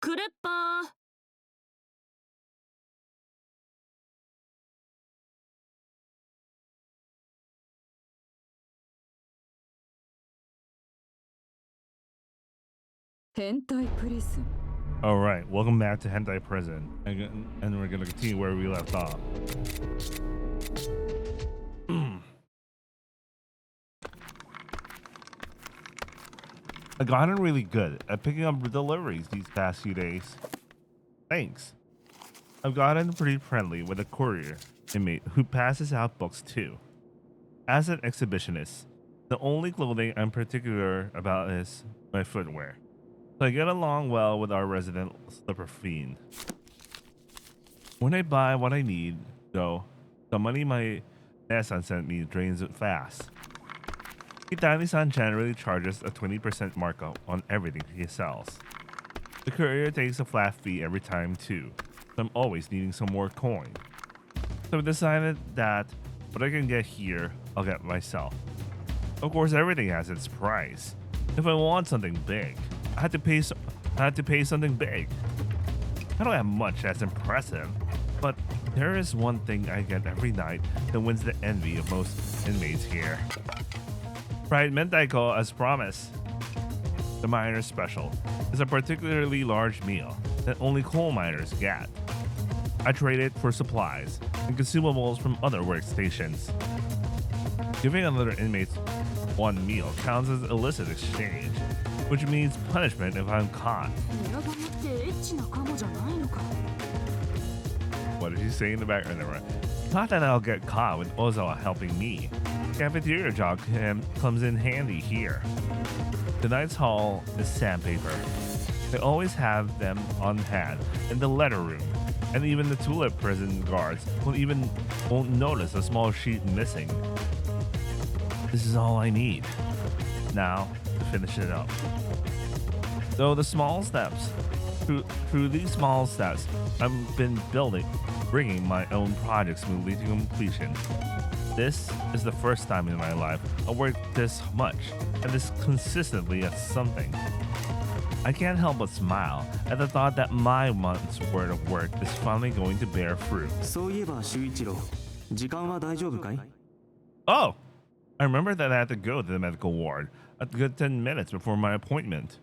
クレッパー。Hentai prison. All right, welcome back to Hentai Prison, and we're gonna continue where we left off. I've gotten really good at picking up deliveries these past few days. Thanks. I've gotten pretty friendly with a courier inmate who passes out books too. As an exhibitionist, the only clothing I'm particular about is my footwear. So I get along well with our resident slipper fiend. When I buy what I need, though, the money my Nessan sent me drains it fast. Itani-san generally charges a 20% markup on everything he sells. The courier takes a flat fee every time too, so I'm always needing some more coin. So I decided that what I can get here, I'll get myself. Of course, everything has its price. If I want something big, I had to pay something big. I don't have much that's impressive, but there is one thing I get every night that wins the envy of most inmates here. Fried mentaiko as promised. The miner's special is a particularly large meal that only coal miners get. I trade it for supplies and consumables from other workstations. Giving another inmate one meal counts as illicit exchange, which means punishment if I'm caught. What did he say in the background? Not that I'll get caught with Ozawa helping me. Cafeteria job comes in handy here. The Knight's Hall is sandpaper. They always have them on hand in the letter room, and even the Tulip prison guards won't notice a small sheet missing. This is all I need. Now to finish it up. Though the small steps, through these small steps, I've been bringing my own project smoothly to completion. This is the first time in my life I worked this much and this consistently at something. I can't help but smile at the thought that my month's worth of work is finally going to bear fruit. Oh! I remember that I had to go to the medical ward a good 10 minutes before my appointment.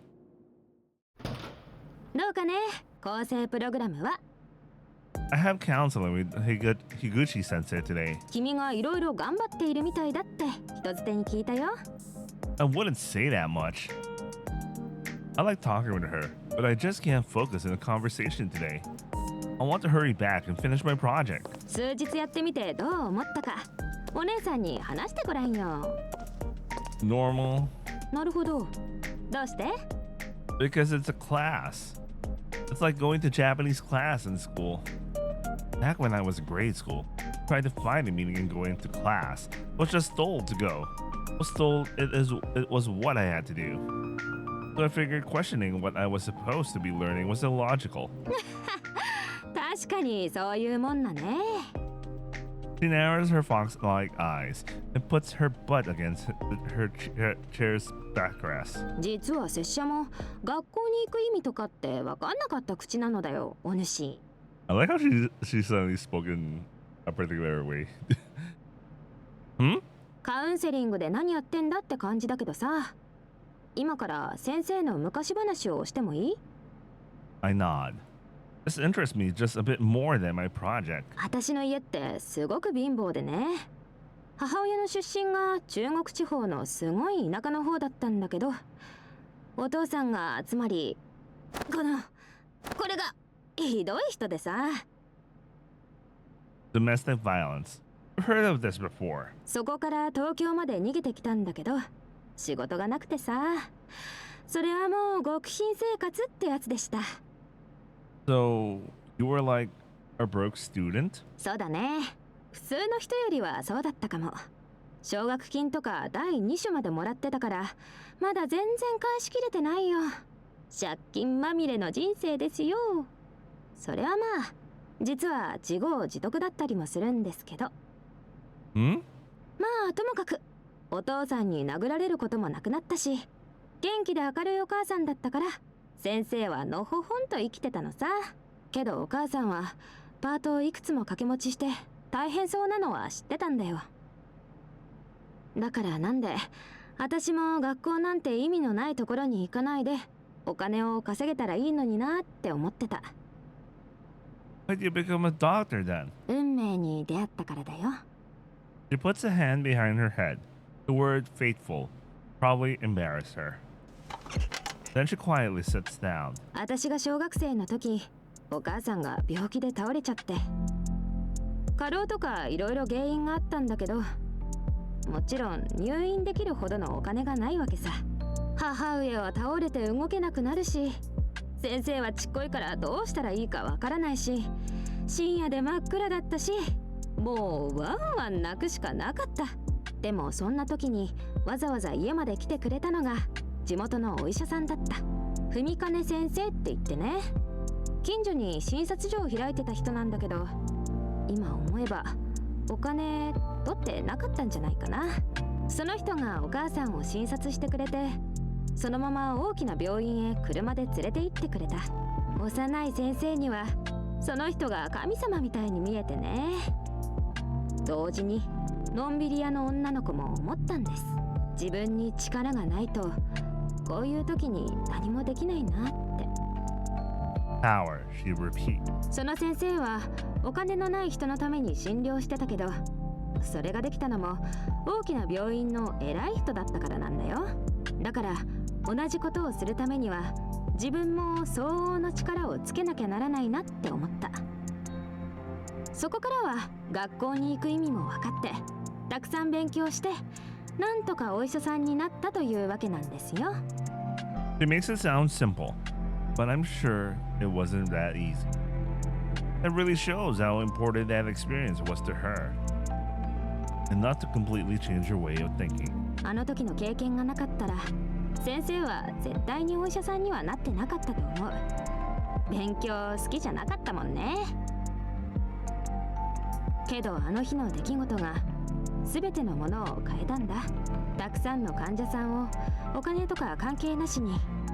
I have counseling with Higuchi-sensei today. I wouldn't say that much. I like talking with her, but I just can't focus in a conversation today. I want to hurry back and finish my project. Normal. Because it's a class. It's like going to Japanese class in school. Back when I was in grade school, trying to find a meaning in going to class was just told to go. Was told it was what I had to do. So I figured questioning what I was supposed to be learning was illogical. She narrows her fox-like eyes and puts her butt against her chair's backrest. I like how she suddenly spoken a particular way. Hmm? カウンセリングで何やってんだって感じだけどさ、今から先生の昔話をしてもいい？ I nod. This interests me just a bit more than my project. 私の家ってすごく貧乏でね。母親の出身が中国地方のすごい田舎の方だったんだけど、お父さんがつまりこれがひどい人でさ。Domestic violence. I've heard of this before. そこから東京まで逃げてきたんだけど、仕事がなくてさ、それはもう極貧生活ってやつでした。So, you were like a broke student? そうだね。普通の人よりはそうだったかも。奨学金とか第2種までもらってたから、まだ全然返しきれてないよ。借金まみれの人生ですよ。それはまあ、実は自業自得だったりもするんですけど。まあ、ともかく、お父さんに殴られることもなくなったし、元気で明るいお母さんだったから、先生はのほほんと生きてたのさ。けどお母さんはパートをいくつも掛け持ちして大変そうなのは知ってたんだよ。だからなんで私も学校なんて意味のないところに行かないでお金を稼げたらいいのになって思ってた。Why'd you become a doctor then? 運命に出会ったからだよ。 She puts a hand behind her head. The word fateful probably embarrassed her. Then she quietly sits down. 私が小学生の時お母さんが病気で倒れちゃって、過労とかいろいろ原因があったんだけど、もちろん入院できるほどのお金がないわけさ。母上は倒れて動けなくなるし、先生はちっこいからどうしたらいいかわからないし、深夜で真っ暗だったし、もうワンワン泣くしかなかった。でもそんな時にわざわざ家まで来てくれたのが地元のお医者さんだった。文金先生って言ってね、近所に診察所を開いてた人なんだけど、今思えばお金取ってなかったんじゃないかな。その人がお母さんを診察してくれて、そのまま大きな病院へ車で連れて行ってくれた。幼い先生にはその人が神様みたいに見えてね。同時にのんびり屋の女の子も思ったんです。自分に力がないとこういう時に何もできないなって。 Power, she repeats. その先生はお金のない人のために診療してたけど、それができたのも大きな病院の偉い人だったからなんだよ。だから同じことをするためには自分も相応の力をつけなきゃならないなって思った。そこからは学校に行く意味も分かって、たくさん勉強してなんとかお医者さんになったというわけなんですよ。 She makes it sound simple, but I'm sure it wasn't that easy. It really shows how important that experience was to her, and not to completely change her way of thinking. あの時の経験がなかったら先生は絶対にお医者さんにはなってなかったと思う。勉強好きじゃなかったもんね。けどあの日の出来事が全てのものを変えたんだ。たくさんの患者さんをお金とか関係なしに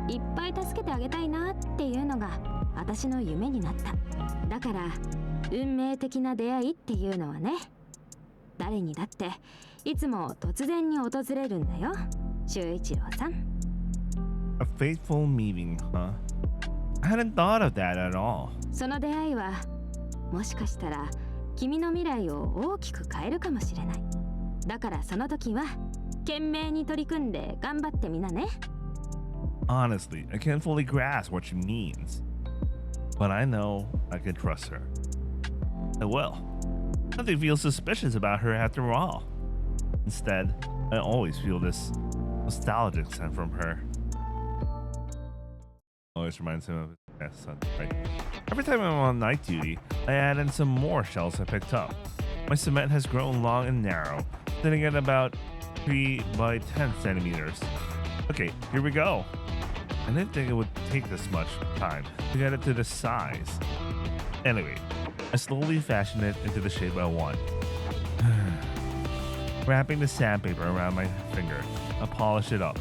いっぱい助けてあげたいなっていうのが私の夢になった。だから運命的な出会いっていうのはね、誰にだっていつも突然に訪れるんだよ、修一郎さん。 A fateful meeting, huh? I hadn't thought of that at all. その出会いはもしかしたら君の未来を大きく変えるかもしれない。だからその時は懸命に取り組んで頑張ってみなね。 Honestly, I can't fully grasp what she means, but I know I can trust her. I will. Nothing feels suspicious about her after all. Instead, I always feel this nostalgic scent from her. Always reminds him of his past son, right? Every time I'm on night duty, I add in some more shells I picked up. My cement has grown long and narrow, sitting at about 3 by 10 centimeters. Okay, here we go. I didn't think it would take this much time to get it to this size. Anyway, I slowly fashion it into the shape I want. Wrapping the sandpaper around my finger, I polish it up.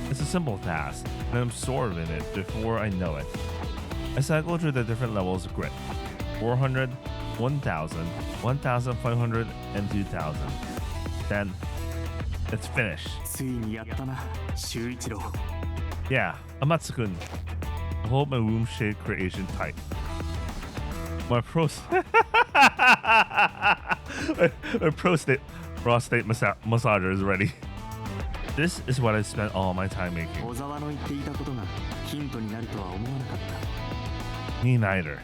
It's a simple task, and I'm absorbed in it before I know it. I cycle through the different levels of grit. 400, 1000, 1500, and 2000. Then, it's finished. ついにやったな、修一郎。 Yeah, Amatsu-kun. I hold my womb-shaped creation tight. My prostate massager is ready. This is what I spent all my time making. 小沢の言っていたことがヒントになるとは思わなかった。 Me neither.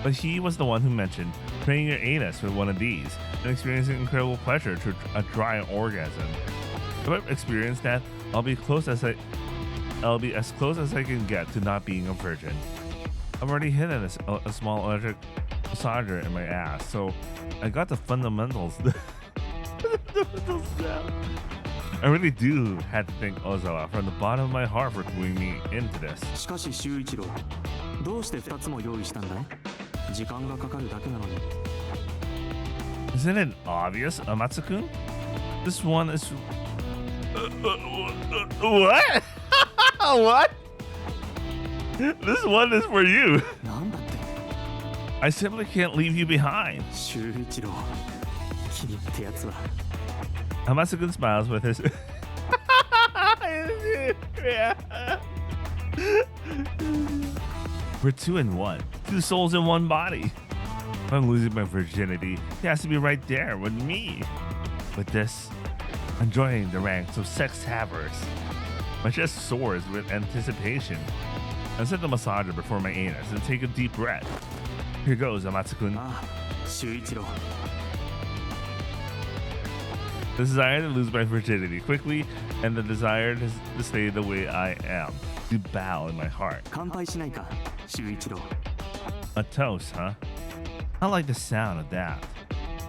But he was the one who mentioned training your anus with one of these and experiencing incredible pleasure to a dry orgasm. If I've experienced that, I'll be as close as I can get to not being a virgin. I've already hit a small electric massager in my ass, so I got the fundamentals. I really do have to thank Ozawa from the bottom of my heart for cluing me into this. しかし修一郎、どうして2つも用意したんだい？時間がかかるだけなのに。 Isn't it obvious, Amatsu-kun? This one is... What? What? This one is for you. なんだって I simply can't leave you behind. 修一郎君ってやつは Hamasakun smiles with his. We're 2 in 1. 2 souls in 1 body. If I'm losing my virginity, he has to be right there with me. With this, I'm joining the ranks of sex havers. My chest soars with anticipation. I set the massager before my anus and take a deep breath. Here goes, Amatsu-kun. ああ修一郎 The desire to lose my virginity quickly and the desire to stay the way I am do bow in my heart. 乾杯しないか修一郎 A toast, huh? I like the sound of that.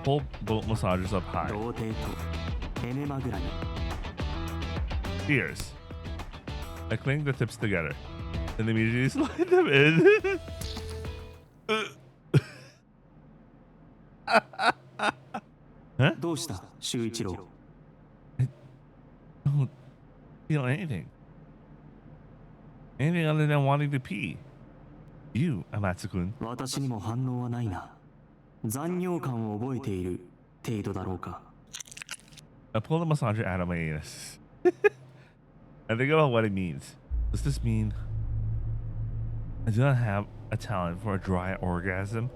Pull both massagers up high. 童貞とエネマグラに Cheers. I clink the tips together and immediately slide them in. Huh? どうした修一郎 Don't feel anything. Anything other than wanting to pee. You, Amatsu-kun. 私にも反応はないな残尿感を覚えている程度だろうか I pull the massager out of my anus. I think about what it means. Does this mean I do not have a talent for a dry orgasm?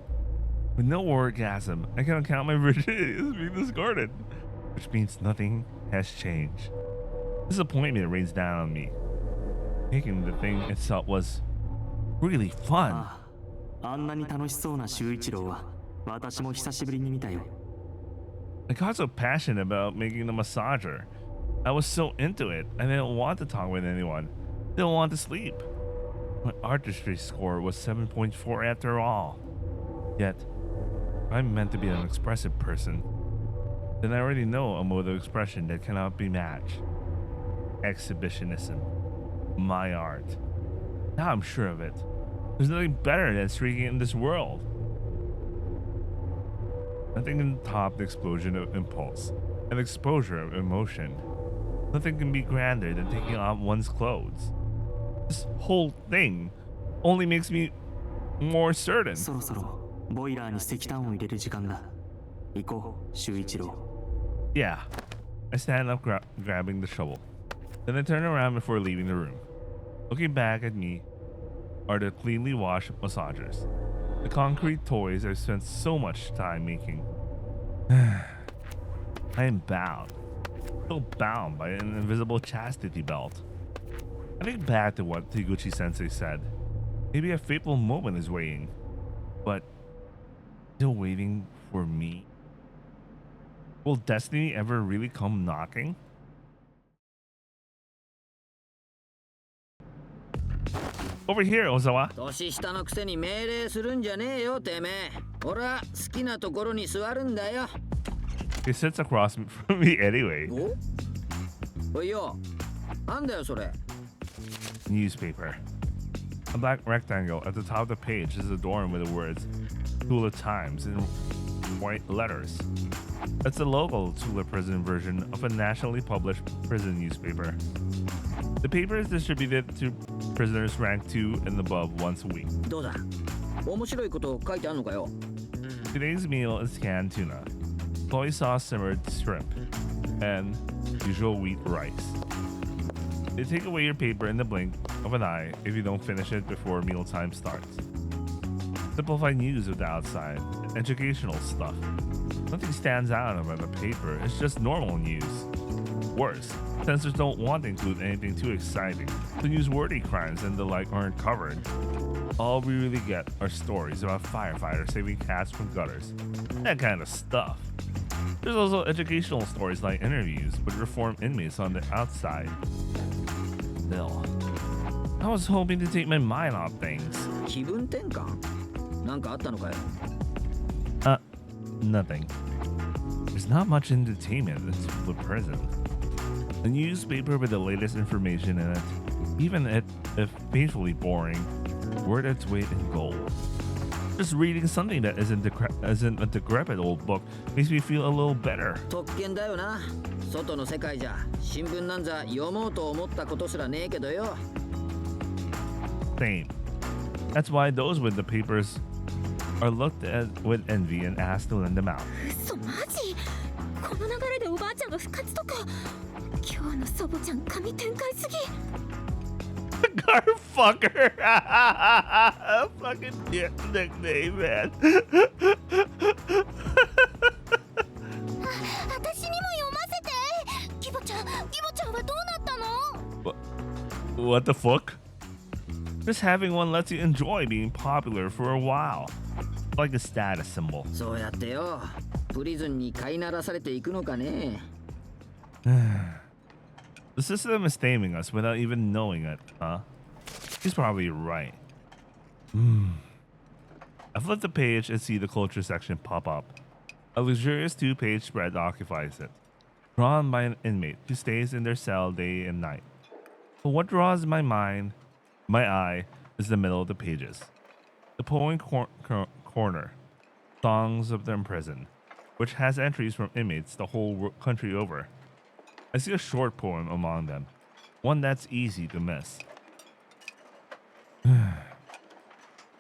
With no orgasm, I cannot count my virginity as being discarded, which means nothing has changed. Disappointment rains down on me. Making the thing itself was really fun. あああんなに楽しそうな修一郎は私も久しぶりに見たよ I got so passionate about making the massager. I was so into it. I didn't want to talk with anyone. Didn't want to sleep. My artistry score was 7.4 after all. Yet, I'm meant to be an expressive person. Then I already know a mode of expression that cannot be matched. Exhibitionism. My art. Now I'm sure of it. There's nothing better than streaking in this world. Nothing can top the explosion of impulse and exposure of emotion. Nothing can be grander than taking off one's clothes. This whole thing only makes me more certain. そろそろボイラーに石炭を入れる時間だ行こう修一郎 Yeah. I stand up grabbing the shovel. Then I turn around before leaving the room. Looking back at me are the cleanly washed massagers. The concrete toys I've spent so much time making. I am bound. So bound by an invisible chastity belt. I think back to what Higuchi-sensei said. Maybe a fateful moment is waiting. But still waiting for me? Will destiny ever really come knocking? Over here, Ozawa. 年下のくせに命令するんじゃねえよてめえ俺は好きなところに座るんだよ He sits across from me anyway. おいよなんだよそれ Newspaper. A black rectangle at the top of the page is adorned with the words Tula Times in white letters. That's the local Tula prison version of a nationally published prison newspaper. The paper is distributed to prisoners ranked 2 and above once a week. どうだ面白いこと書いてあんのかよ Today's meal is canned tuna, soy sauce simmered shrimp, and usual wheat rice. They take away your paper in the blink of an eye if you don't finish it before mealtime starts. Simplified news of the outside, educational stuff. Nothing stands out about the paper, it's just normal news. Worse, censors don't want to include anything too exciting, so newsworthy crimes and the like aren't covered. All we really get are stories about firefighters saving cats from gutters. That kind of stuff. There's also educational stories like interviews with reformed inmates on the outside. Still, I was hoping to take my mind off things. 気分転換なんかあったのかよ Nothing. There's not much entertainment in the prison. A newspaper with the latest information in it, even if painfully boring, worth its weight in gold. Just reading something that isn't a decrepit old book makes me feel a little better. 特権だよな外の世界じゃ新聞なんざ読もうと思ったことすらねえけどよ Same. That's why those with the papers are looked at with envy and asked to lend them out. 嘘マジ？この流れでおばあちゃんが復活とか。今日の祖母ちゃん神展開すぎ。Garfucker! Fucking dick nickname, man. 私にも読ませて。ギボちゃんはどうなったの？ What the fuck? Just having one lets you enjoy being popular for a while. Like a status symbol. そうやってよ、プリズンに飼いならされていくのかね。The system is taming us without even knowing it, huh? He's probably right. I flip the page and see the culture section pop up. A luxurious 2-page spread occupies it, drawn by an inmate who stays in their cell day and night. But what draws my eye, is the middle of the pages. The poem corner, Songs of the Imprisoned, which has entries from inmates the whole country over. I see a short poem among them, one that's easy to miss.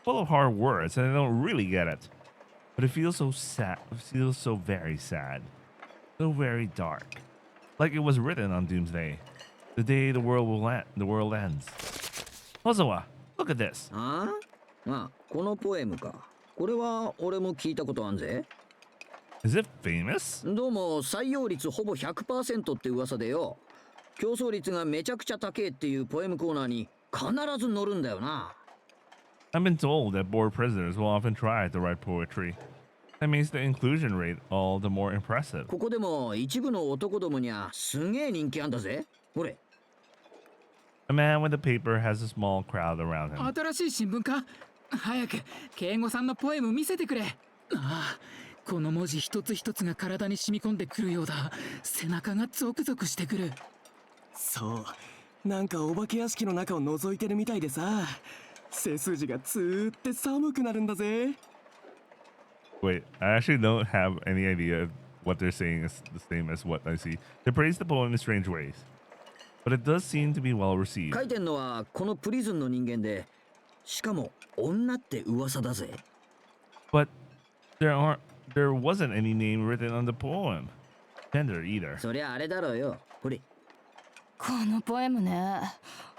Full of hard words, and I don't really get it. But it feels so sad. It feels so very sad. So very dark. Like it was written on Doomsday. The day the world ends. Hozawa, look at this. ああ、このポエムか。これは俺も聞いたことあんぜ。Is it famous? どうも採用率ほぼ 100% って噂でよ。競争率がめちゃくちゃ高えっていうポエムコーナーに必ず載るんだよな。I've been told that bored prisoners will often try to write poetry. That makes the inclusion rate all the more impressive. ここでも一部の男どもにはすげえ人気あんだぜ。ほれ。A man with a paper has a small crowd around him. 新しい新聞か？早く慶吾さんのポエム見せてくれ。ああ、この文字一つ一つが体に染み込んでくるようだ。背中がゾクゾクしてくる。そう、なんかお化け屋敷の中を覗いてるみたいでさ、背筋がツーって寒くなるんだぜ。Wait, I actually don't have any idea if what they're saying is the same as what I see. They praise the poem in strange ways, but it does seem to be well received. 書いてんのはこのプリズンの人間で、しかも女って噂だぜ。But there wasn't any name written on the poem. Gender either. そりゃあれだろうよ。ほれ。このポエムね、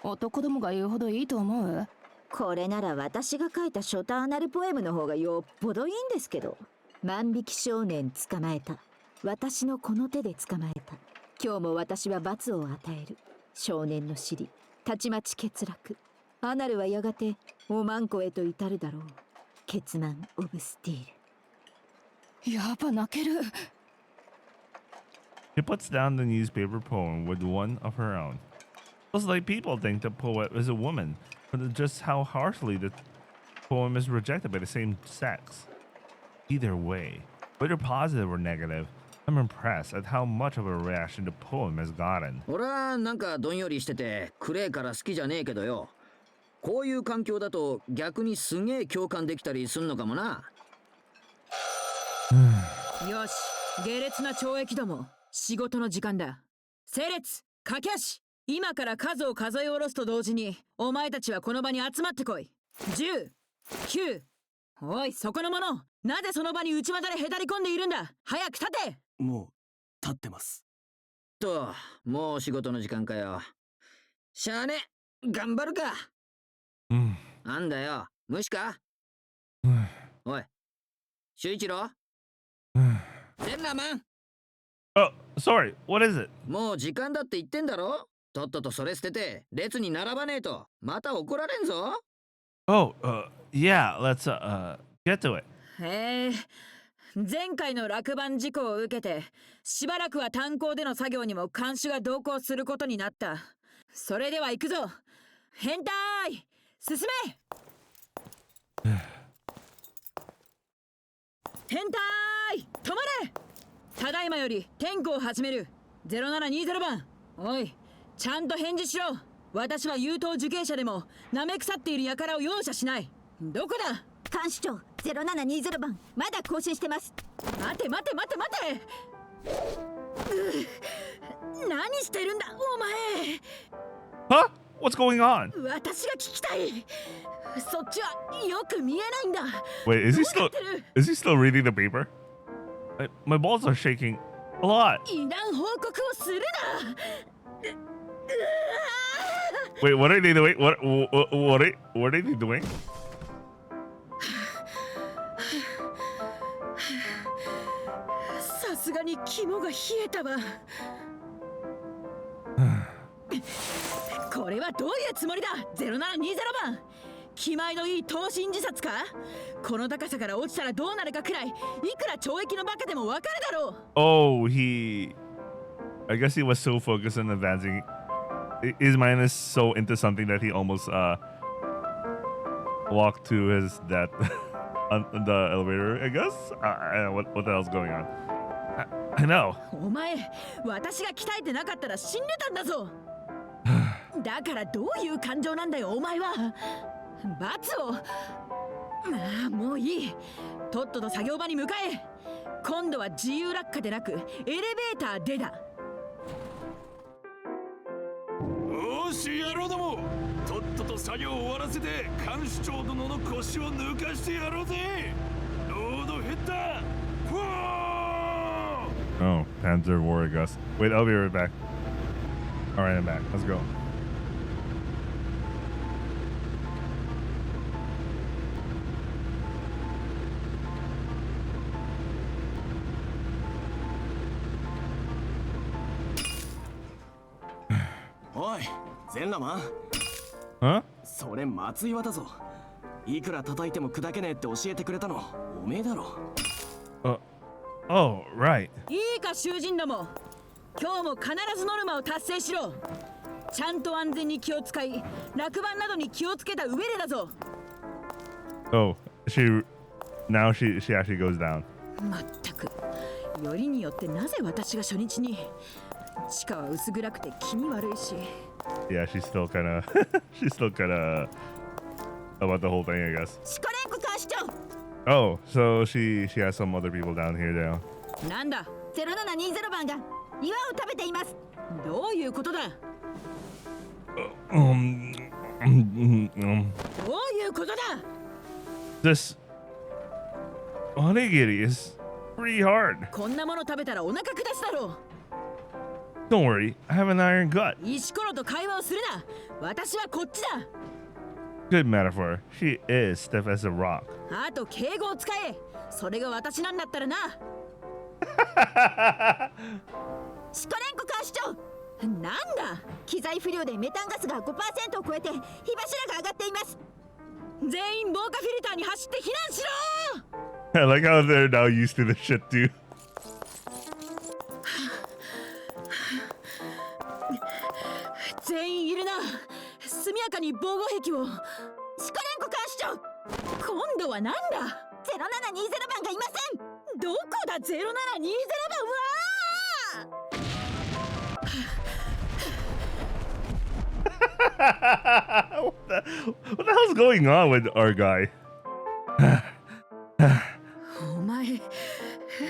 男どもが言うほどいいと思う？これなら私が書いたショターナルポエムの方がよっぽどいいんですけど。万引き少年捕まえた。私のこの手で捕まえた。今日も私は罰を与える。少年の尻、たちまち欠落。アナルはやがておまんこへと至るだろう。結満オブスティール。やっぱ泣ける。She puts down the newspaper poem with one of her own. It's like people think the poet is a woman, but just how harshly the poem is rejected by the same sex. Either way, whether positive or negative, I'm impressed at how much of a reaction the poem has gotten. 俺はなんかどんよりしててクレイから好きじゃねえけどよ。こういう環境だと逆にすげえ共感できたりすんのかもな。よし、下劣な懲役ども、仕事の時間だ。整列、駆け足。今から数を数え下ろすと同時に、お前たちはこの場に集まってこい。10、9。おい、そこの者、なぜその場に内股でへたり込んでいるんだ。早く立て。もう立ってます。と、もう仕事の時間かよ。しゃあね、頑張るか。なんだよ、無視か。おい、修一郎。全裸マン。Oh, sorry. What is it? もう時間だって言ってんだろ。とっととそれ捨てて列に並ばねえとまた怒られんぞ。Oh, yeah. Let's get to it. へえ、前回の落盤事故を受けて、しばらくは炭鉱での作業にも看守が同行することになった。それでは行くぞ。変態、進め。変態、止まれ。ただいまより点呼を始める。0720番。おい、ちゃんと返事しろ。私は優等受刑者でも舐め腐っている輩を容赦しない。どこだ。監視長0720番、まだ更新してます。待て待て待て待て。何してるんだお前。Huh? What's going on? 私が聞きたい。そっちはよく見えないんだ。 Wait, is he どうな still ってる？ is he still reading the paper? My balls are shaking a lot. いらん報告をするな。Wait, what are they doing? What are they doing? さすがに肝が冷えたわ。これはどういうつもりだ0720番。気前のいい投身自殺か。この高さから落ちたらどうなるかくらいいくら懲役のバカでもわかるだろう。 Oh, I guess he was so focused on advancing. His mind is so into something that he almost walked to his death on the elevator, I guess. I don't know what the hell's going on. I know. お前、私が鍛えてなかったら死んでたんだぞ。だからどういう感情なんだよお前は。罰を。もういい。とっとと作業場に向かえ。今度は自由落下でなくエレベーターでだ。よし野郎ども、とっとと作業を終わらせて看守長殿の腰を抜かしてやろうぜ。ロードヘッダー。Oh, Panzer War, I guess. Wait, I'll be right back. All right, I'm back. Let's go. Oi, 全裸マン。 Huh? それ松岩だぞ。いくら叩いても砕けねえって教えてくれたのおめえだろ。Oh, right. いいか囚人ども、今日も必ずノルマを達成しろ。ちゃんと安全に気を使い、落盤などに気をつけた上でだぞ。 Oh, now she actually goes down. まったく、よりによってなぜ私が初日に。地下は薄暗くて気味悪いし。Yeah, she's still kind of about the whole thing, I guess. シコレンコ監視長。 Oh, so she has some other people down here now. なんだ0720番が岩を食べています。どういうことだ。どういうことだ。 This onigiri is pretty hard. こんなもの食べたらお腹下すだろう。 Don't worry, I have an iron gut. 石ころと会話をするな。私はこっちだ。 Good metaphor. She is stiff as a rock. あと敬語を使え。それが私なんだったらな。シコレンコ監視長。なんだ。機材不良でメタンガスが 5% を超えて火柱が上がっています。全員防火フィルターに走って避難しろ。 I like how they're now used to this shit too. 全員いるな。速やかに防護壁を。シコレンコ監視長。今度はなんだ。 0720番がいません。どこだ0720番は。What the hell's going on with our guy? お前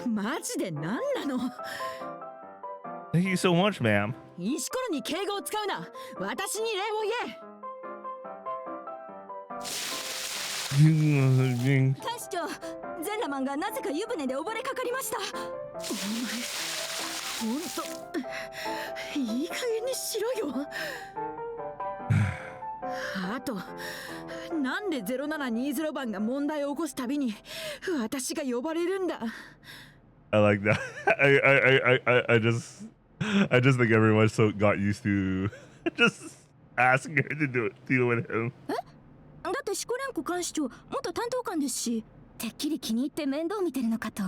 マジで何なの。 Thank you so much, ma'am. 石ころに敬語を使うな。私に礼を言え。監視長、ゼンラマンがなぜか湯船で溺れかかりました。お前ほんといい加減にしろよ。あとなんで0720番が問題を起こすたびに私が呼ばれるんだ。 I like that. I just think everyone so got used to just asking her to deal with him. だってシコレンコ監視長元担当官ですし、てっきり気に入って面倒見てるのかと。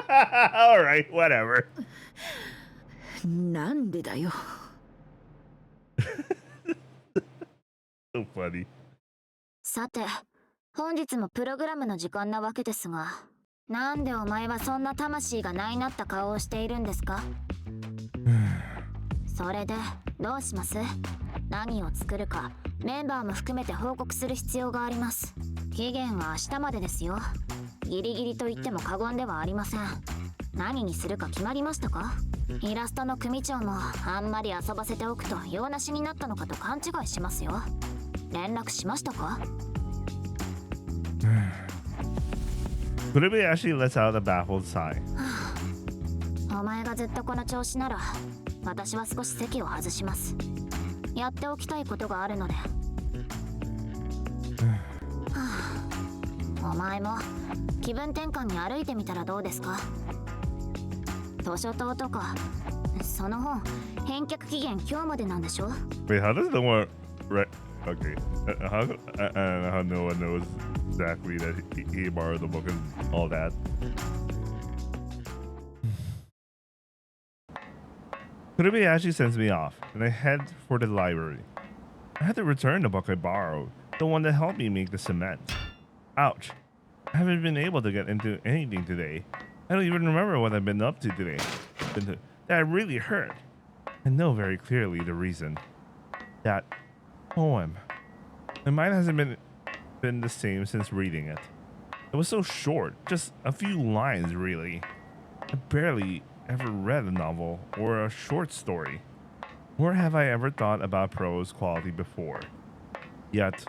All right, whatever. なんでだよ。 So funny. さて、本日もプログラムの時間なわけですが、なんでお前はそんな魂がないなった顔をしているんですか？それでどうします？何を作るかメンバーも含めて報告する必要があります。期限は明日までですよ。ギリギリと言っても過言ではありません。何にするか決まりましたか？イラストの組長もあんまり遊ばせておくと用なしになったのかと勘違いしますよ。連絡しましたか？ Kurebe actually lets out a baffled sigh. お前がずっとこの調子なら私は少し席を外します。やっておきたいことがあるので。お前も気分転換に歩いてみたらどうですか？図書棟とかその本返却期限今日までなんでしょ？ Wait, how does no one right? Okay, how I don't know how no one knows exactly that he borrowed the book and all that. Kurebe actually sends me off, and I head for the library. I had to return the book I borrowed, the one that helped me make the cement. Ouch! I haven't been able to get into anything today. I don't even remember what I've been up to today. That really hurt. I know very clearly the reason. That poem. My mind hasn't been the same since reading it. It was so short, just a few lines really. I barely ever read a novel or a short story. Nor have I ever thought about prose quality before. Yet,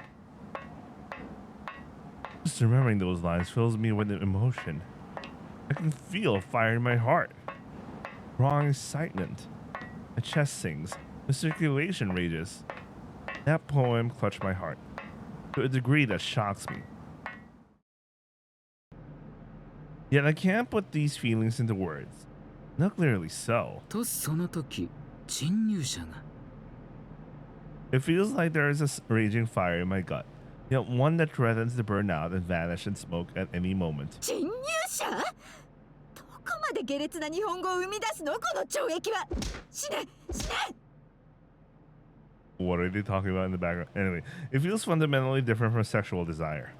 just remembering those lines fills me with emotion. I can feel fire in my heart. Strong excitement. My chest sings. The circulation rages. That poem clutched my heart to a degree that shocks me. Yet I can't put these feelings into words. Not clearly so. とその時、侵入者が。It feels like there is a raging fire in my gut, yet one that threatens to burn out and vanish in smoke at any moment. 侵入者？どこまで下劣な日本語を生み出すのこの懲役は。死ね死ね。 What are they talking about in the background? Anyway, it feels fundamentally different from sexual desire.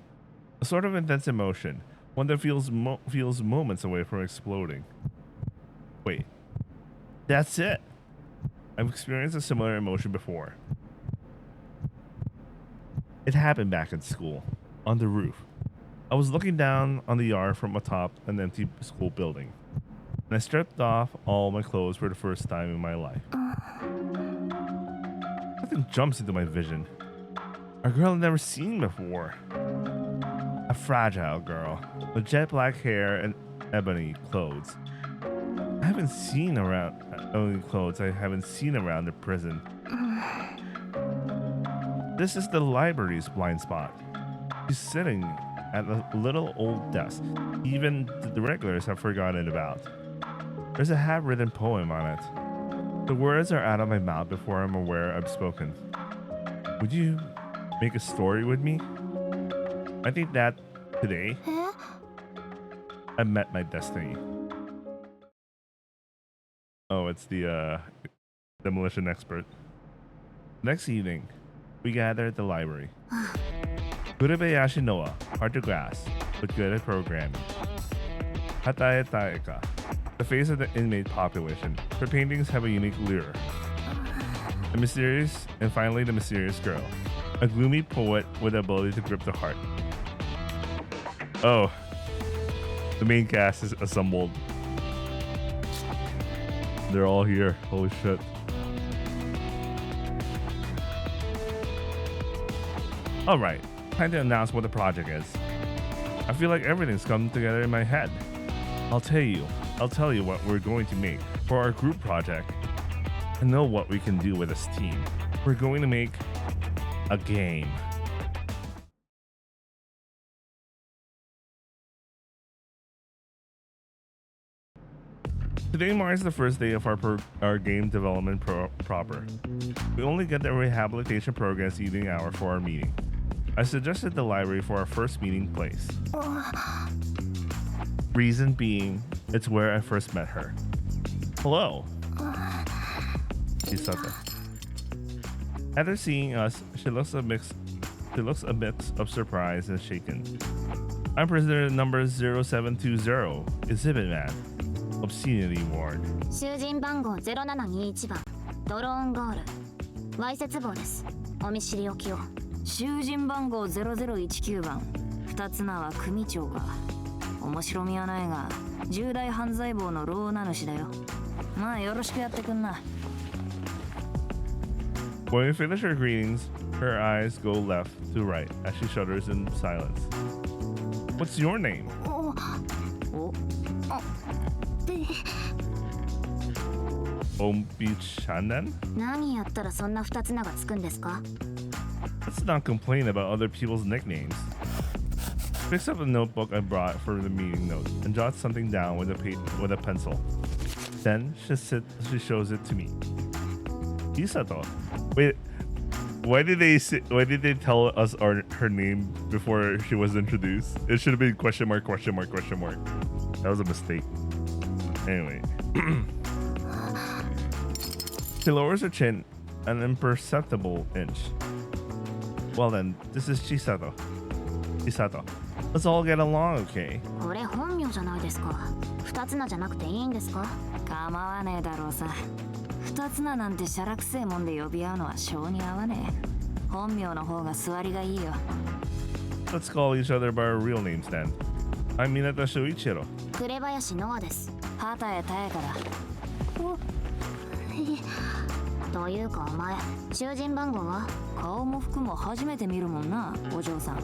A sort of intense emotion, one that feels moments away from exploding. Wait, that's it. I've experienced a similar emotion before. It happened back in school, on the roof. I was looking down on the yard from atop an empty school building, and I stripped off all my clothes for the first time in my life. Something jumps into my vision. A girl I've never seen before. A fragile girl with jet black hair and ebony clothes. I haven't seen around the prison. This is the library's blind spot. She's sitting at a little old desk even the regulars have forgotten about. There's a half-written poem on it. The words are out of my mouth before I'm aware I've spoken. Would you make a story with me? I think that today I met my destiny. Oh, it's the demolition expert. Next evening, we gather at the library. Kurebe Yashinoa, hard to grasp, but good at programming. Hatae Taeka, the face of the inmate population. Her paintings have a unique lure. The mysterious girl, a gloomy poet with the ability to grip the heart. Oh, the main cast is assembled. They're all here. Holy shit. Alright, time to announce what the project is. I feel like everything's come together in my head. I'll tell you what we're going to make for our group project. I know what we can do with this team. We're going to make a game. Today marks the first day of our game development proper. We only get the rehabilitation progress evening hour for our meeting. I suggested the library for our first meeting place. Reason being, it's where I first met her. Hello. She said that. After seeing us, she looks a mix of surprise and shaken. I'm prisoner number 0720, Exhibit Man. Obscenity Ward. 囚人番号0721番ドローンガールわいせつ棒です。お見知りおきを。囚人番号0019番二つ名は組長がお面白みはないが、重大犯罪棒の老名主だよ。まあよろしくやってくんな。When we finish her greetings, her eyes go left to right as she shudders in silence. What's your name? お、あ、で、Ombichanan? 何やったらそんな二つ名がつくんですか? Let's not complain about other people's nicknames. Picks up the notebook I brought for the meeting notes and jots something down with a pencil. Then she shows it to me. Hisato. Wait, why did they tell us her name before she was introduced? It should have been question mark, question mark, question mark. That was a mistake. Anyway. She lowers her chin an imperceptible inch. Well then, this is Chisato. Chisato. Let's all get along, okay? これ本名じゃないですか。二つ名じゃなくていいんですか? 構わねえだろうさ。二つ名なんてしゃらくせえもんで呼び合うのは性に合わねえ。本名の方が座りがいいよ。Let's call each other by our real names then. I'm Minato Shuichiro. 紅林ノアです。畑谷香だ。というかお前、囚人番号は? 顔も服も初めて見るもんな、お嬢さん。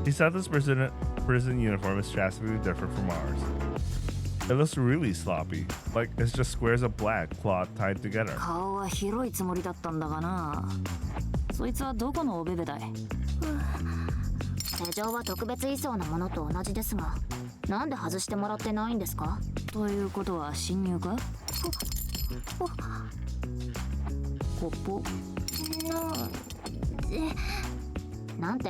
Hisato's prison uniform is drastically different from ours. It looks really sloppy, like it's just squares of black cloth tied together. 顔は広いつもりだったんだがな。そいつはどこのおべべだい? 手錠は特別衣装のものと同じですが、なんで外してもらってないんですか? ということは侵入か? こぽなんて?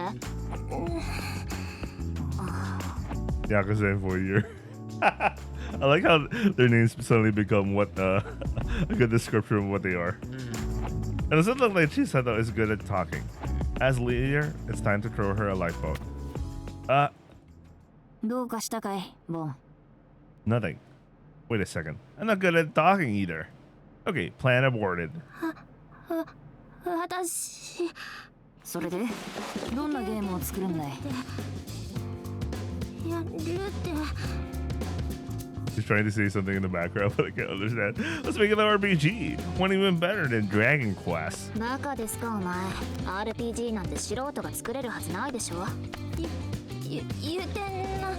Yakuza for a year. I like how their names suddenly become what a good description of what they are. And it doesn't look like Chisato is good at talking. As leader, it's time to throw her a lifeboat. どうかしたかい, Bon? Nothing. Wait a second. I'm not good at talking either. Okay, plan aborted. 私それでどんなゲームを作るんだい? やるって He's trying to say something in the background, but I can't understand. Let's make an RPG. One even better than Dragon Quest. バカですかお前. RPG なんて素人が作れるはずないでしょ? 言うてんな.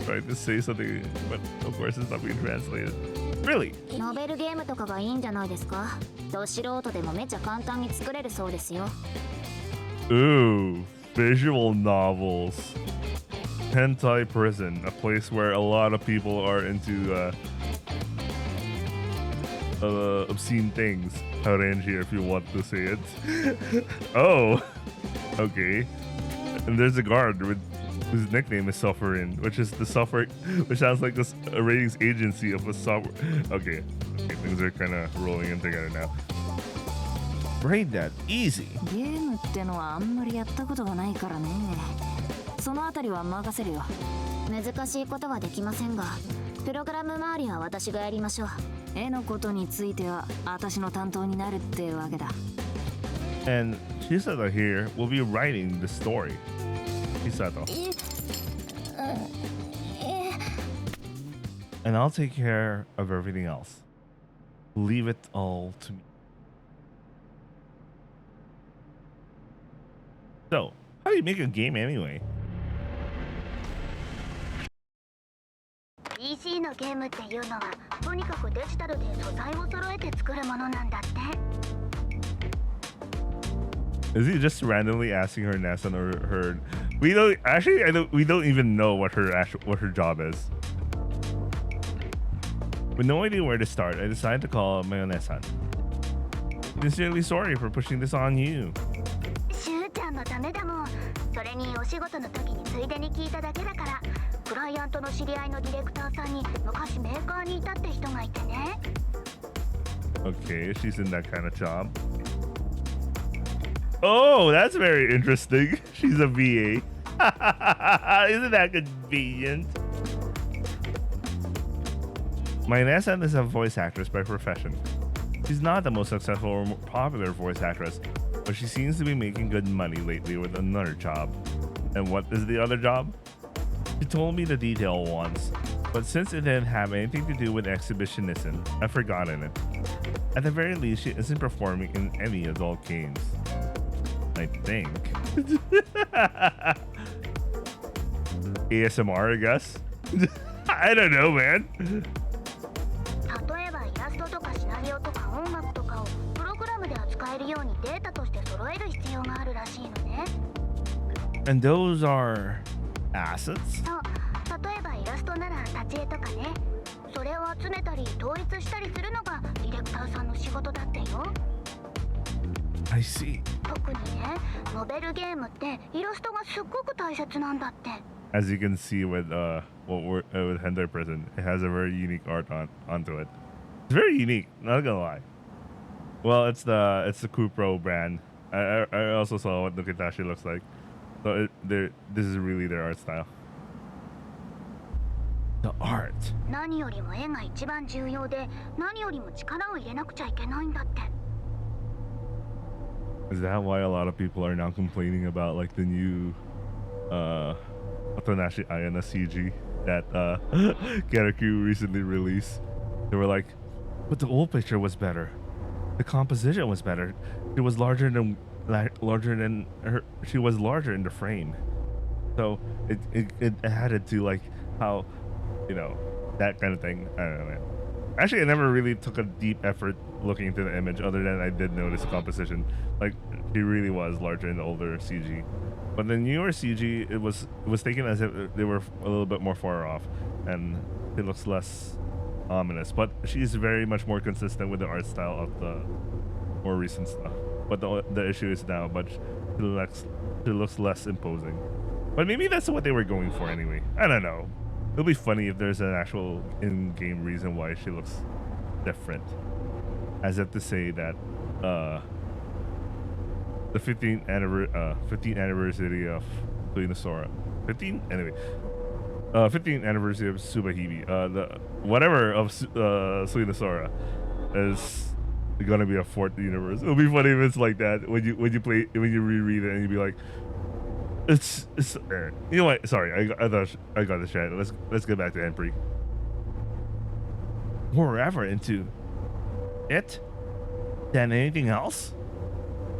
Trying to say something, but of course it's not being translated. Really? ノベルゲームとかがいいんじゃないですか? ど素人でもめっちゃ簡単に作れるそうですよ. Ooh, visual novels. Hentai prison, a place where a lot of people are into obscene things. Harenji, if you want to say it. Oh, okay. And there's a guard whose nickname is Suffering, which is the software, which sounds like this ratings agency of a software. Okay, things are kind of rolling in together now. Brain dead, easy. ゲームってのはあんまりやったことがないからね。そのあたりは任せるよ。難しいことはできませんが、プログラム周りは私がやりましょう。絵のことについては私の担当になるってわけだ。And Chisato here will be writing the story. Chisato. And I'll take care of everything else. Leave it all to me. So, how do you make a game anyway? PC のゲームっていうのはとにかくデジタルで素材を揃えて作るものなんだって。 Is he just randomly asking her Nessun or her? We don't actually. We don't even know what her job is. With no idea where to start, I decided to call Mayonnaise-san. Sincerely sorry for pushing this on you. しゅうちゃんのためだもん。それにお仕事の時についでに聞いただけだから。クライアントの知り合いのディレクターさんに昔メーカーにいたって人がいてね。 Okay, she's in that kind of job. Oh, that's very interesting. She's a VA. Isn't that convenient? Mayonnaise-san is a voice actress by profession. She's not the most successful or popular voice actress, but she seems to be making good money lately with another job. And what is the other job? She told me the detail once, but since it didn't have anything to do with exhibitionism, I've forgotten it. At the very least, she isn't performing in any adult games. I think. ASMR, I guess? I don't know, man. 例えばイラストとかシナリオとか音楽とかをプログラムで扱えるようにデータとして揃える必要があるらしいのね。And those are assets? そう、例えばイラストなら立ち絵とかね。それを集めたり統一したりするのがディレクターさんの仕事だってよ。I see. 特にね、ノベルゲームってイラストがすっごく大切なんだって。As you can see with with Henpri Prison, it has a very unique art onto it. It's very unique, not gonna lie. Well, it's the Kupro brand. I also saw what the Kitashi looks like. So this is really their art style. The art. 何よりも絵が一番重要で、何よりも力を入れなくちゃいけないんだって。Is that why a lot of people are now complaining about like the new Otonashi Ayana CG that Garaku recently released? They were like, but the old picture was better. The composition was better. It was larger than her. She was larger in the frame, so it added to like how, you know, that kind of thing. I don't know, man. Actually, I never really took a deep effort looking into the image, other than I did notice the composition. Like, she really was larger in the older CG, but the newer CG, it was taken as if they were a little bit more far off, and it looks less ominous. But she's very much more consistent with the art style of the more recent stuff. But the issue is now, but she looks less imposing. But maybe that's what they were going for anyway. I don't know. It'll be funny if there's an actual in-game reason why she looks different, as if to say that the 15th anniversary of Suinosora, 15th anniversary of Tsubahime, the whatever of Suinosora is gonna be a fourth universe. It'll be funny if it's like that when you reread it and you be like, it's you know what? Sorry, I thought I got the chat. Let's get back to Henpri. More effort into it than anything else.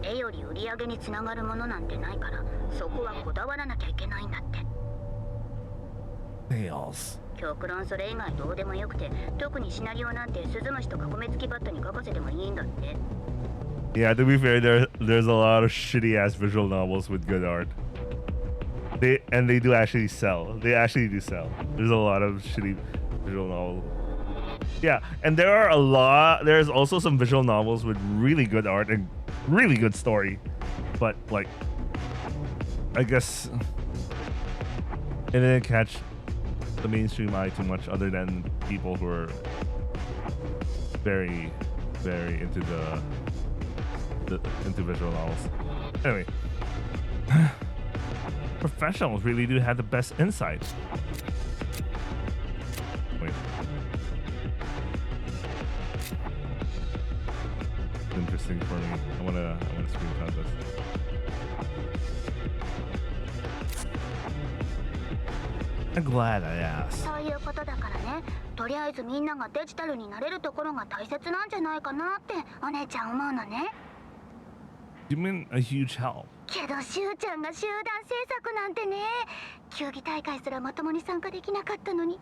絵より売り上げにつながるものなんてないから、そこはこだわらなきゃいけないんだって。Sales. 極論それ以外どうでもよくて、特にシナリオなんてスズムシとか米付きバットに書かせてもいいんだって。Yeah, to be fair, there's a lot of shitty ass visual novels with good art. They do actually sell. They actually do sell. There's a lot of shitty visual novels. Yeah, and there's also some visual novels with really good art and really good story. But like, I guess it didn't catch the mainstream eye too much, other than people who are very, very into into visual novels. Anyway, professionals really do have the best insight. Wait. It's interesting for me. I wanna screenshot this. I'm glad I asked. そういうことだからね。とりあえずみんながデジタルになれるところが大切なんじゃないかなってお姉ちゃん思うのね。You mean a huge help? けどしゅうちゃんが集団制作なんてね。球技大会すらまともに参加できなかったのに。おい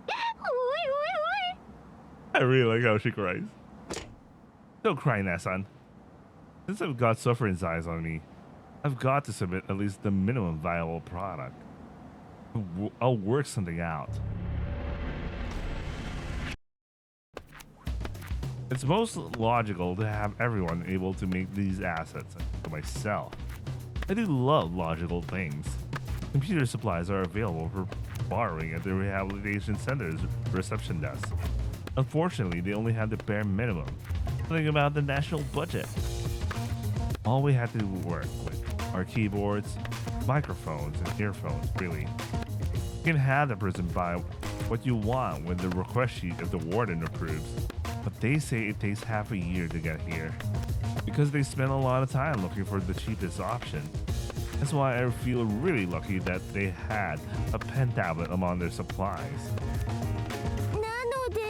おいおい。 I really like how she cries. Don't cry, Nassan. Since I've got Sufferin's eyes on me, I've got to submit at least the minimum viable product. I'll work something out. It's most logical to have everyone able to make these assets for myself. I do love logical things. Computer supplies are available for borrowing at the rehabilitation center's reception desk. Unfortunately, they only have the bare minimum. Think about the national budget. All we have to work with are keyboards, microphones, and earphones, really. You can have the person buy what you want with the request sheet if the warden approves, but they say it takes half a year to get here, because they spend a lot of time looking for the cheapest option. That's why I feel really lucky that they had a pen tablet among their supplies. なので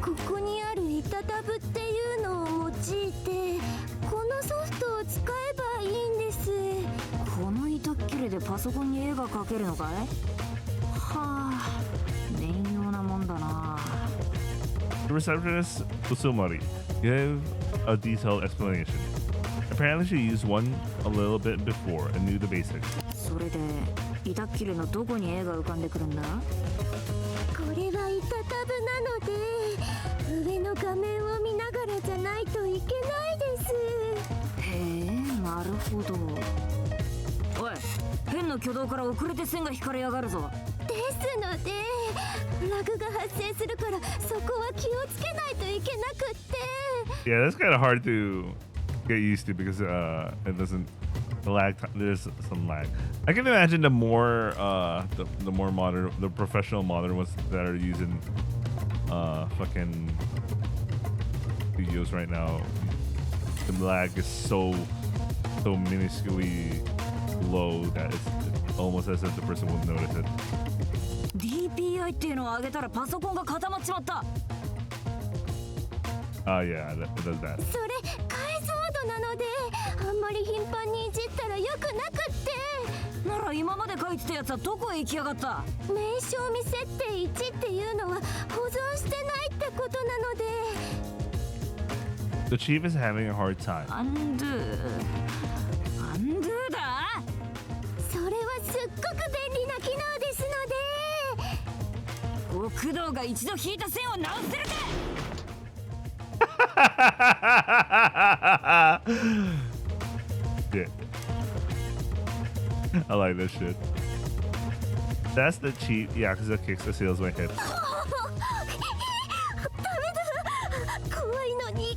ここにあるイタタブっていうのを用いてこのソフトを使えばいいんです。この板っきりでパソコンに絵が描けるのかい？はあ、面用なもんだな。The receptionist, Usumari, gave a detailed explanation. Apparently she used one a little bit before and knew the basics. それで板っきりのどこに絵が浮かんでくるんだ？これはイタタブなので上の画面を見ながらじゃないといけないです。へえ、なるほど。おい、ペンの挙動から遅れて線が引かれやがるぞ。ですのでラグが発生するからそこは気をつけないといけなくって。Yeah, that's kind of hard to get used to because it doesn't lag. There's some lag. I can imagine the more the more modern, the professional modern ones that are using fucking studios right now. The lag is so minusculely low that it's almost as if the person won't notice it. DPI っていうのを上げたらパソコンが固まっちまった。Yeah, it does that. それ解像度なのであんまり頻繁にいじったらよくなくって。なら今まで書いてたやつはどこへ行きやがった？名称未設定1っていうのは保存してないってことなので。The chief is having a hard time. アンドゥだ？それはすっごく便利な機能ですので。極道が一度引いた線を直せるか。Shit. I like this shit. That's the cheap Yakuza kicks the sales when hit. ダメだ。怖いのに笑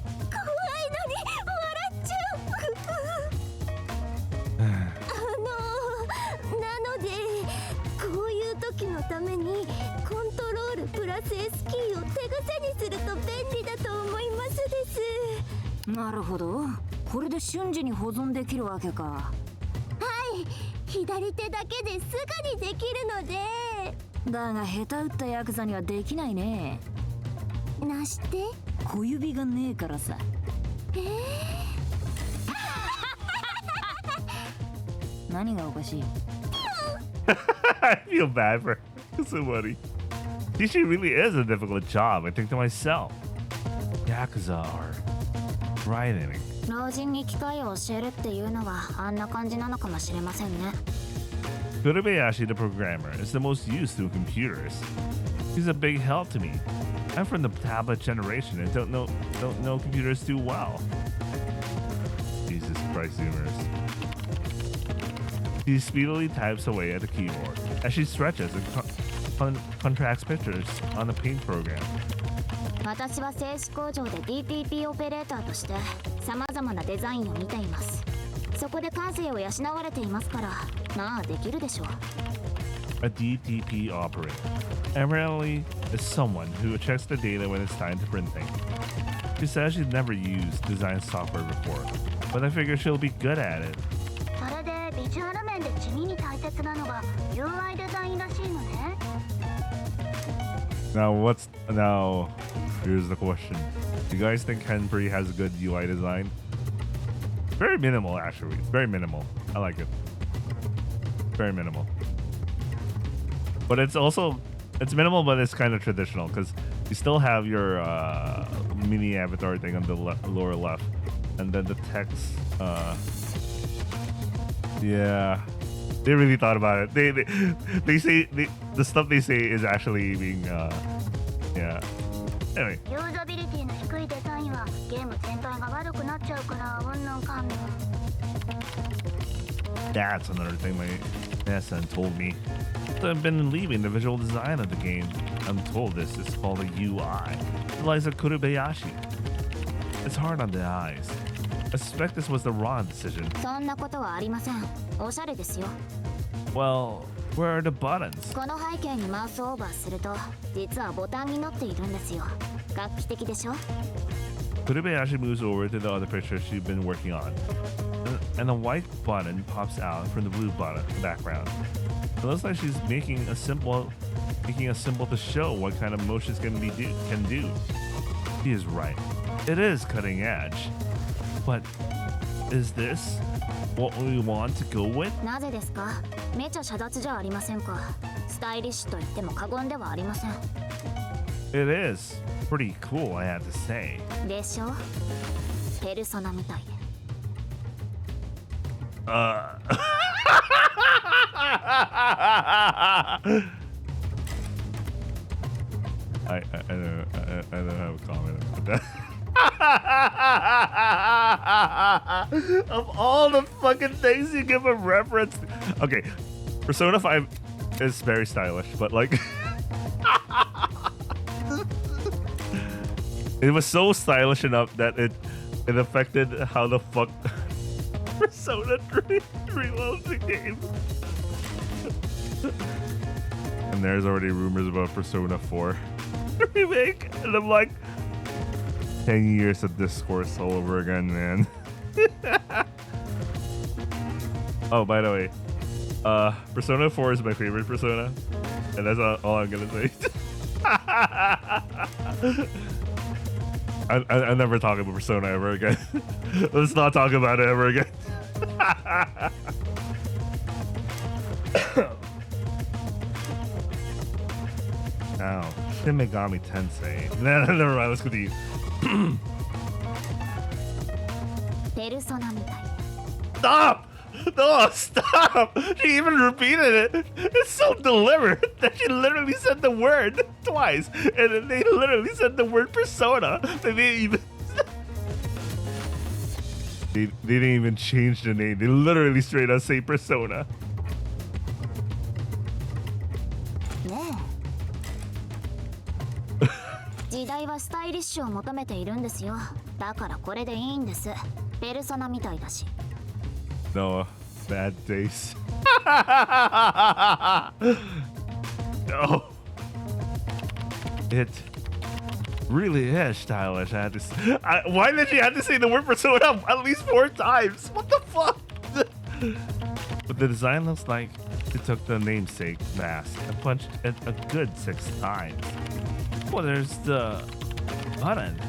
っちゃう。なのでこういう時のためにコントロールプラス S キーを手癖にすると便利だと思いますです。なるほど。これで瞬時に保存できるわけか。はい、左手だけですぐにできるので。だが下手打ったヤクザにはできないね。なして小指がねえからさ。何がおかしい？ I feel bad for somebody. She really is a difficult job. I think to myself, Yakuza are frightening. 老人に機械を教えるっていうのはあんな感じなのかもしれませんね。Kurubayashi, the programmer, is the most used to computers. He's a big help to me. I'm from the tablet generation and don't know computers too well. Jesus Christ, Zoomers. She speedily types away at the keyboard as she stretches and contracts pictures on the paint program. 私は製紙工場で DTP オペレーターとして様々なデザインを見ています。そこで感性を養われていますから、まあできるでしょう。A DTP operator apparently is someone who checks the data when it's time to print things. She says she's never used design software before, but I figure she'll be good at it. それでビジュアル面で地味に大切なのが UI デザインらしいのね。Now here's the question. Do you guys think Henpri has a good UI design? Very minimal, actually. It's very minimal. I like it. Very minimal. But it's minimal, but it's kind of traditional because you still have your mini avatar thing on the lower left, and then the text. Yeah, they really thought about it. They say the stuff they say is actually being yeah. Anyway. ユーザビリティの低いデザインはゲーム全体が悪くなっちゃうからうんぬんかんぬん。That's another thing my son told me. I've been leaving the visual design of the game. I'm told this is called a UI. Eliza Kurubayashi. It's hard on the eyes. I suspect this was the wrong decision. そんなことはありません。おしゃれですよ。Well, where are the buttons? この背景にマウスオーバーすると、実はボタンになっているんですよ。画期的でしょ？ Kurubayashi moves over to the other picture she'd been working on. and a white button pops out from the blue button background. It looks like she's making a symbol to show what kind of motions can do. She is right. It is cutting edge. But is this what we want to go with? なぜですか？めちゃ遮奪じゃありませんか。スタイリッシュと言っても過言ではありません。 It is pretty cool, I have to say. でしょ？ペルソナみたいで。I don't have a comment about that. Of all the fucking things you give a reference. Okay, Persona 5 is very stylish, but like it was so stylish enough that it affected how the fuck Persona 3 reloads the game. And there's already rumors about Persona 4 remake, and I'm like, 10 years of discourse all over again, man. Oh, by the way, Persona 4 is my favorite Persona, and that's all I'm gonna say. I'm never talking about Persona ever again. Let's not talk about it ever again. Ow. Shin Megami Tensei. Never mind, let's continue. ペルソナみたい。 Stop! No, stop! She even repeated it. It's so deliberate that she literally said the word twice, and then they literally said the word persona. They didn't even. They didn't even change the name. They literally straight up say persona. ねえ。時代はスタイリッシュを求めているんですよ。だからこれでいいんです。ペルソナみたいだし。 No, bad taste. No. It really is stylish. I had to why did she have to say the word persona at least 4 times? What the fuck? But the design looks like it took the namesake mask and punched it a good 6 times. Well, there's the button.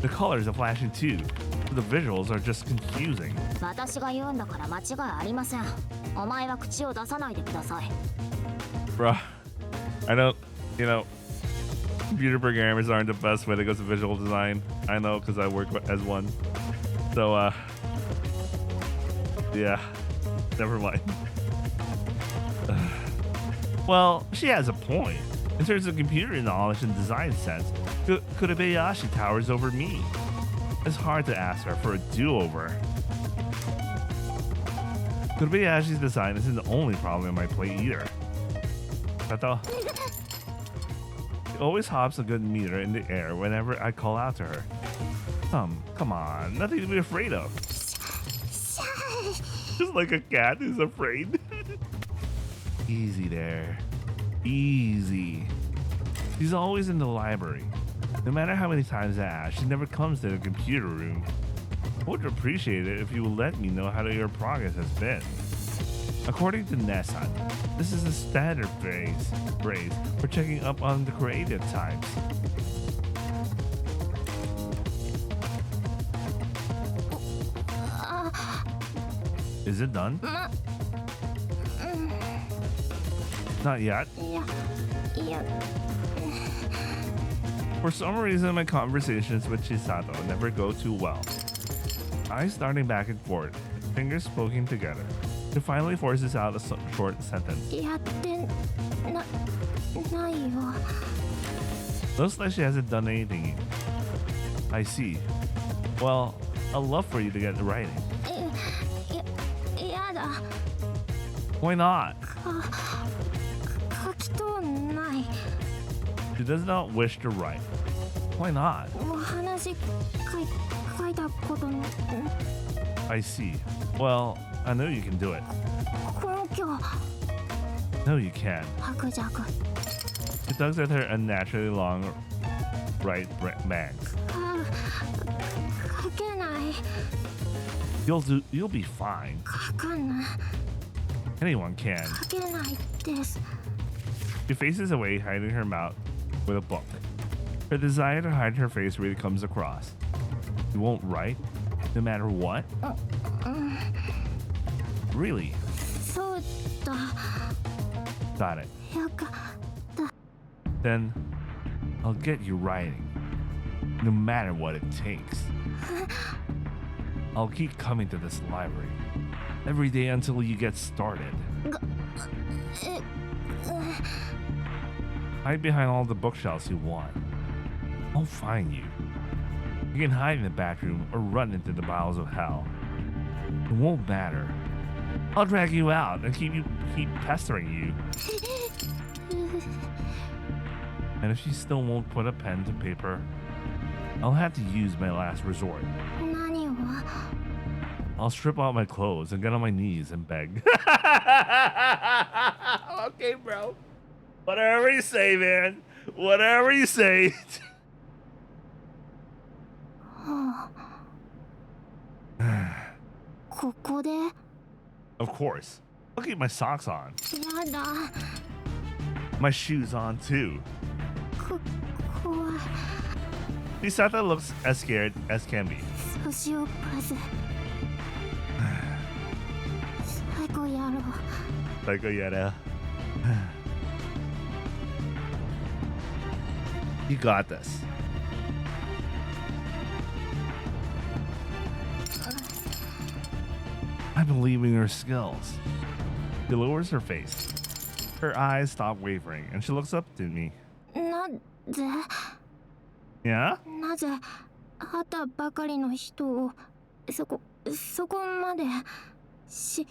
The colors are flashing too. The visuals are just confusing. 私が言うんだから間違いありません。お前は口を出さないでください。 Bruh, I know, computer programmers aren't the best when it goes to visual design. I know because I work as one. So, yeah, never mind. Well, she has a point. In terms of computer knowledge and design sense, Kurabayashi towers over me. It's hard to ask her for a do-over. Kurabayashi's design isn't the only problem in my play either. She always hops a good meter in the air whenever I call out to her. Come on, nothing to be afraid of. Just like a cat who's afraid. Easy there. Easy. She's always in the library. No matter how many times I ask, she never comes to the computer room. I would appreciate it if you would let me know how your progress has been. According to Nessan, this is a standard phrase for checking up on the creative types. Is it done? Not yet? Yeah. For some reason, my conversations with Chisato never go too well. Eyes darting back and forth, fingers poking together. She finally forces out a short sentence. やってないよ。 Looks like she hasn't done anything yet. I see. Well, I'd love for you to get writing. やだ。 Why not? 書きとうない。 She does not wish to write. Why not? お話書いたこと。 I see. Well, I know you can do it. 根拠。 No, you can. 白弱。 She tugs at her unnaturally long right bangs. 書けない。You'll be fine. 書かない Anyone can. 書けないです She faces away, hiding her mouth with a book. Her desire to hide her face really comes across. You won't write, no matter what? Really? そうだ Got it. よか Then I'll get you writing, no matter what it takes. I'll keep coming to this library every day until you get started. Hide behind all the bookshelves you want. I'll find you. You can hide in the bathroom or run into the bowels of hell. It won't matter. I'll drag you out and keep pestering you. And if you still won't put a pen to paper, I'll have to use my last resort. 何を I'll strip out my clothes and get on my knees and beg. Okay, bro. Whatever you say, man. Whatever you say. ここで Of course. I'll keep my socks on. やだ My shoes on too. 怖い Chisata looks as scared as can be. ソシオパズ最高やろう Psycho Yada. You got this. I believe in your skills. She lowers her face. Her eyes stop wavering and she looks up to me. なぜ Yeah? なぜ会ったばかりの人をそこまで信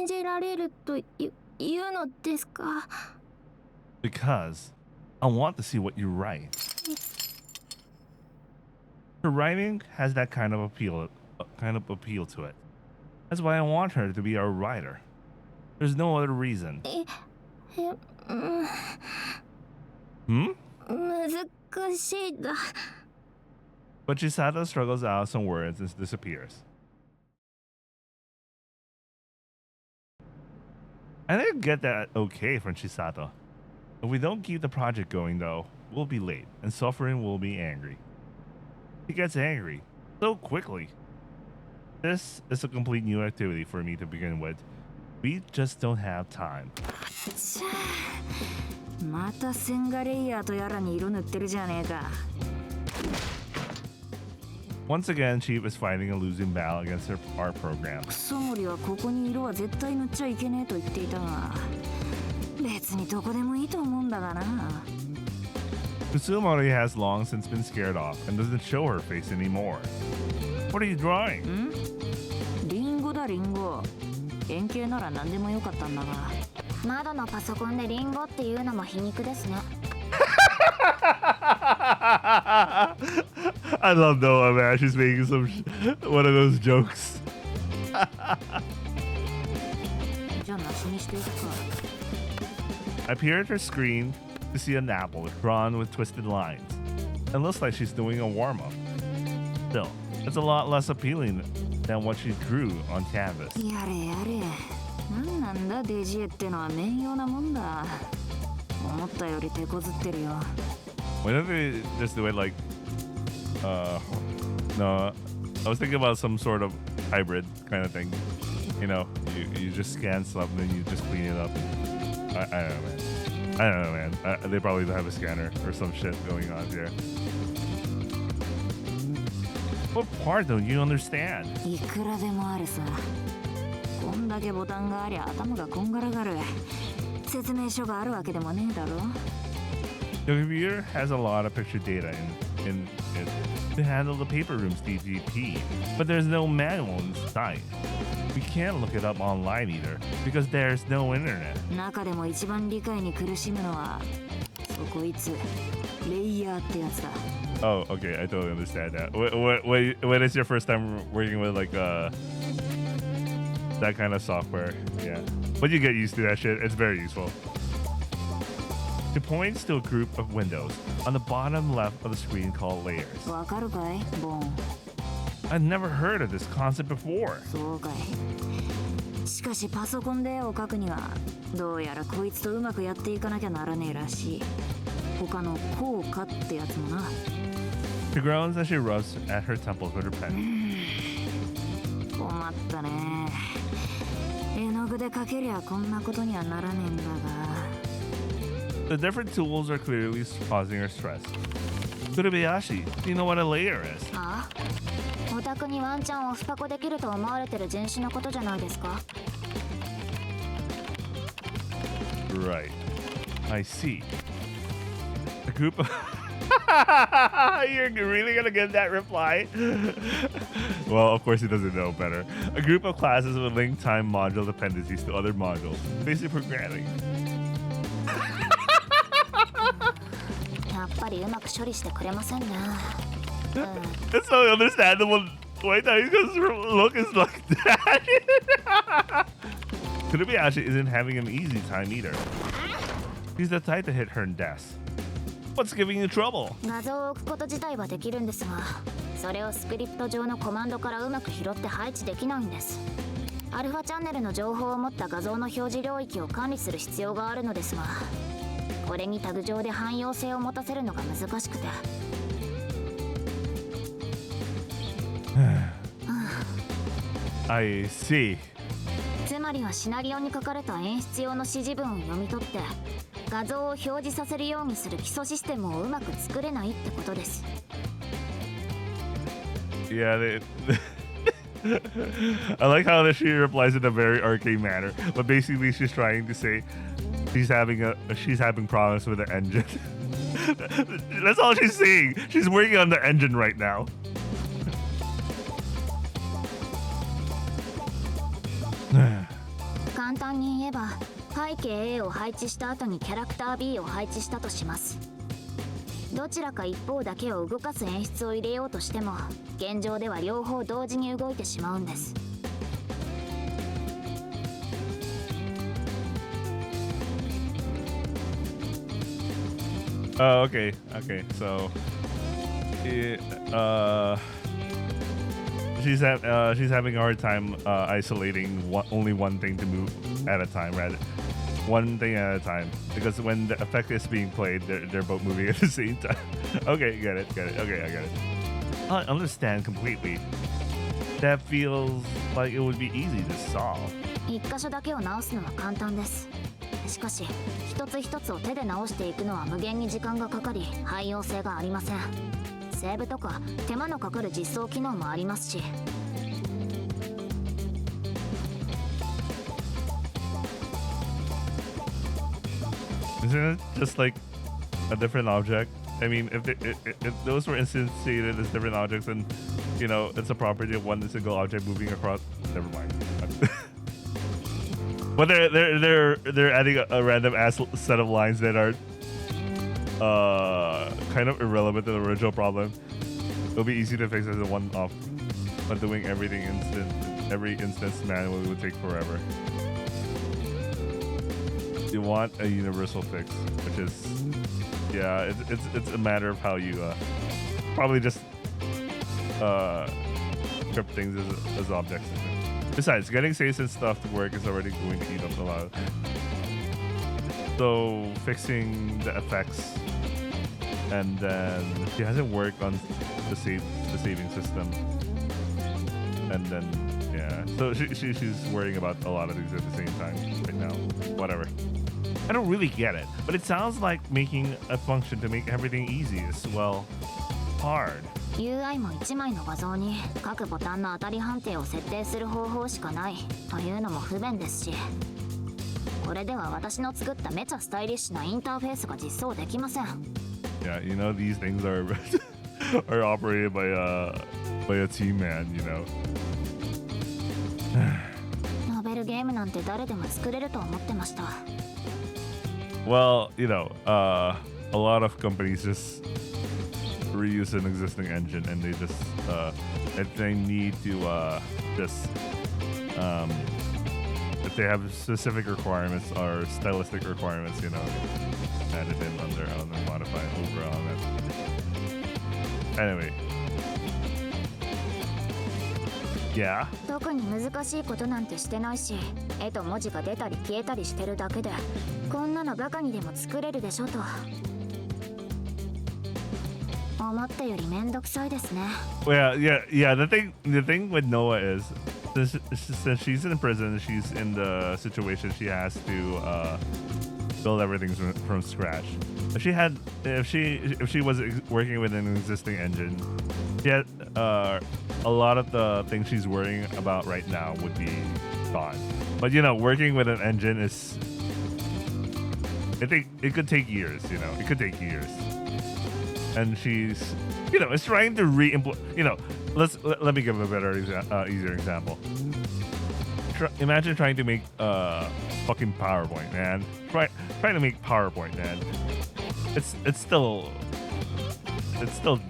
じられると言うのですか Because I want to see what you write. Her writing has that kind of appeal to it. That's why I want her to be our writer. There's no other reason. Hmm? 難しいだ But Chisata struggles out some words and disappears. I didn't get that okay from Chisata. If we don't keep the project going though, we'll be late and Suffering will be angry. He gets angry so quickly. This is a complete new activity for me to begin with. We just don't have time. またセンガレイヤーとやらに色塗ってるじゃねえか Once again, Chief is fighting a losing battle against her art program. クソモリはここに色は絶対塗っちゃいけねえと言っていたが別にどこでもいいと思うんだがな Kusumori has long since been scared off and doesn't show her face anymore. What are you drawing? リンゴだリンゴ円形なら何でもよかったんだが窓のパソコンでリンゴっていうのも皮肉ですね I love Noah, man. She's making one of those jokes. じゃあなしにしていくか I peer at her screen to see an apple drawn with twisted lines. It looks like she's doing a warm-up. Still, it's a lot less appealing than what she drew on canvas. やれやれなんなんだデジエってのは面用なもんだ思ったより手こずってるよ Why don't they just do it like, no, I was thinking about some sort of hybrid kind of thing. You know, you just scan something and you just clean it up. I don't know, man. They probably have a scanner or some shit going on here. What part don't you understand? いくらでもあるさこんだけボタンがありゃ頭がこんがらがる説明書があるわけでもねえだろ The computer has a lot of picture data in it to handle the paper room's DGP, but there's no manual inside. We can't look it up online either because there's no internet. 中でも一番理解に苦しむのはこいつレイヤーってやつだ Oh, okay, I totally understand that. When is your first time working with like that kind of software? Yeah, but you get used to that shit. It's very useful. She points to a group of windows on the bottom left of the screen called layers. わかるかいボン I've never heard of this concept before. そうかい。しかしパソコンで絵を描くにはどうやらこいつとうまくやっていかなきゃならねえらしい。他の効果ってやつもな。She groans as she rubs at her temples with her pen. 困ったね。絵の具で描けりゃこんなことにはならねえんだが。 The different tools are clearly causing her stress. Kurubayashi, do you know what a layer is? ああ、お宅にワンチャンオフパコできると思われてる人種のことじゃないですか。 Right. I see. A group of... You're really gonna get that reply? Well, of course he doesn't know better. A group of classes with link time module dependencies to other modules. Basic programming. やっぱりうまく処理してくれませんね。It's so understandable. Why Taika's look is like that? Kurubayashi isn't having an easy time either. She's the type to hit her desk. What's giving you trouble? 画像を置くこと自体はできるんですが、それをスクリプト上のコマンドからうまく拾って配置できないんです。アルファチャンネルの情報を持った画像の表示領域を管理する必要があるのですが、これにタグ上で汎用性を持たせるのが難しくて。I see. つまりはシナリオに書かれた演出用の指示文を読み取って画像を表示させるようにする基礎システムをうまく作れないってことです。 Yeah, I like how she replies in a very arcane manner, but basically she's trying to say she's having problems with the engine. That's all she's saying. She's working on the engine right now. 簡単に言えば背景 A を配置した後にキャラクター B を配置したとします。どちらか一方だけを動かす演出を入れようとしても現状では両方同時に動いてしまうんです。 Oh, okay, so she's having a hard time isolating only one thing to move at a time, rather one thing at a time, because when the effect is being played, they're both moving at the same time. Okay, get it. Okay, I get it. I understand completely. That feels like it would be easy to solve. 一箇所だけを直すのは簡単です。しかし一つ一つを手で直していくのは無限に時間がかかり汎用性がありません。セーブとか手間のかかる実装機能もありますし。 Isn't it just like a different object? I mean, if those were instantiated as different objects, then you know it's a property of one single object moving across. Never mind. But they're adding a random ass set of lines that are kind of irrelevant to the original problem. It'll be easy to fix as a one-off, but doing every instance manually would take forever. You want a universal fix, which is, yeah, it's a matter of how you probably just script things as objects. Besides, getting saves and stuff to work is already going to eat up a lot. So fixing the effects, and then she hasn't worked on the saving system, and then yeah, so she's worrying about a lot of things at the same time right now. Whatever. I don't really get it, but it sounds like making a function to make everything easy is, well, hard. UI も1枚の画像に各ボタンの当たり判定を設定する方法しかないというのも不便ですし、これでは私の作っためちゃスタイリッシュなインターフェースが実装できません。Yeah, you know these things are are operated by a team man, you know. ノベルゲームなんて誰でも作れると思ってました。Well, you know, a lot of companies just reuse an existing engine, and they just if they need to just if they have specific requirements or stylistic requirements, you know, add it in on their own and modify it over on it. Anyway, Yeah. 特に難しいことなんてしてないし、絵と文字が出たり消えたりしてるだけで、こんなのバカにでも作れるでしょと。思ったよりめんどくさいですね。Well, yeah. The thing with Noah is, since she's in prison, she's in the situation she has to build everything from scratch. If she was working with an existing engine, she had a lot of the things she's worrying about right now would be gone. But working with an engine is, I think it could take years. It could take years. And she's, is trying to re-implement. Let me give a better, easier example. Imagine trying to make fucking PowerPoint, man. Trying to make PowerPoint, man. It's still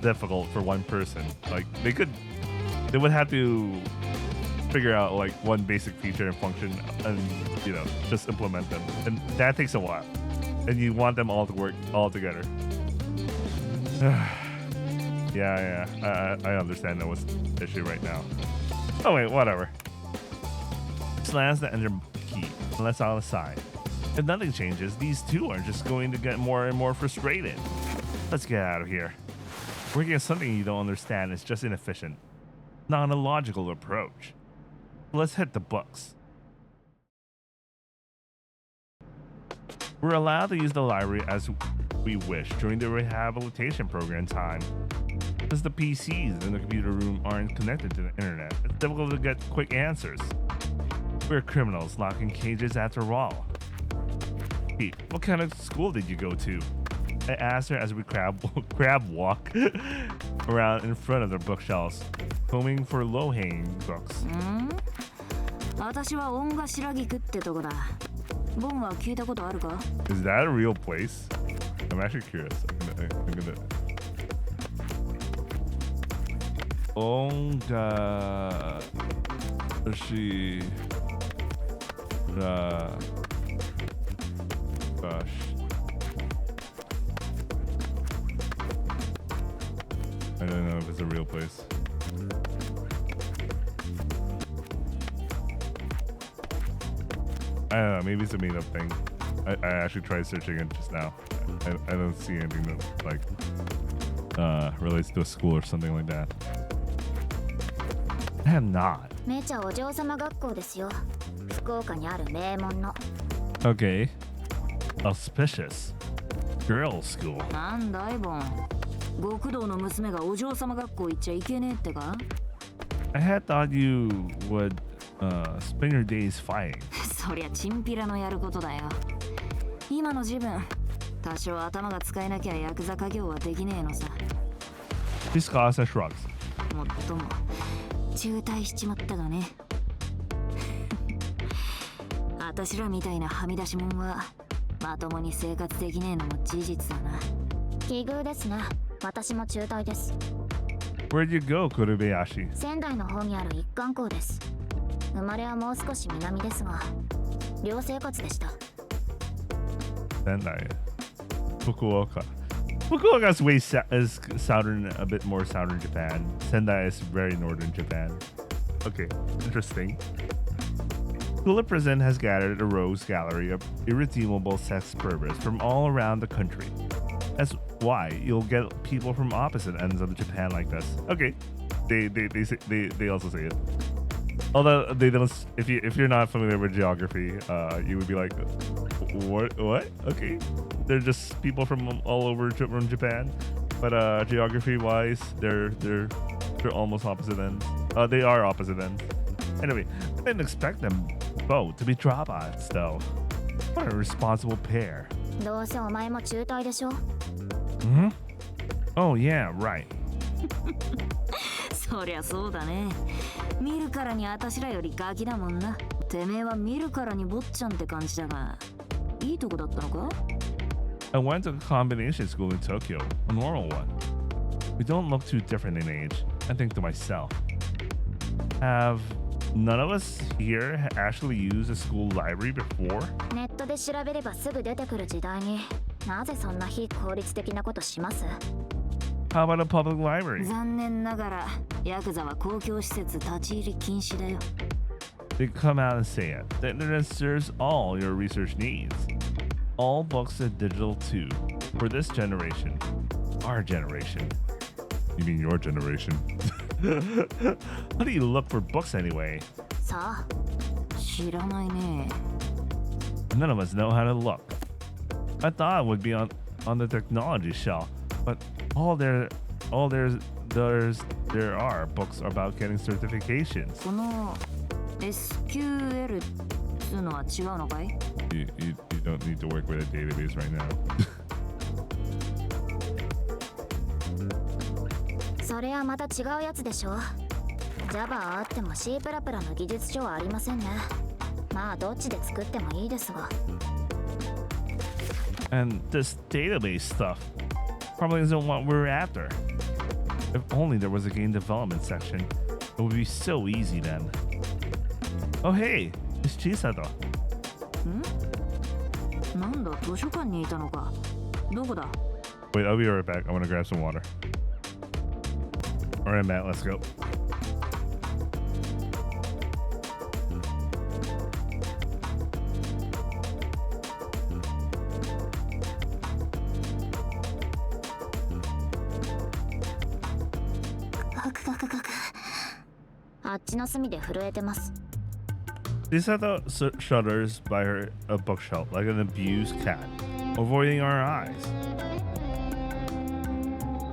difficult for one person. Like they would have to figure out like one basic feature and function, and just implement them, and that takes a while. And you want them all to work all together. Yeah. I understand that was the issue right now. Oh wait, whatever. Slams the engine key and lets out a sigh. If nothing changes, these two are just going to get more and more frustrated. Let's get out of here. Working on something you don't understand is just inefficient. Not a logical approach. Let's hit the books. We're allowed to use the library as we wish during the rehabilitation program time. Since the PCs in the computer room aren't connected to the internet, it's difficult to get quick answers. We're criminals locked in cages after all. Pete, what kind of school did you go to? I asked her as we crab walk around in front of the bookshelves, combing for low-hanging books. 私は音頭菊ってとこだ。ボンは聞いたことあるか? Is that a real place? I'm actually curious. I'm gonna... Gosh. I don't know if it's a real place. I don't know, maybe it's a made up thing. I actually tried searching it just now. I don't see anything that like relates to a school or something like that. I have not. めちゃお嬢様学校ですよ。福岡にある名門の。Okay. Auspicious. Girls' school. なんだいボン。極道の娘がお嬢様学校行っちゃいけねえってか? I had thought you would spend your days fighting. そりゃチンピラのやることだよ。今の自分、多少頭が使えなきゃヤクザ家業はできねえのさ。She scoffs and shrugs. もっとも中退しちまったがね。私らみたいなはみ出し者はまともに生活できねえのも事実だな。奇遇ですね。私も中退です。Where'd you go, Kurubayashi? 仙台の方にある一貫校です。生まれはもう少し南ですが、寮生活でした。Sendai. Fukuoka. Fukuoka is way is southern, a bit more southern Japan. Sendai is very northern Japan. Okay, interesting. Kula Prison has gathered a rogues gallery of irredeemable sex perverts from all around the country. That's why you'll get people from opposite ends of Japan like this. Okay, they also say it. Although they don't, if you're not familiar with geography, you would be like, what? Okay, they're just people from all over from Japan, but geography-wise, they're almost opposite ends. They are opposite ends. Anyway, I didn't expect them both to be dropouts, though. What a responsible pair. どうせお前も中退でしょ? Oh yeah, right. そりゃそうだね。見るからに私らよりガキだもんな。てめえは見るからに坊ちゃんって感じだが、いいとこだったのか? I went to a combination school in Tokyo, a normal one. We don't look too different in age. I think to myself, have none of us here actually used a school library before? ネットで調べればすぐ出てくる時代に、なぜそんな非効率的なことします? How about a public library? 残念ながらヤクザは公共施設立ち入り禁止だよ。 They come out and say it. The internet serves all your research needs. All books are digital too. For this generation. Our generation. You mean your generation? How do you look for books anyway? さあ、知らないね。 None of us know how to look. I thought it would be on the technology shelf, but all there are books about getting certifications. この SQL つうのは違うのかい？ You don't need to work with a database right now. それはまた違うやつでしょ。Java あっても C++ の技術書はありませんね。まあどっちで作ってもいいですが。 And this database stuff probably isn't what we're after. If only there was a game development section, it would be so easy then. Oh hey, it's Chisato. なんだ、図書館にいたのか。どこだ？ Wait, I'll be right back. I want to grab some water. Alright, Matt, let's go. Chisato shudders by a bookshelf like an abused cat, avoiding our eyes.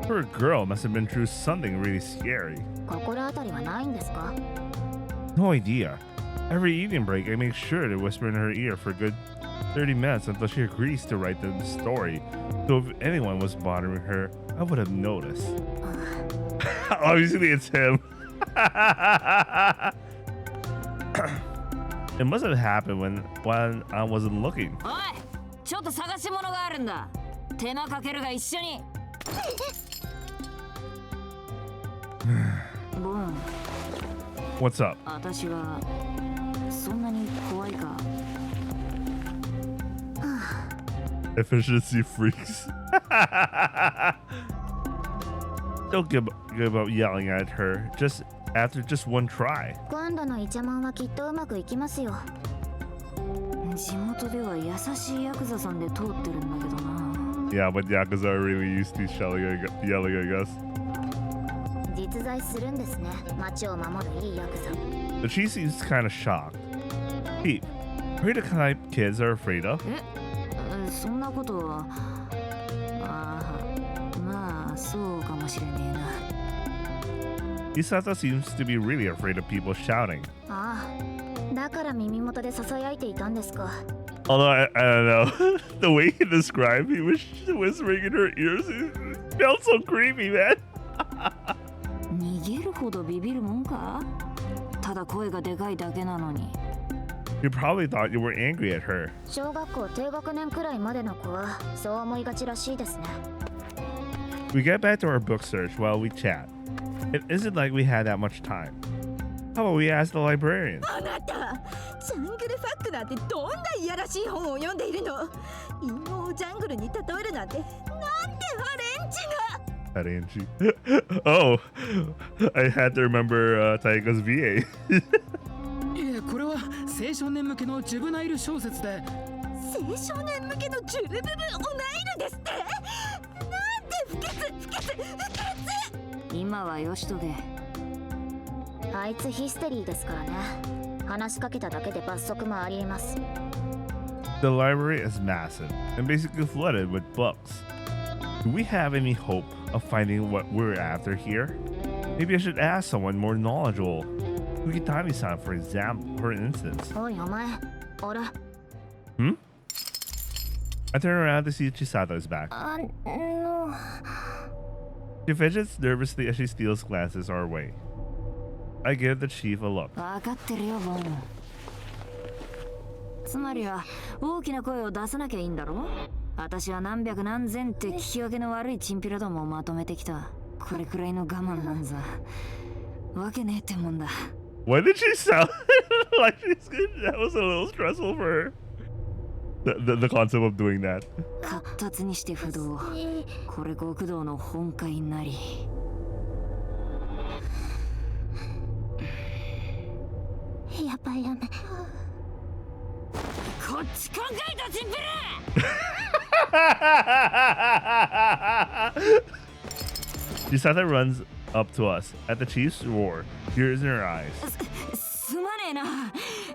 Poor girl must have been through something really scary. 心当たりはないんですか？ No idea. Every evening break, I make sure to whisper in her ear for a good 30 minutes until she agrees to write the story. So if anyone was bothering her, I would have noticed. Obviously, it's him. It must have happened when I wasn't looking. おい、ちょっと探し物があるんだ。手間かけるが一緒に。ボン。 What's up? 私はそんなに怖いか。Efficiency freaks. Don't give up yelling at her just after just one try. 今度のイチャモンはきっとうまくいきますよ。地元では優しいヤクザさんで通ってるんだけどな。Yeah, but Yakuza are really used to yelling, I guess. 実在するんですね。街を守るいいヤクザ。 But she seems kind of shocked. Pete, are you the kind kids are afraid of? そんなことは。まあ、そうかもしれねえな。Chisato seems to be really afraid of people shouting. ああ、だから耳元で囁いていたんですか。 Although I don't know, the way he described he was whispering in her ears, it felt so creepy, man. 逃げるほどビビるもんか？ただ声がでかいだけなのに。 You probably thought you were angry at her. 小学校低学年くらいまでの子はそう思いがちらしいですね。 We get back to our book search while we chat. It isn't like we had that much time. How about we ask the librarian? あなた、ジャングルファックなんてどんないやらしい本を読んでいるの？犬をジャングルに例えるなんて、なんでハレンチが。 Oh, I had to remember Taiga's VA. いえ、これは青少年向けのジュブナイル小説で。青少年向けのジュルブブオナイルですって？なんで不潔。今はよしとけ。あいつヒステリーですからね。話しかけただけで罰則もありえます。 The library is massive and basically flooded with books. Do we have any hope of finding what we're after here? Maybe I should ask someone more knowledgeable. Ukitami-san, for instance. おいお前、俺。Hmm? I turn around to see Chisato is back. She fidgets nervously as she steals glances our way. I give the chief a look. 分かってるよ、ボン。つまりは大きな声を出さなきゃいいんだろ？私は何百何千って聞き分けの悪いチンピラどもをまとめてきた。これくらいの我慢なんざわけねえってもんだ。 Why did she sound like she's good? That was a little stressful for her. the concept of doing that. 活達にして不動。これ極道の本懐なり。やっぱやめ。こっち考えたチンピラ Chisata runs up to us. At the chief's roar, tears in her eyes. すまねえな。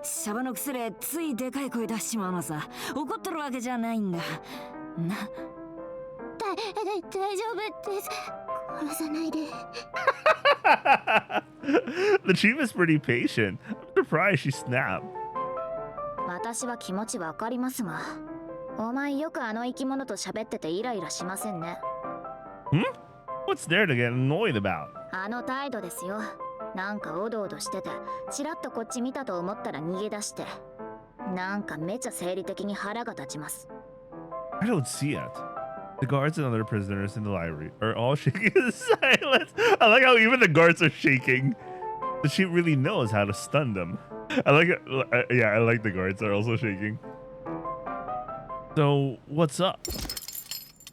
シャバのくせでついでかい声出しちまうのさ。怒ってるわけじゃないんだ。な。大丈夫です。殺さないで。The chief is pretty patient. I'm surprised she snapped. 私は気持ちわかりますが、お前よくあの生き物と喋っててイライラしませんね。What's there to get annoyed about? あの態度ですよ。なんかおどおどしてて、ちらっとこっち見たと思ったら逃げ出して、なんかめちゃ生理的に腹が立ちます。I don't see it. The guards and other prisoners in the library are all shaking in silence. I like how even the guards are shaking. The chief really knows how to stun them. I like it. Yeah, I like the guards are also shaking. So, what's up?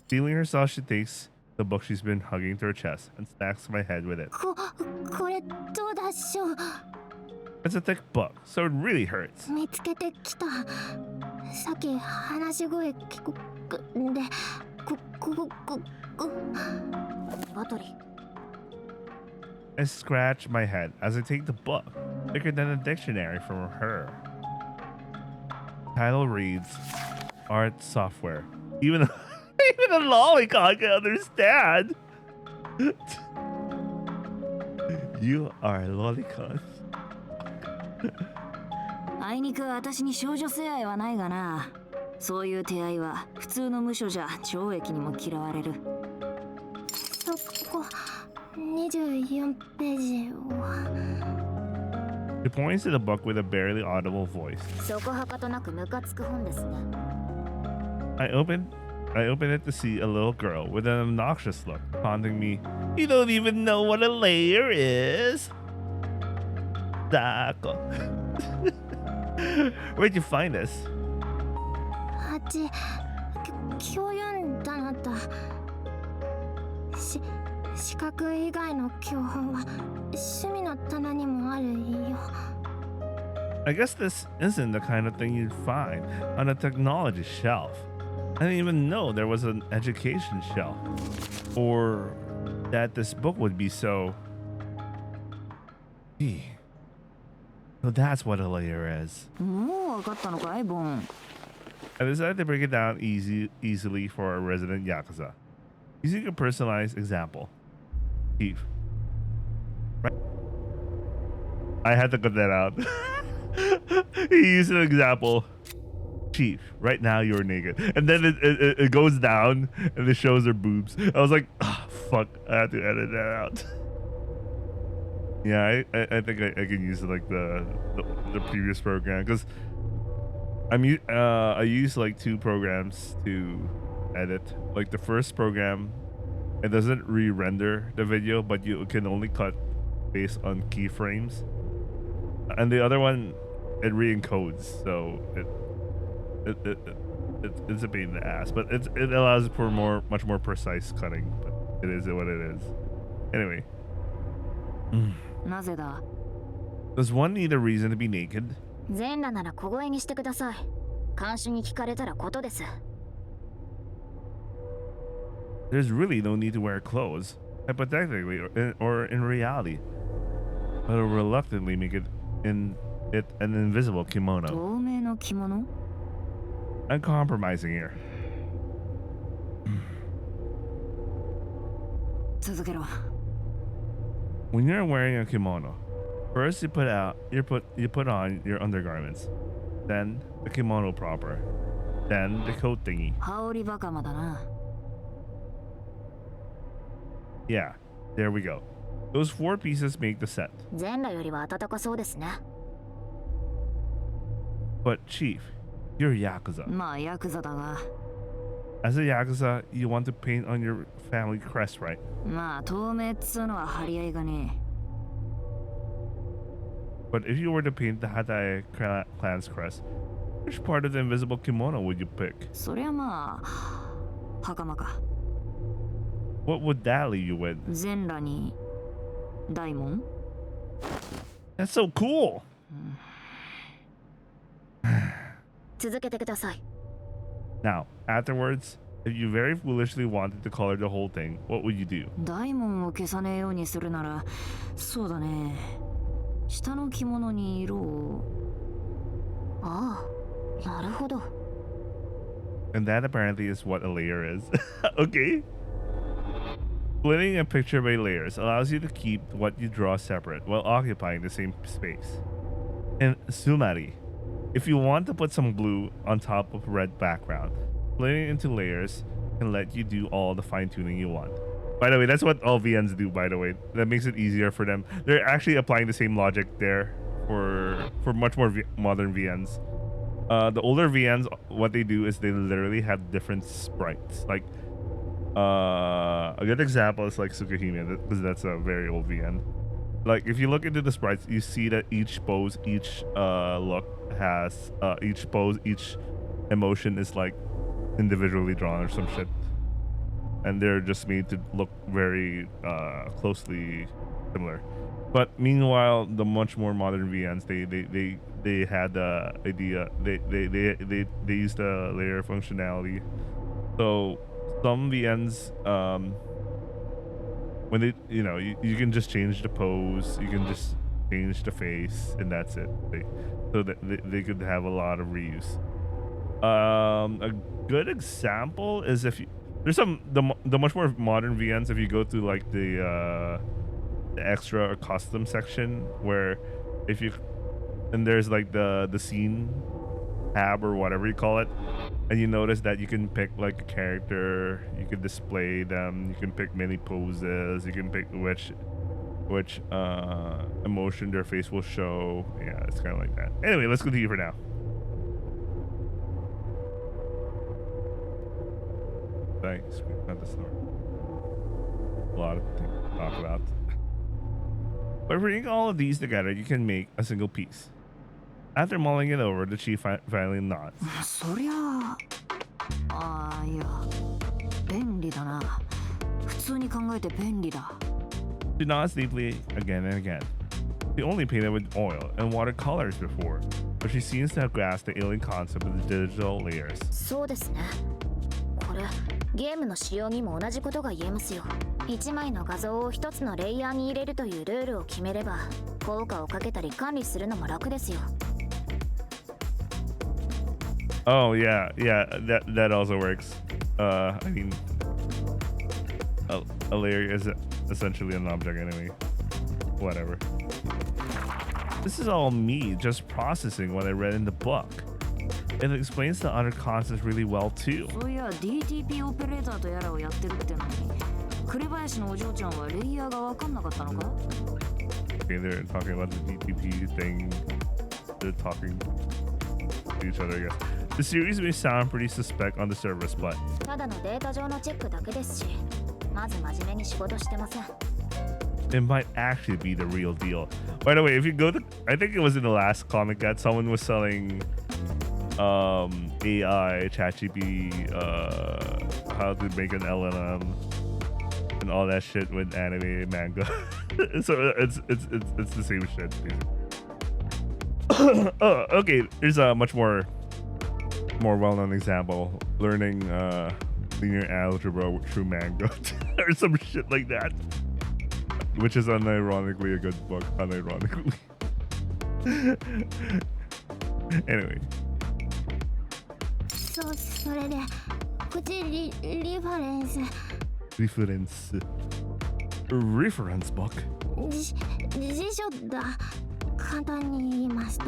Feeling herself, she takes the book she's been hugging to her chest and smacks my head with it. これどうだっしょう。 It's a thick book, so it really hurts. 見つけてきた。さっき話し声聞くで、バトリ。 I scratch my head as I take the book, thicker than a dictionary from her. Title reads, Art Software. Even a lolicon can understand. You are a lolicon. あいにく私に少女性愛はないがな。そういう手合いは普通の無所じゃ懲役にも嫌われる。そこ24ページは。She points to the book with a barely audible voice. そこはかとなくムカつく本ですね。I open it to see a little girl with an obnoxious look, taunting me. You don't even know what a layer is. Dako. Where'd you find this? あっち、今日読んだのと。資格以外の教本は趣味の棚にもあるよ。I guess this isn't the kind of thing you'd find on a technology shelf. I didn't even know there was an education shelf, or that this book would be so. Gee. So that's what a layer is. もう分かったのかい、ボン。I decided to break it down easily for a resident Yakuza, using a personalized example. Chief. Right? I had to cut that out. He used an example. Chief, right now you're naked. And then it goes down and it shows her boobs. I was like, oh, fuck, I had to edit that out. Yeah, I think I can use like the previous program, because I use like 2 programs to edit. Like the first program, it doesn't re-render the video, but you can only cut based on keyframes. And the other one, it re-encodes, so it's a pain in the ass, but it allows for much more precise cutting. But it is what it is. Anyway. なぜだ。 Does one need a reason to be naked? 全裸なら小声にしてください。看守に聞かれたらことです。There's really no need to wear clothes, hypothetically or in reality, but will reluctantly make it an invisible kimono. 透明の着物？ I'm compromising here. 続けろ。 When you're wearing a kimono, first you put on your undergarments, then the kimono proper, then the coat thingy. 羽織バカマだな。 Yeah, there we go. Those 4 pieces make the set. 全裸よりは暖かそうですね。 But Chief, you're Yakuza. まあヤクザだが。 As a Yakuza, you want to paint on your family crest, right? まあ透明っつうのは張り合いがね。 But if you were to paint the Hatai clan's crest, Which part of the invisible kimono would you pick? そりゃまあ袴か。 What would that leave you with? 全裸に大門。 That's so cool. 続けてください。 Now, afterwards, if you very foolishly wanted to color the whole thing, what would you do? 大門を消さねえようにするなら、そうだね。下の着物に色を。ああ、なるほど。 And that apparently is what a layer is. Okay. Splitting a picture by layers allows you to keep what you draw separate while occupying the same space. And sumari. If you want to put some blue on top of red background, splitting into layers can let you do all the fine-tuning you want. By the way, that's what all VNs do, by the way. That makes it easier for them. They're actually applying the same logic there for much more modern VNs. The older VNs, what they do is they literally have different sprites. Like, a good example is like Tsukahime, because that's a very old VN. Like, if you look into the sprites, you see that each pose, each look has each pose, each emotion is like individually drawn or some shit, and they're just made to look very closely similar. But meanwhile, the much more modern VNs, they had the idea, they used the layer functionality. So some VNs, when they, you can just change the pose, you can just change the face, and that's it. So that they could have a lot of reuse. A good example is if you, there's the much more modern VNs, if you go to like the extra or custom section, where if you, and there's like the scene tab or whatever you call it, and you notice that you can pick like a character, you can display them, you can pick many poses, you can pick which emotion their face will show. Yeah, it's kind of like that. Anyway, let's continue for now. Thanks. We've got the story. A lot of things to talk about. By bringing all of these together, you can make a single piece. After mulling it over, the chief finally nods. そりゃあ、いや、便利だな。普通に考えて便利だ。 She nods deeply again and again. She only painted with oil and watercolors before, but she seems to have grasped the alien concept of the digital layers. そうですね。これ、ゲームの仕様にも同じことが言えますよ。1枚の画像を1つのレイヤーに入れるというルールを決めれば、効果をかけたり管理するのも楽ですよ。Oh yeah, that also works. I mean, a layer is essentially an object anyway. Whatever. This is all me just processing what I read in the book. It explains the other concepts really well too. そういや DTP オペレーターとやらをやってるってのに、紅林のお嬢ちゃんはレイヤーが分かんなかったのか? Okay, they're talking about the DTP thing. They're talking to each other, I guess. The series may sound pretty suspect on the surface, but ただのデータ上のチェックだけですし、まず真面目に仕事してません。 it might actually be the real deal. By the way, if you go to, I think it was in the last comic that someone was selling AI, ChatGPT, how to make an LLM, and all that shit with anime, manga. So it's the same shit. Oh, okay. Here's a much more well-known example: learning linear algebra through manga or some shit like that, which is unironically a good book. Unironically. Anyway. それでこっちリファレンス reference book 辞書だ簡単に言いますと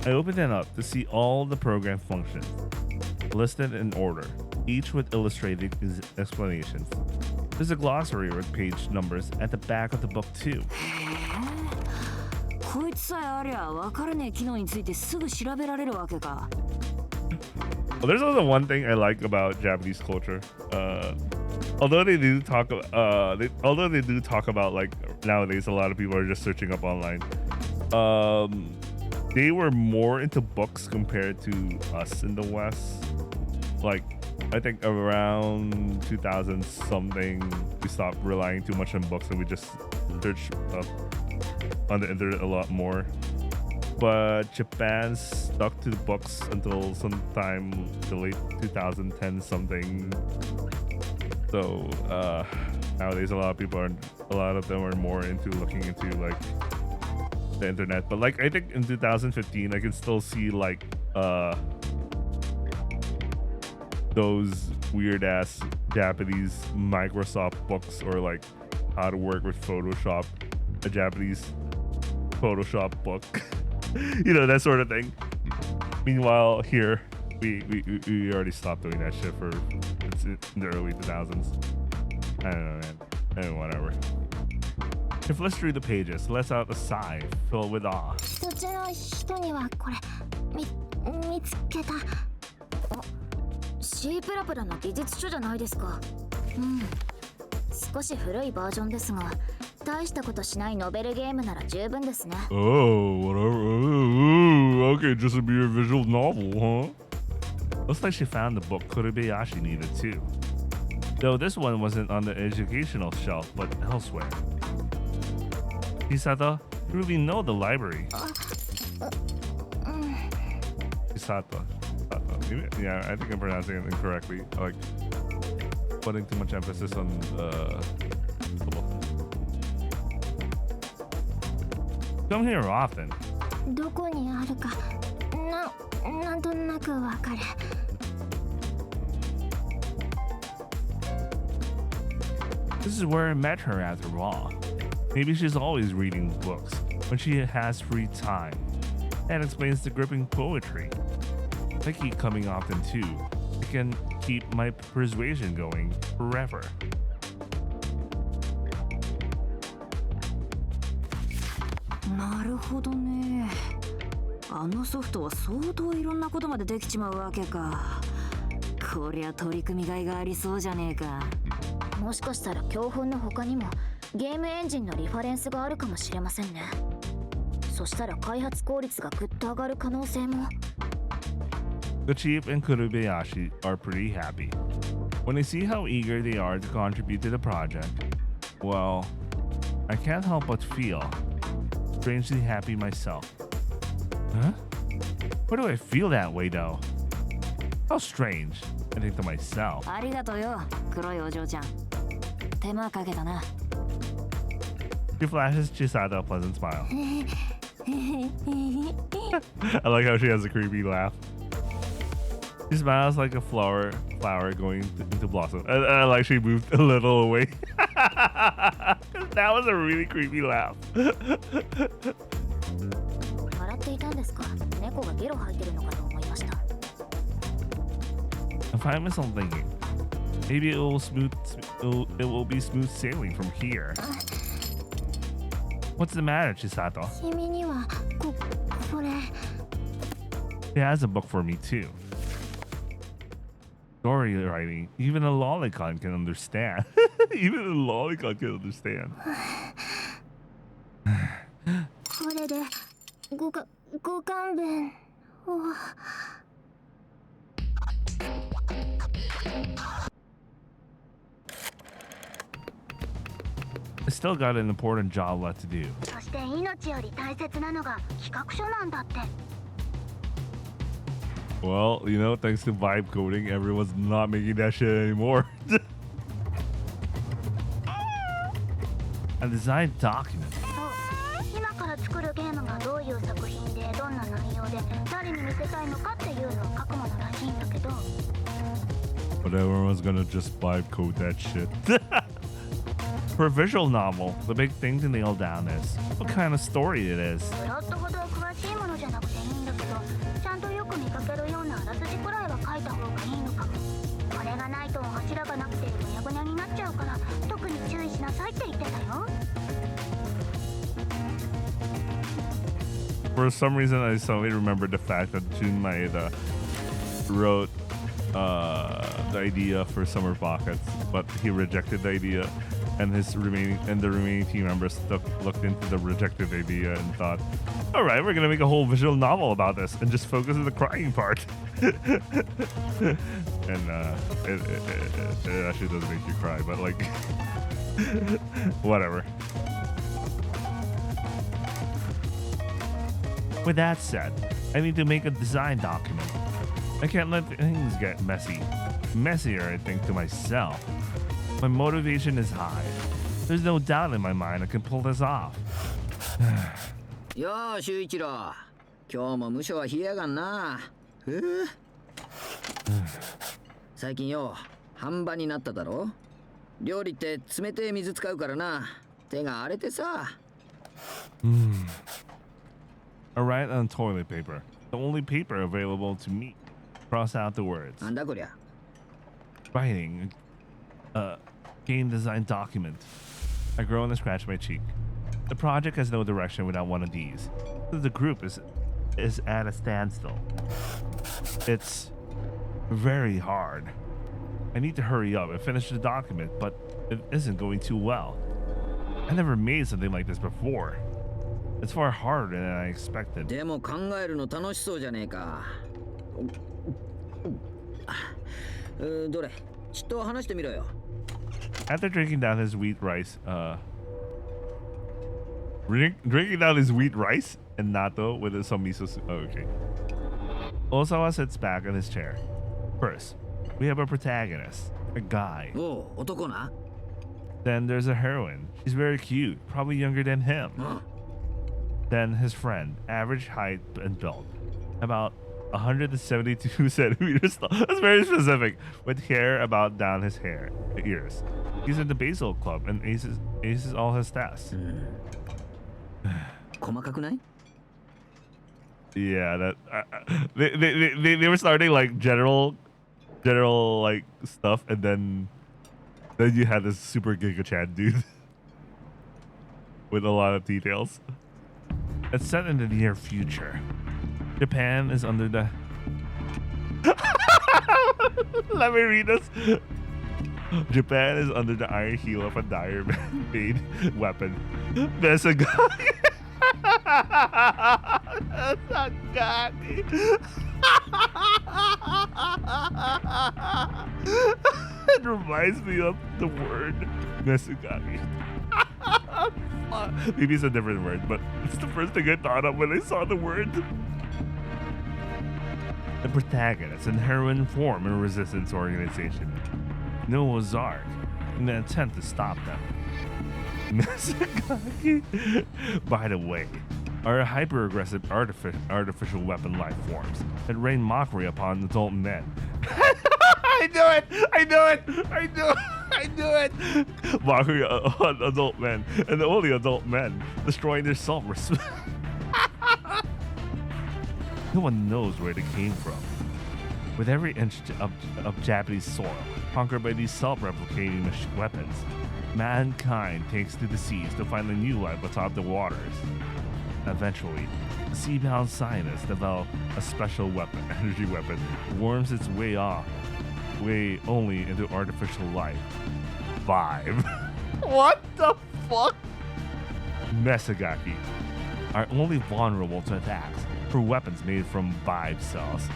I opened it up to see all the program functions listed in order, each with illustrated explanations. There's a glossary with page numbers at the back of the book too. こいつさえありゃ分からねえ機能についてすぐ調べられるわけか。 Well, there's also one thing I like about Japanese culture. Although they do talk about like nowadays a lot of people are just searching up online. they were more into books compared to us in the West. Like, I think around 2000 something, we stopped relying too much on books and we just search up on the internet a lot more. But Japan stuck to the books until sometime the late 2010 something. So nowadays a lot of them are more into looking into like the internet. But like I think in 2015 I can still see like those weird ass Japanese Microsoft books, or like how to work with Photoshop, a Japanese Photoshop book. You know, that sort of thing. Meanwhile, here we already stopped doing that shit for it's in the early 2000s. I don't know, man. Anyway, whatever. If let's read the pages, let's out a sigh filled with awe. そっちの人にはこれ見つけた。シープラプラの技術書じゃないですか。少し古いバージョンですが、大したことしないノベルゲームなら十分ですね。Oh, whatever. Okay, just to be a visual novel, huh? Looks like she found the book Kurubayashi needed too. Though this one wasn't on the educational shelf, but elsewhere. Hisato, you really know the library. Hisato. Yeah, I think I'm pronouncing it incorrectly. Like, putting too much emphasis on Come here often. どこにあるかなんとなくわかる。This is where I met her after all. Maybe she's always reading books when she has free time. That explains the gripping poetry. I keep coming often too. I can keep my persuasion going forever. Mo しかしたら教本の他にもゲームエンジンのリファレンスがあるかもしれませんね。そしたら開発効率がぐっと上がる可能性も。The chief and Kurubayashi are pretty happy. When they see how eager they are to contribute to the project, well, I can't help but feel strangely happy myself. Huh? Why do I feel that way though? How strange, I think to myself. ありがとうよ、黒いお嬢ちゃん。手間かけたな。She flashes Chisato a pleasant smile. I like how she has a creepy laugh. She smiles like a flower going into blossom. I like she moved a little away. That was a really creepy laugh. 笑っていたんですか。猫がゲロ吐いてるのかと思いました。I find myself thinking, maybe it will be smooth sailing from here. What's the matter, Chisato? 君にはこれ。She has a book for me too. Story writing, even a lolicon can understand. Even a lolicon can understand. これでご勘弁を。I still got an important job left to do. そして命より大切なのが企画書なんだって。Well, you know, thanks to vibe coding, everyone's not making that shit anymore. A design document. 今から作るゲームがどういう作品でどんな内容で誰に見せたいのかっていうのを書くものらしいんだけど。But everyone's gonna just vibe code that shit. For a visual novel, the big thing to nail down is what kind of story it is. プロットほど詳しいものじゃなくていいんだけど、ちゃんとよく見かけるようなあらすじくらいは書いた方がいいのかも。これがないと柱がなくてぐにゃぐにゃになっちゃうから特に注意しなさいって言ってたよ。For some reason, I suddenly remembered the fact that Jun Maeda wrote the idea for Summer Pockets, but he rejected the idea and the remaining team members looked into the rejected idea and thought, all right, we're gonna make a whole visual novel about this and just focus on the crying part. And it actually does make you cry, but like whatever. With that said, I need to make a design document. I can't let things get messy. Messier, I think, to myself. My motivation is high. There's no doubt in my mind I can pull this off. よー修一郎、今日も無所は冷やがんな。最近よ、半端になっただろ。料理って冷てえ水使うからな。手が荒れてさ。I write on toilet paper, the only paper available to me. Cross out the words. なんだこりゃ。Writing a game design document. I groan and scratch my cheek. The project has no direction without one of these. The group is at a standstill. It's very hard. I need to hurry up and finish the document, but it isn't going too well. I never made something like this before. It's far harder than I expected. でも考えるの楽しそうじゃねえか。どれ、ちっと話してみろよ。After drinking down his wheat rice, drinking down his wheat rice and natto with some miso soup. Oh, okay. Osawa sits back in his chair. First, we have a protagonist, a guy. おう、男な。Then there's a heroine. She's very cute, probably younger than him. Then his friend, average height and build, about 172 centimeters tall. That's very specific. With hair about down his ears. He's in the baseball club and aces all his tests. 細かくない? Yeah, that they were starting like general like stuff, and then you had this super Giga Chan dude with a lot of details. It's set in the near future. Japan is under the let me read this. Japan is under the iron heel of a dire-made weapon. Mesagaki. Mesagaki. It reminds me of the word Mesagaki. Maybe it's a different word, but it's the first thing I thought of when I saw the word. The protagonist and heroine form a resistance organization, Noah Zark, in an attempt to stop them. Mesagaki, by the way, are hyper-aggressive artificial weapon life forms that rain mockery upon adult men. I knew it! Mockery on adult men, and only adult men, destroying their self-respect. No one knows where they came from. With every inch of Japanese soil conquered by these self-replicating weapons, mankind takes to the seas to find a new life atop the waters. Eventually, the sea-bound scientists develop a special weapon, energy weapon, worms its way only into artificial life. Vibe. What the fuck? Mesagaki are only vulnerable to attacks for weapons made from Vibe cells.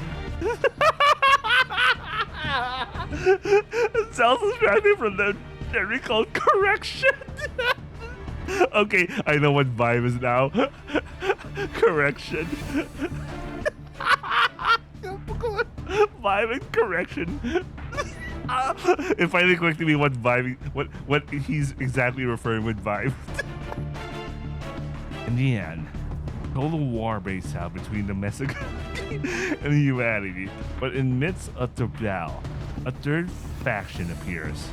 Cells extracted from them generally called correction. Okay, I know what Vibe is now. Correction. Vibe and correction. It finally clicked to me what he's exactly referring with Vibe. In the end, total war breaks out between the Mesagaki and humanity. But in midst of the battle, a third faction appears.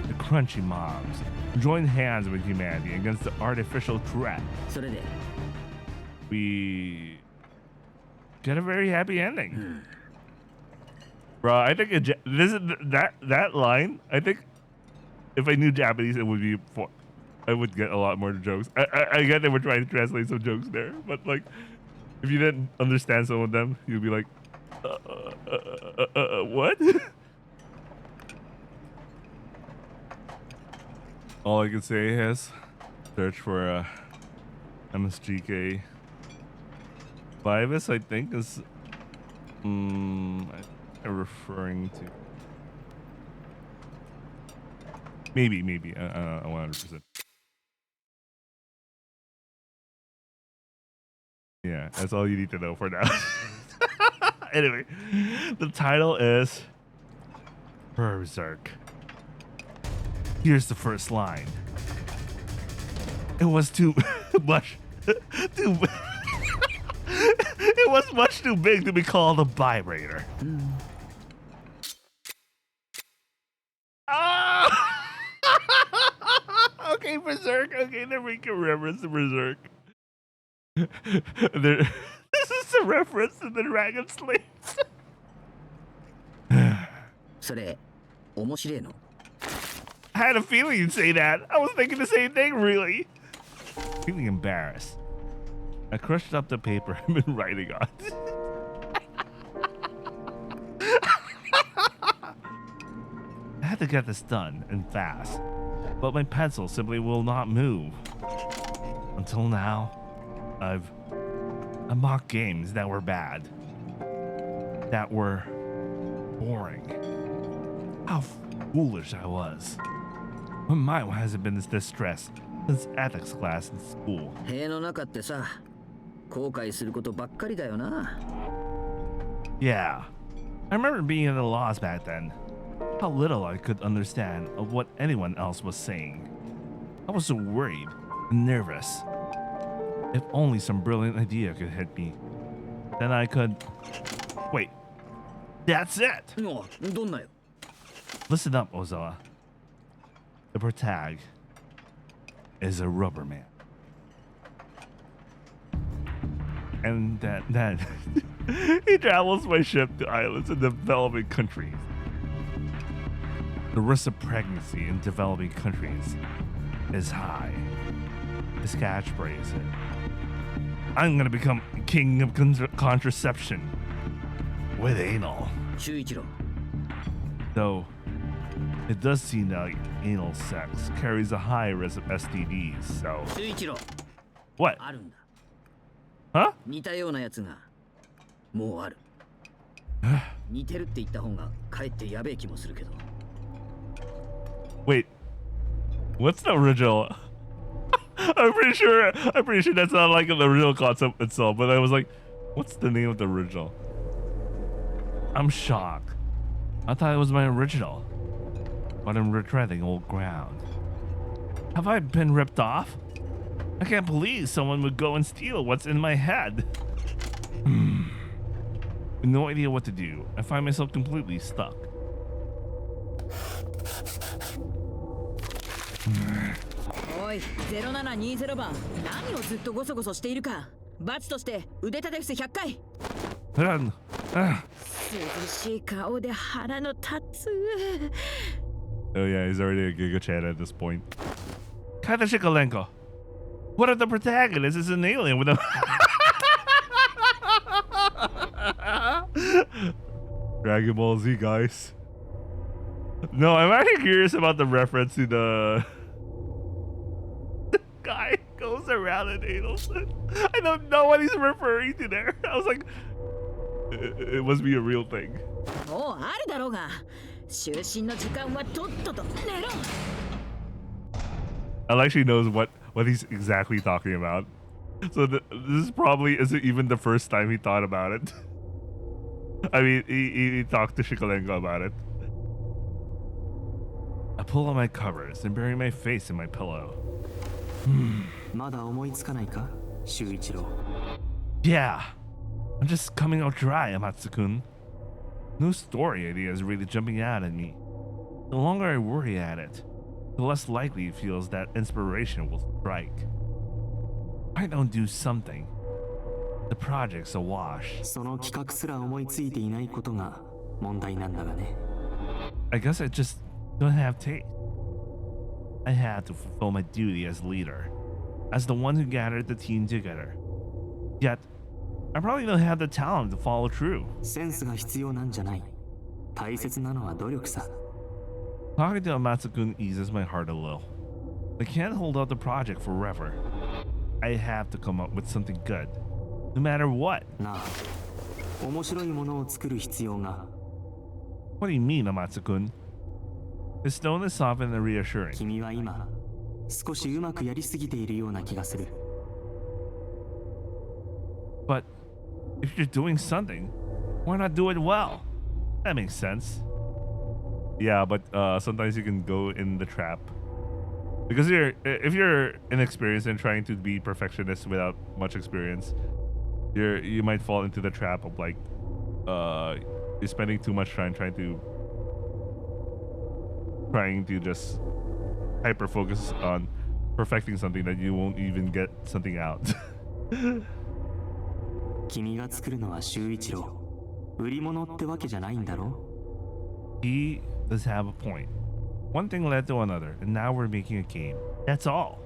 The Crunchy Mobs join hands with humanity against the artificial threat. We get a very happy ending. Bro, I think that line, I think if I knew Japanese, it would be I would get a lot more jokes. I get that we're trying to translate some jokes there, but like, if you didn't understand some of them, you'd be like, what? All I can say is search for MSGK. Vivus, I think, is I'm referring to maybe 100%. Yeah, that's all you need to know for now. Anyway, the title is Berserk. Here's the first line. It was too much too it was much too big to be called a vibrator. Ah! Okay, Berserk. Okay, they're making reference to Berserk. This is a reference to the Dragon Slaves. それ面白いの I had a feeling you'd say that. I was thinking the same thing, really. Feeling embarrassed, I crushed up the paper I've been writing on. I had to get this done and fast, but my pencil simply will not move. Until now, I mocked games that were bad, that were boring. How foolish I was. My mind hasn't been this stressed since ethics class in school. 塀の中ってさ、後悔することばっかりだよな。Yeah, I remember being at a loss back then. How little I could understand of what anyone else was saying. I was so worried and nervous. If only some brilliant idea could hit me, then I could... Wait, that's it! どんなよ Listen up, Ozawa. The protag is a rubber man. And then he travels by ship to islands in developing countries. The risk of pregnancy in developing countries is high. His catchphrase is, I'm gonna become king of contraception with anal. 周一郎 Though it does seem that anal sex carries a high risk of STDs, so 周一郎 what? あるんだ Huh? 似たようなやつがもうある似てるって言った方がかえってやべえ気もするけど Wait, what's the original? I'm pretty sure that's not like the original concept itself, but I was like, what's the name of the original? I'm shocked. I thought it was my original, but I'm retreading old ground. Have I been ripped off? I can't believe someone would go and steal what's in my head. With no idea what to do, I find myself completely stuck. おい0720番、何をずっとゴソゴソしているか。罰として腕立て伏せ100回。涼しい顔で腹の立つ。 Oh yeah, he's already a Giga Chat at this point. Kata Shikolenko. What if the protagonist is an alien with a Dragon Ball Z, guys? No, I'm actually curious about the reference to the guy goes around an anal. I don't know what he's referring to there. I was like, it must be a real thing. もうあるだろうが。就寝の時間はとっとと寝ろ。 Alexi knows what he's exactly talking about. So this probably isn't even the first time he thought about it. I mean, he talked to Shikolenko about it. I pull on my covers and bury my face in my pillow. まだ思いつかないか、修一郎。 Yeah, I'm just coming out dry, Amatsu-kun. No story idea is really jumping out at me. The longer I worry at it, the less likely it feels that inspiration will strike. I don't do something. The project's a wash. その企画すら思いついていないことが問題なんだがね。 I guess I just don't have taste. I had to fulfill my duty as leader, as the one who gathered the team together. Yet, I probably don't have the talent to follow through. センスが必要なんじゃない。大切なのは努力さ。 Talking to Amatsu-kun eases my heart a little. I can't hold out the project forever. I have to come up with something good, no matter what. なあ、面白いものを作る必要が。What do you mean, Amatsu-kun? His tone is soft and reassuring. 君は今、少しうまくやりすぎているような気がする。But if you're doing something, why not do it well? That makes sense. Yeah, but sometimes you can go in the trap. Because if you're inexperienced and trying to be perfectionist without much experience, you might fall into the trap of like you're spending too much time trying to just hyper focus on perfecting something that you won't even get something out. 君が作るのは修一郎。売り物ってわけじゃないんだろ？ He does have a point. One thing led to another, and now we're making a game. That's all.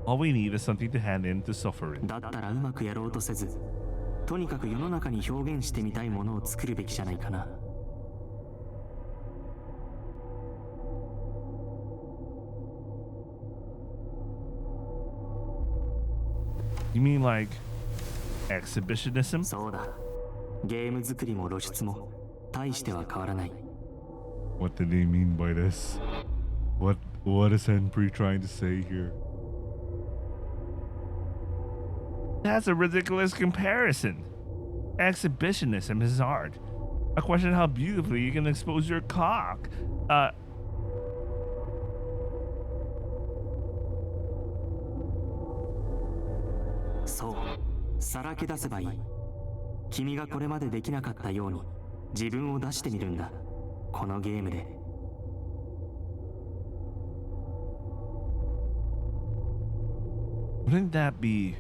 All we need is something to hand in to suffering. だったらうまくやろうとせず、とにかく世の中に表現してみたいものを作るべきじゃないかな。You mean like exhibitionism? そうだ。ゲーム作りも露出も大しては変わらない。What do they mean by this? What is Henpri trying to say here? That's a ridiculous comparison. Exhibitionism is art. I question how beautifully you can expose your cock. そう、さらけ出せばいい。君がこれまでできなかったように自分を出してみるんだ。このゲームで。Wouldn't that be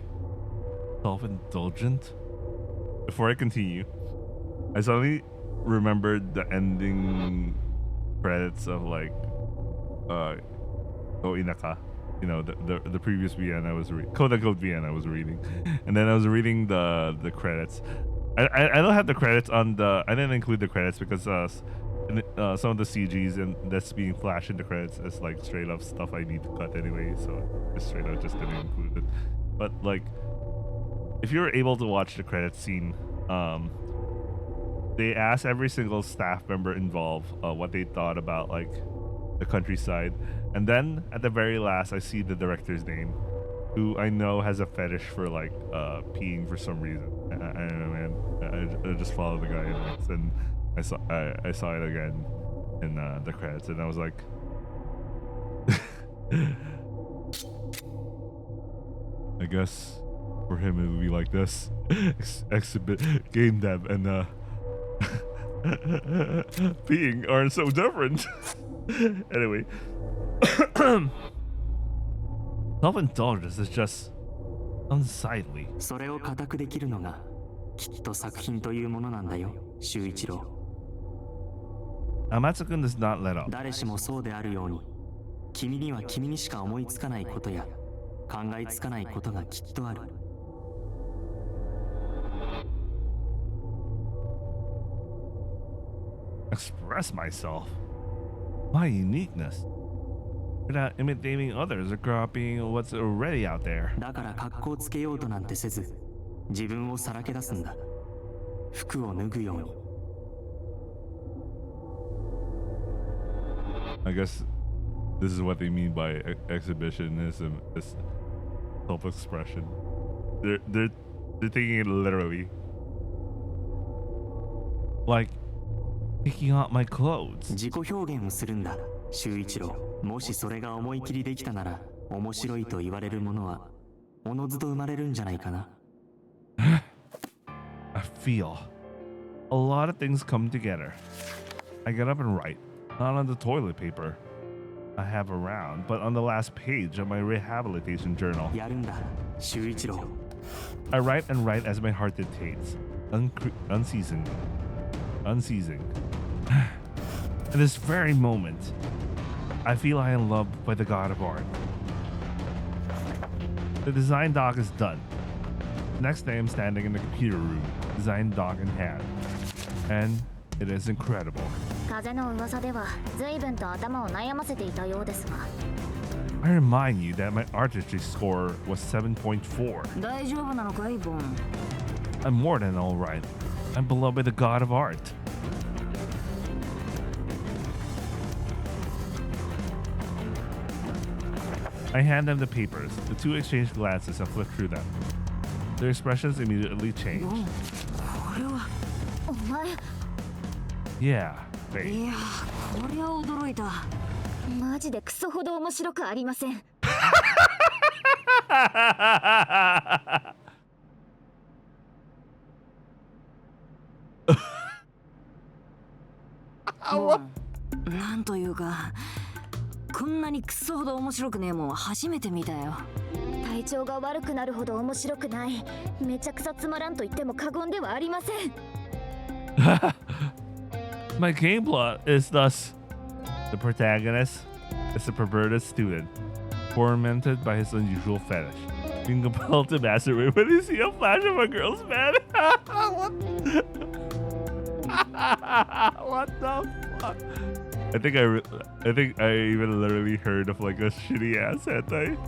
self-indulgent? Before I continue, I suddenly remembered the ending credits of like Inaka. You know, the previous VN I was reading, quote unquote VN I was reading, and then I was reading the credits. I don't have the credits on the. I didn't include the credits because some of the CGs and that's being flashed in the credits is like straight up stuff I need to cut anyway, so I straight up just didn't include it. But like, if you're able to watch the credits scene, they asked every single staff member involved what they thought about like the countryside, and then at the very last I see the director's name, who I know has a fetish for like peeing for some reason. I don't know, man. I just followed the guy in, and I saw it again in the credits, and I was like, I guess for him it would be like this. Exhibit game dev and peeing aren't so different. Anyway, self-indulgence is just unsightly. それを固くできるのがきっと作品というものなんだよ、修一郎。Amatsu-kun does not let up. 誰しもそうであるように、君には君にしか思いつかないことや考えつかないことがきっとある。Express myself, my uniqueness, without imitating others or copying what's already out there. だから格好つけようとなんてせず、自分をさらけ出すんだ。服を脱ぐように。I guess this is what they mean by exhibitionism, is self-expression. They're taking it literally. Like picking out my clothes. 自己表現をするんだ、修一郎。もしそれが思い切りできたなら、面白いと言われるものはおのずと生まれるんじゃないかな。I feel a lot of things come together. I get up and write, not on the toilet paper I have around, but on the last page of my rehabilitation journal. やるんだ、修一郎。I write and write as my heart dictates, unceasing. At this very moment, I feel I am loved by the god of art. The design doc is done. Next day I'm standing in the computer room, design doc in hand. And it is incredible. 風の噂では随分と頭を悩ませていたようですが、I remind you that my artistry score was 7.4. 大丈夫なのかい、ボン。I'm more than alright. I'm beloved by the god of art. I hand them the papers. The two exchange glances and flip through them. Their expressions immediately change. これは。お前 Yeah, they. いや、これは驚いた。マジでクソほど面白くありません。なんというか、こんなにクソほど面白くねえもん初めて見たよ。体調が悪くなるほど面白くない。めちゃくちゃつまらんと言っても過言ではありません。My game plot is thus: the protagonist is a perverted student, tormented by his unusual fetish, being compelled to masturbate when he sees a flash of a girl's man. What the fuck? I think I even literally heard of like a shitty ass hentai.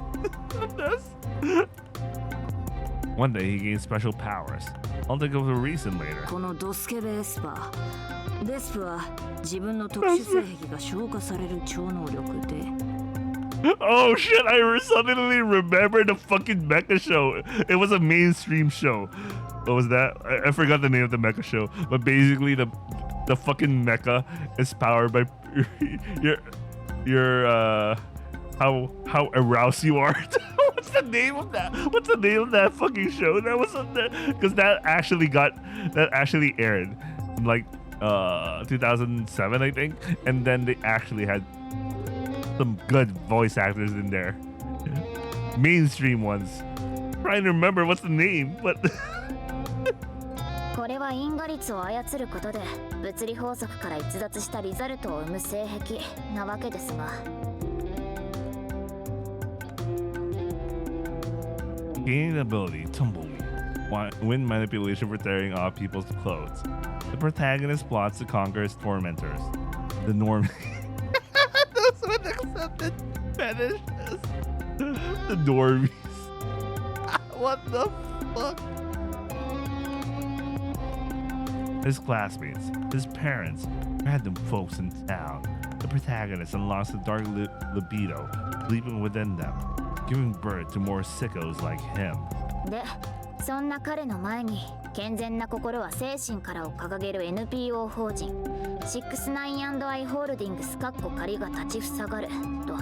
One day he gains special powers. I'll think of the reason later. このドスケベエスパー。デスプは自分の特殊性癖が消化される超能力で。Oh shit, I suddenly remembered the fucking mecha show. It was a mainstream show. What was that? I forgot the name of the mecha show. But basically the fucking mecha is powered by your how aroused you are. What's the name of that? What's the name of that fucking show? That was because that actually aired in like 2007, I think, and then they actually had some good voice actors in there, mainstream ones. I'm trying to remember what's the name, but これは因果率を操ることで物理法則から逸脱したリザルトを生む性癖なわけですが。gaining the ability tumbleweed, wind manipulation for tearing off people's clothes. The protagonist plots to conquer his tormentors, the norm. Those unaccepted fetishes. The normies. What the fuck? His classmates, his parents, random folks in town. The protagonist unlocks the dark libido sleeping within them, giving birth to more sickos like him. で、そんな彼の前に健全な心は精神からを掲げる NPO 法人 69&I ホールディングス（仮）が立ちふさがると。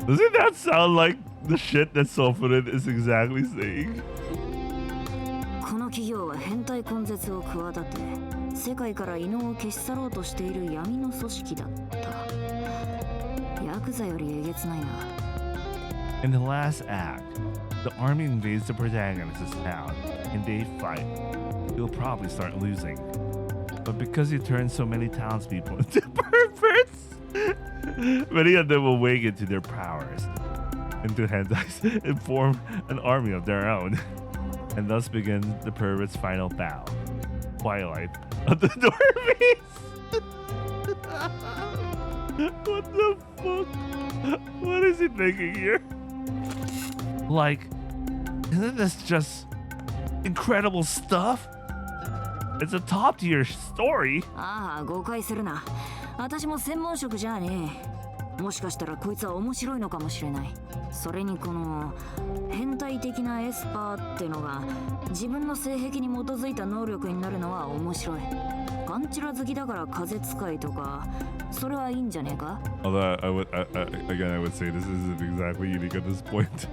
Doesn't that sound like the shit that Sofunen is exactly saying? この企業は変態根絶を企て、世界から異能を消し去ろうとしている闇の組織だった。ヤクザよりえげつないな。In the last act, the army invades the protagonist's town and they fight. He'll probably start losing. But because he turned so many townspeople into perverts, many of them awaken to their powers, into hentais, and form an army of their own. And thus begins the pervert's final battle. Twilight of the Normies. What the fuck? What is he thinking here? Like, isn't this just incredible stuff? It's a top tier story. ああ、誤解するな。私も専門職じゃねえ。もしかしたらこいつは面白いのかもしれない。それにこの変態的なエスパーってのが自分の性癖に基づいた能力になるのは面白い。パンチラ好きだから風使いとか、それはいいんじゃねえか？ Although I would say this isn't exactly unique at this point.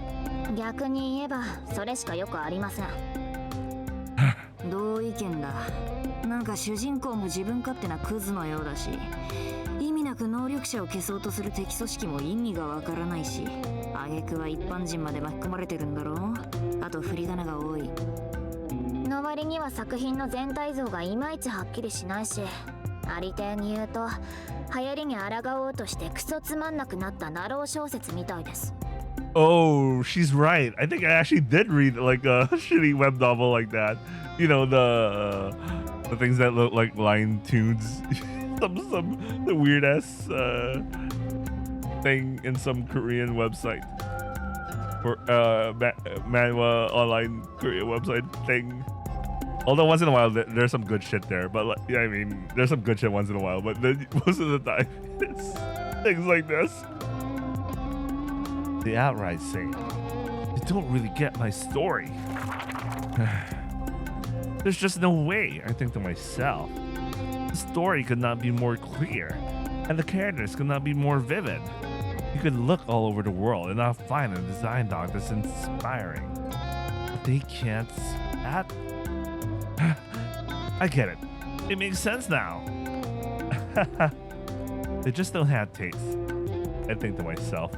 逆に言えばそれしかよくありません。同意見だ。なんか主人公も自分勝手なクズのようだし、意味なく能力者を消そうとする敵組織も意味がわからないし、挙句は一般人まで巻き込まれてるんだろう。あと振り仮名が多い。の割には作品の全体像がいまいちはっきりしないし、ありていに言うと流行りに抗おうとしてクソつまんなくなったナロー小説みたいです。Oh, she's right. I think I actually did read like a shitty web novel like that. You know, the things that look like line tunes. some the weird ass thing in some Korean website or manhwa online Korean website thing. Although once in a while there's some good shit there, but like, yeah, I mean there's some good shit once in a while, but then most of the time it's things like this. They outright say, "You don't really get my story." There's just no way, I think to myself. The story could not be more clear, and the characters could not be more vivid. You could look all over the world and not find a design dog that's inspiring. But they can't. That. I get it. It makes sense now. They just don't have taste. I think to myself.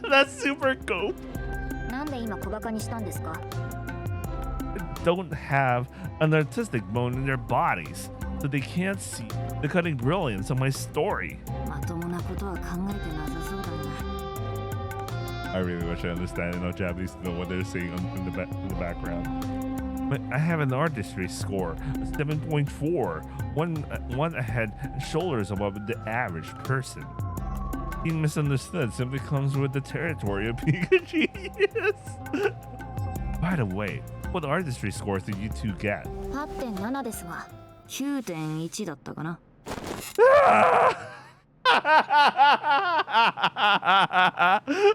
That's super cool. Don't have an artistic bone in their bodies, so they can't see the cutting brilliance of my story. I really wish I understand enough Japanese to know what they're saying in the background. But I have an artistry score, a 7.4, one ahead and shoulders above the average person. Being misunderstood simply comes with the territory of being a genius. By the way, what artistry scores did you two get? 8.7 ですが、9.1 だったかな。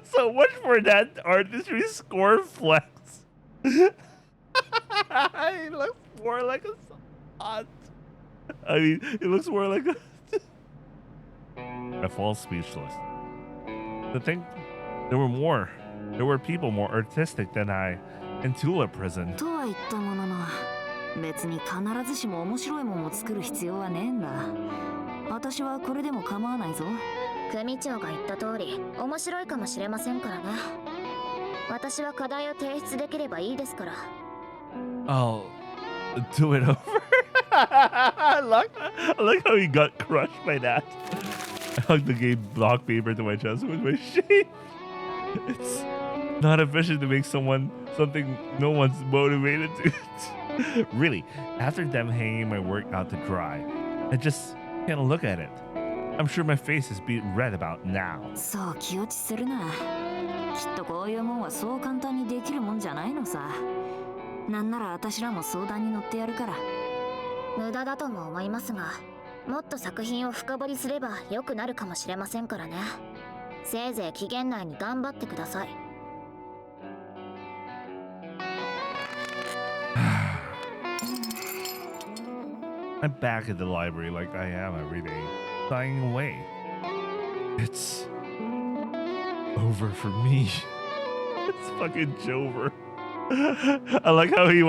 So much for that artistry score flex. It looks more like a sauce. I mean, it looks more like a... I fall speechless. To think there were people more artistic than I in Tula prison. とは言ったものの、別に必ずしも面白いものを作る必要はねえんだ。私はこれでも構わないぞ。組長が言った通り、面白いかもしれませんからね。私は課題を提出できればいいですから。I'll do it over. I like how he got crushed by that. I hugged the game block paper to my chest with my shame. It's not efficient to make something no one's motivated to. Really, after them hanging my work out to dry, I just can't look at it. I'm sure my face is being read about now. そう気落ちするな。きっとこういうもんはそう簡単にできるもんじゃないのさ。なんなら私らも相談に乗ってやるから。無駄だとも思いますが、もっと作品を深掘りすれば良くなるかもしれませんからね。せいぜい期限内に頑張ってください。I'm back at the library like I am every day, sighing away. It's over for me. It's fucking Jover. I like how he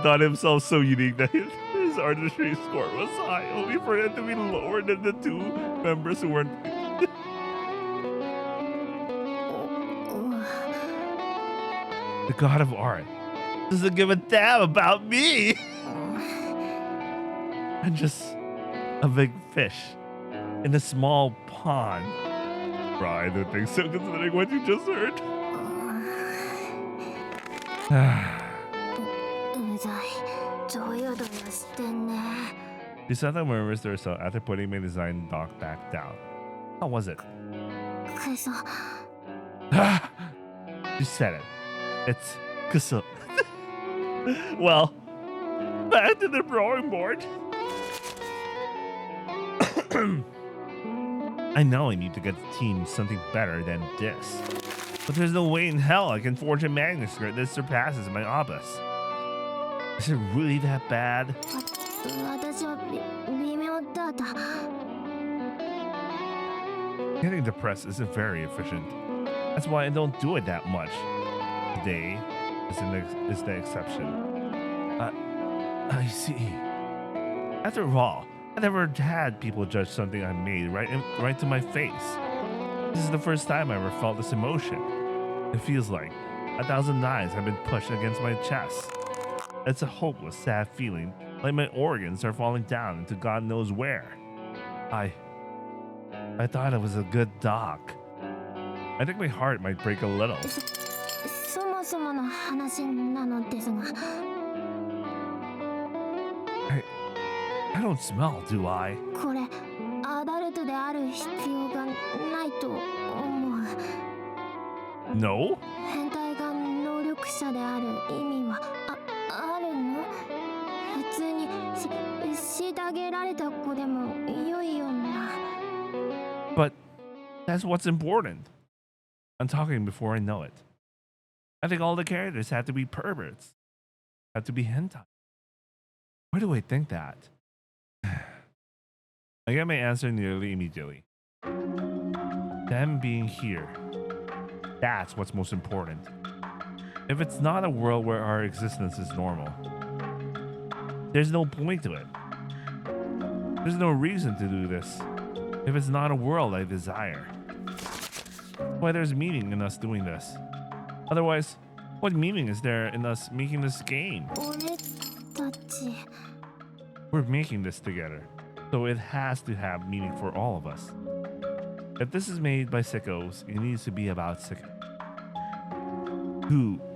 thought himself so unique that his artistry score was high, only for it to be lower than the two members who weren't. The god of art doesn't give a damn about me. I'm just a big fish in a small pond. Bro, I don't think so, considering what you just heard. You said that murmurs to herself after putting my design dock back down. How was it? You said it. It's kuso. Well, back to the drawing board. I know I need to get the team something better than this. But there's no way in hell I can forge a manuscript that surpasses my opus. Is it really that bad? Getting depressed isn't very efficient. That's why I don't do it that much. Today is the exception. I see. After all, I never had people judge something I made right to my face. This is the first time I ever felt this emotion. It feels like 1,000 knives have been pushed against my chest. It's a hopeless, sad feeling, like my organs are falling down into God knows where. I thought it was a good doc. I think my heart might break a little. I don't smell, do I? アダルトである必要がないと思う。 No? 変態が能力者である意味はあるの？普通に虐げられた子でも良いよな。 But that's what's important. I'm talking before I know it. I think all the characters have to be perverts. Have to be hentai. Why do I think that? I get my answer nearly immediately. Them being here. That's what's most important. If it's not a world where our existence is normal, there's no point to it. There's no reason to do this if it's not a world I desire. Why there's meaning in us doing this? Otherwise, what meaning is there in us making this game? 俺たち We're making this together, so it has to have meaning for all of us. If this is made by sickos, it needs to be about sickos.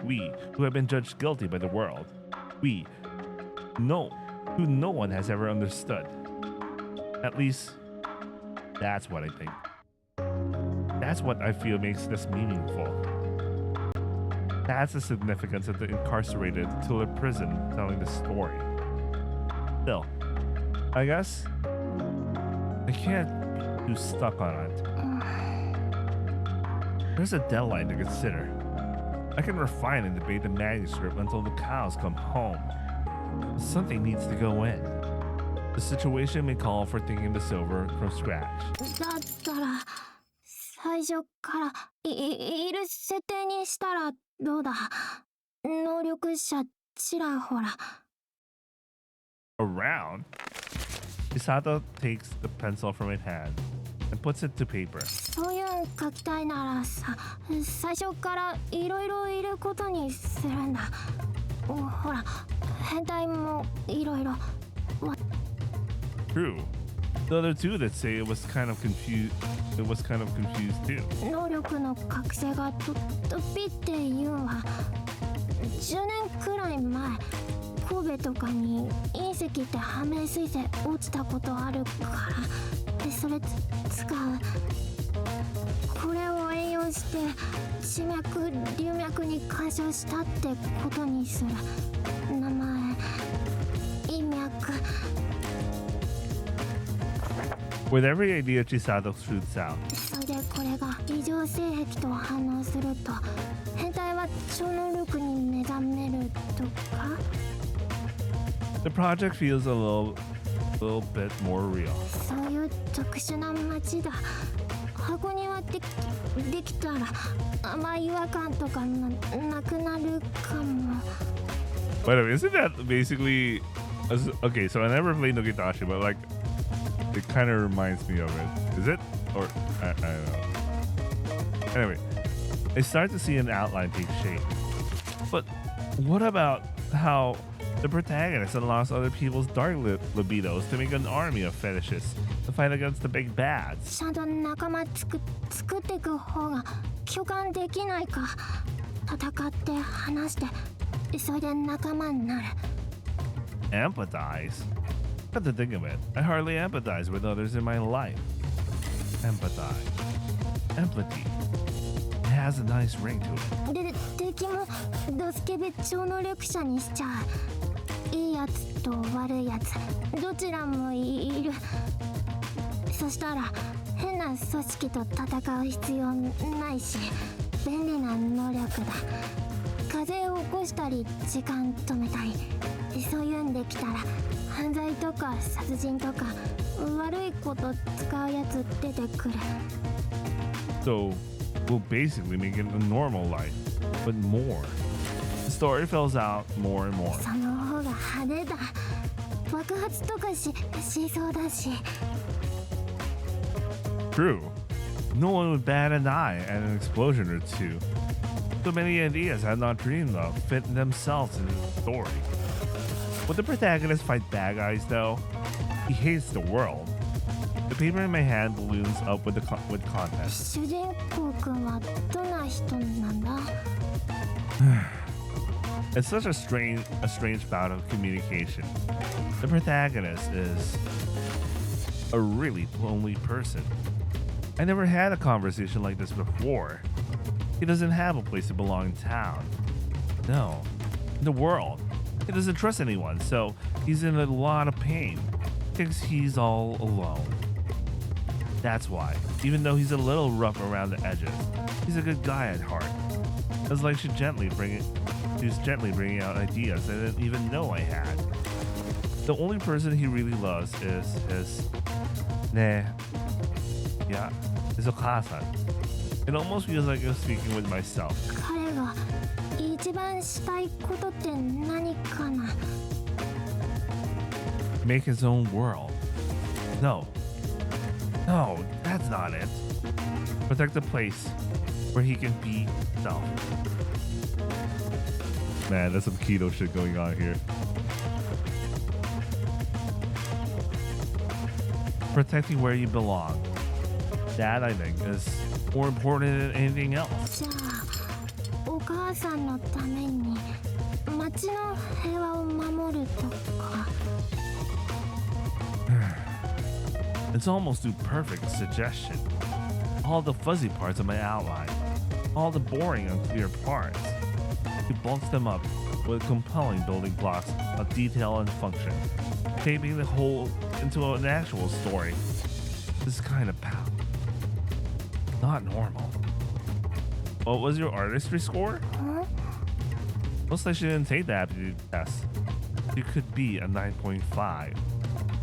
We who have been judged guilty by the world. We, who no one has ever understood. At least, that's what I think. That's what I feel makes this meaningful. That's the significance of the incarcerated to the prison telling the story. Still, I guess I can't be too stuck on it. There's a deadline to consider. I can refine and debate the manuscript until the cows come home. Something needs to go in. The situation may call for thinking this over from scratch. だったら最初からいる設定にしたらどうだ？能力者ちらほら。 Around? Misato takes the pencil from his hand and puts it to paper. そういうん書きたいならさ、最初からいろいろいることにするんだ。ほら、変態もいろいろ。True. The other two that say it was kind of confused. It was kind of confused too. 能力の覚醒がとピっていうんは10年くらい前神戸とかに隕石って破面水星落ちたことあるからでそれ使うこれを応用して地脈流脈に干渉したってことにする名前陰脈 With every idea Chisato shoots out, それでこれが異常性癖と反応すると変態は超能力に目覚めるとか the project feels a little bit more real. そういう特殊な街だ箱庭できたら甘い違和感とかなくなるかも Wait a minute, isn't that basically... Okay, so I never played Nogitashi, but like... It kind of reminds me of it. Is it? Or... I don't know. Anyway, I start to see an outline take shape. But what about how the protagonist unlocks other people's dark libidos to make an army of fetishes to fight against the big bads? ちゃんと仲間作っていく方が共感できないか戦って話してそれで仲間になる Empathize? Come to think of it, I hardly empathize with others in my life. Empathize. Empathy. It has a nice ring to it. で敵もドスケベ超能力者にしちゃういいやつと悪いやつどちらもいるそしたら変な組織と戦う必要ないし便利な能力だ風を起こしたり時間止めたりそういうんできたら犯罪とか殺人とか悪いこと使うやつ出てくる So, we'll basically make it a normal life, but more. The story fills out more and more. その方が派手だ爆発とかしそうだし True. No one would bat an eye at an explosion or two. So many ideas I had not dreamed of fit themselves into the story. Would the protagonist fight bad guys though? He hates the world. The paper in my hand balloons up with content. 主人公くんはどんな人なんだ It's such a strange bout of communication. The protagonist is a really lonely person. I never had a conversation like this before. He doesn't have a place to belong in town. No, in the world. He doesn't trust anyone, so he's in a lot of pain. Thinks he's all alone. That's why, even though he's a little rough around the edges, he's a good guy at heart. It's like she's gently bringing out ideas I didn't even know I had. The only person he really loves is his Sakuuta. It almost feels like I'm speaking with myself. 彼が一番したいことって何かな。 Make his own world. No, that's not it. Protect the place where he can be himself. Man, there's some keto shit going on here. Protecting where you belong. That, I think, is more important than anything else. じゃあお母さんのために町の平和を守るとか。 It's almost too perfect a suggestion. All the fuzzy parts of my outline, all the boring, unclear parts. He bulks them up with compelling building blocks of detail and function, shaping the whole into an actual story. This kind of power. Not normal. What was your artistry score? Huh? Looks like she didn't take the aptitude test. You could be a 9.5.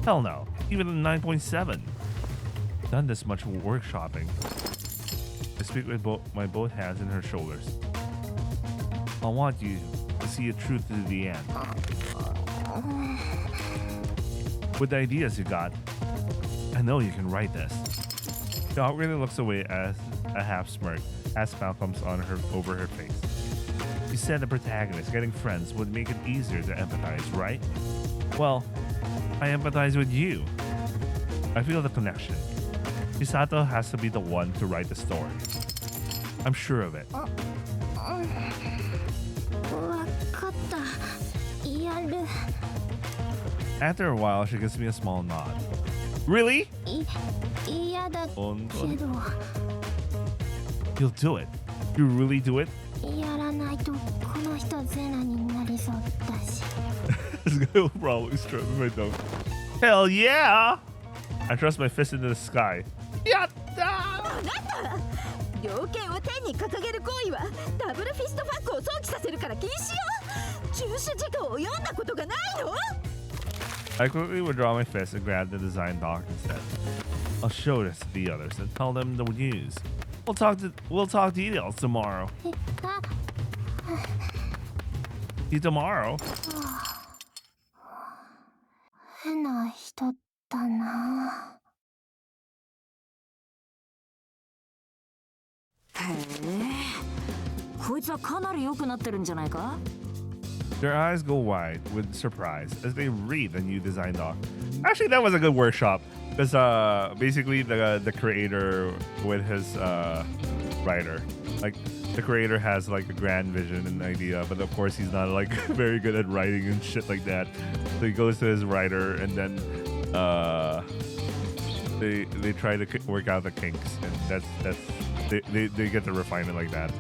Hell no, even a 9.7. Done this much workshopping. I speak with both hands in her shoulders. I want you to see it through to the end. With the ideas you got, I know you can write this. She awkwardly looks away as a half smirk as smile comes on her over her face. You said the protagonist getting friends would make it easier to empathize, right? Well, I empathize with you. I feel the connection. Misato has to be the one to write the story. I'm sure of it. わかった。やる。 After a while, she gives me a small nod. Really? 嫌だけど。 You'll do it. You really do it? やらないとこの人ゼナになりそうだし。 This guy will probably strap me right down. Hell yeah! I thrust my fist into the sky. Yatta! 猟犬を天に掲げる行為はダブルフィストファックを想起させるから禁止よ。中止事項を読んだことがないの？ I quickly withdraw my fist and grab the design doc instead. I'll show this to the others and tell them the news. We'll talk details tomorrow. See tomorrow. 変な人だな。へえ、こいつはかなり良くなってるんじゃないか? Their eyes go wide with surprise as they read the new design doc. Actually, that was a good workshop because basically the creator with his writer, like the creator has like a grand vision and idea, but of course he's not like very good at writing and shit like that. So he goes to his writer and then they try to work out the kinks, and they get to refine it like that.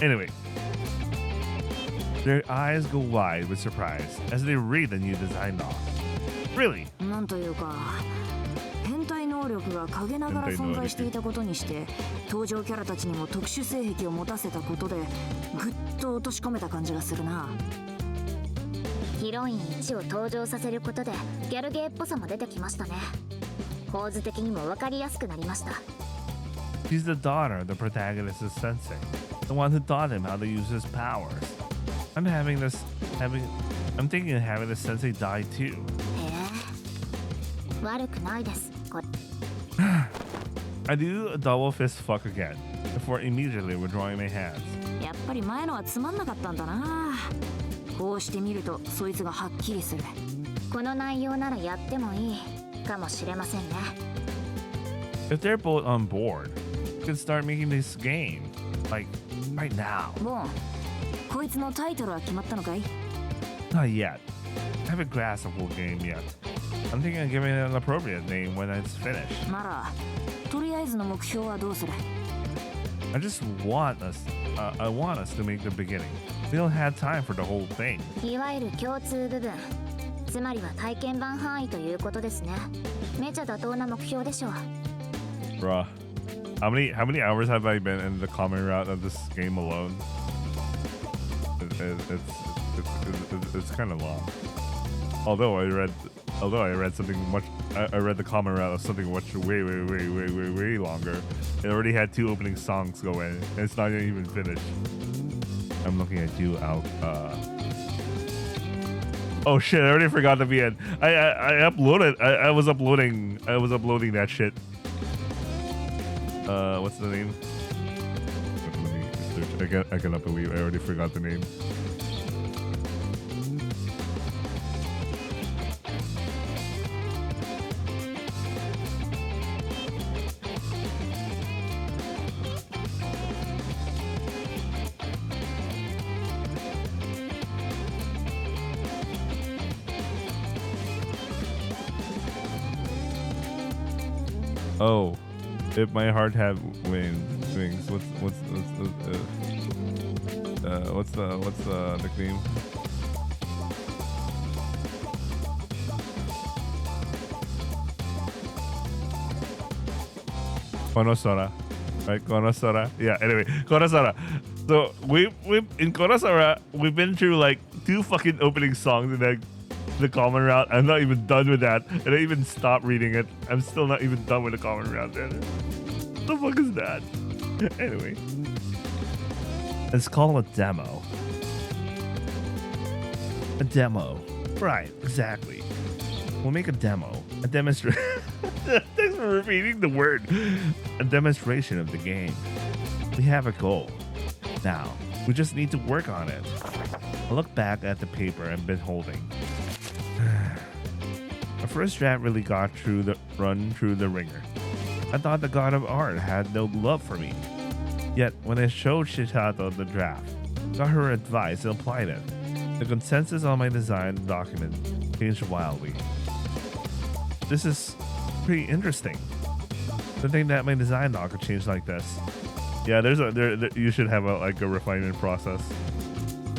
Anyway. Their eyes go wide with surprise as they read the new design doc. Really? なんというか、変態能力が陰ながら存在していたことにして、登場キャラたちにも特殊性癖を持たせたことで、ぐっと落とし込めた感じがするな。ヒロイン1を登場させることでギャルゲーっぽさも出てきましたね。構図的にも分かりやすくなりました。She's the daughter of the protagonist's sensei, the one who taught him how to use his powers. I'm thinking of having the sensei die too. へえ、悪くないです。これ。I do a double fist fuck again before immediately withdrawing my hands. やっぱり前のはつまんなかったんだな。こうしてみるとそいつがはっきりする。この内容ならやってもいいかもしれませんね。If they're both on board, we can start making this game, like right now. ボン、こいつのタイトルは決まったのかい? Not yet. I haven't grasped the whole game yet. I'm thinking of giving it an appropriate name when it's finished. ならとりあえずの目標はどうする？ I just want us, I want us to make the beginning. We don't have time for the whole thing. いわゆる共通部分、つまりは体験版範囲ということですね。めちゃ妥当な目標でしょう。 Bruh, how many hours have I been in the common route of this game alone? It's kind of long. Although I read something much, I read the common route of something much way longer. It already had 2 opening songs go in, and it's not even finished. I'm looking at you out. Oh shit! I already forgot the VN. I uploaded. I was uploading that shit. What's the name? Let me search. I cannot believe I already forgot the name. Oh, if my heart had wings, what's the nickname? Konosora, right? Konosora. Yeah. Anyway, Konosora. So we in Konosora we've been through like 2 fucking opening songs and then the common route. I'm not even done with that, and I even stopped reading it. I'm still not even done with the common route. What the fuck is that? Anyway, it's called a demo. A demo, right? Exactly. We'll make a demo, a demonstration. Thanks for repeating the word. A demonstration of the game. We have a goal. Now we just need to work on it. I look back at the paper I've been holding. My first draft really got run through the ringer. I thought the god of art had no love for me. Yet when I showed Shitato the draft, got her advice and applied it, the consensus on my design document changed wildly. This is pretty interesting. To think that my design doc could change like this. Yeah, you should have a refinement process.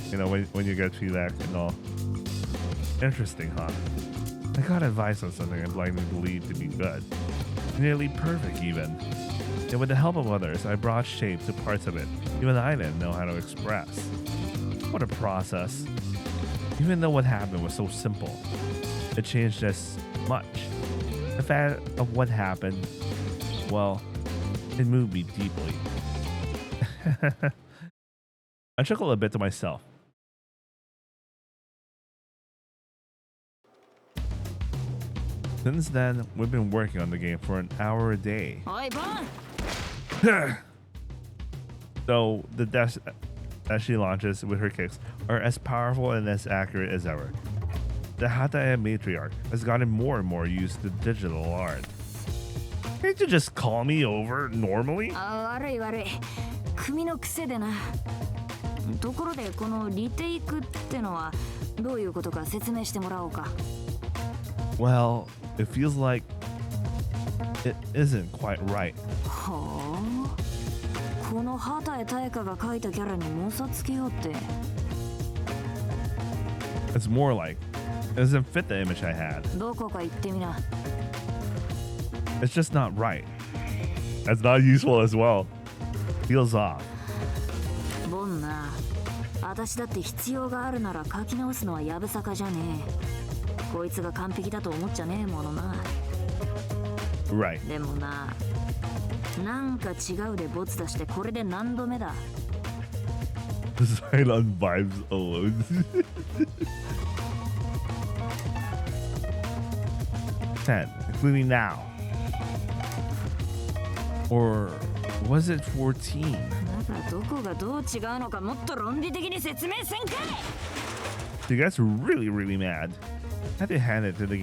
You know, when you get feedback and all. Interesting, huh? I got advice on something I blindly believed to be good. Nearly perfect, even. And with the help of others, I brought shape to parts of it even I didn't know how to express. What a process. Even though what happened was so simple, it changed as much. The fact of what happened, well, it moved me deeply. I chuckled a bit to myself. Since then, we've been working on the game for an hour a day. So the dash that she launches with her kicks are as powerful and as accurate as ever. The Hataya matriarch has gotten more and more used to digital art. Can't you just call me over normally? 悪い組の癖でな。ところでこのリテイクってのはどういうことか説明してもらおうか。Well, it feels like it isn't quite right. はあ、この畑大香が描いたキャラに猛者つけようって。It's more like it doesn't fit the image I had. どこか行ってみな。It's just not right. That's not useful as well. Feels off. ボンな、私だって必要があるなら書き直すのはやぶさかじゃねえ。こいつが完璧だと思っちゃねえものな。Right. でもな、なんか違うでボツ出してこれで何度目だ。Design on vibes alone. Ten, including now. Or was it 14? なんかどこがどう違うのかもっと論理的に説明せんかい。 She gets really mad. I had to hand it to the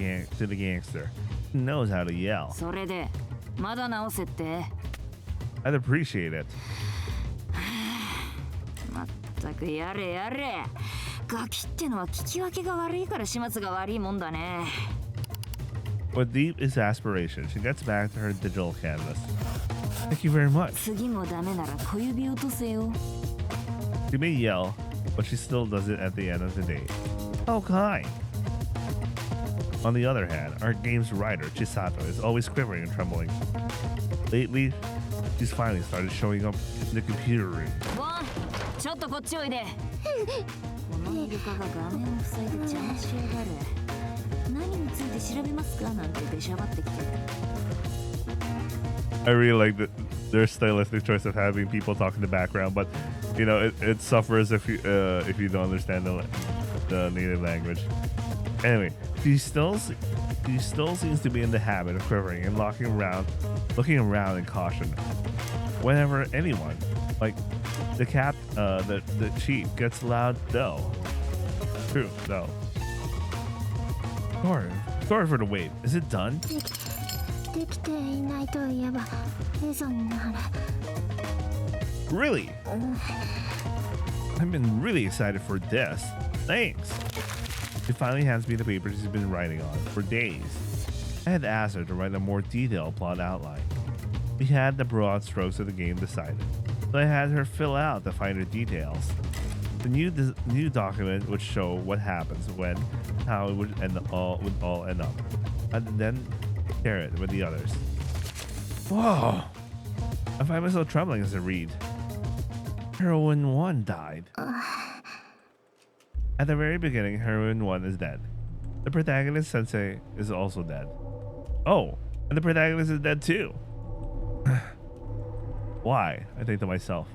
gangster. He knows how to yell. それでまだ直せって。I'd appreciate it. まったくやれやれ。ガキってのは聞き分けが悪いから始末が悪いもんだね。With deep exasperation, she gets back to her digital canvas. Thank you very much. She may yell, but she still does it at the end of the day. How kind. On the other hand, our game's writer, Chisato, is always quivering and trembling. Lately, she's finally started showing up in the computer room. I really like their stylistic choice of having people talk in the background, but you know it suffers if you don't understand the native language. Anyway, she still seems to be in the habit of quivering and looking around in caution. Whenever anyone, like the chief, gets loud, though. True, though. Sorry for the wait. Is it done? Really? I've been really excited for this. Thanks. She finally hands me the paper she's been writing on for days. I had asked her to write a more detailed plot outline. We had the broad strokes of the game decided, so I had her fill out the finer details. The new document would show what happens when, how it would all end up, and then share it with the others. Whoa! I find myself trembling as I read. Heroine 1 died. At the very beginning, Heroine 1 is dead. The protagonist sensei is also dead. Oh, and the protagonist is dead too. Why? I think to myself.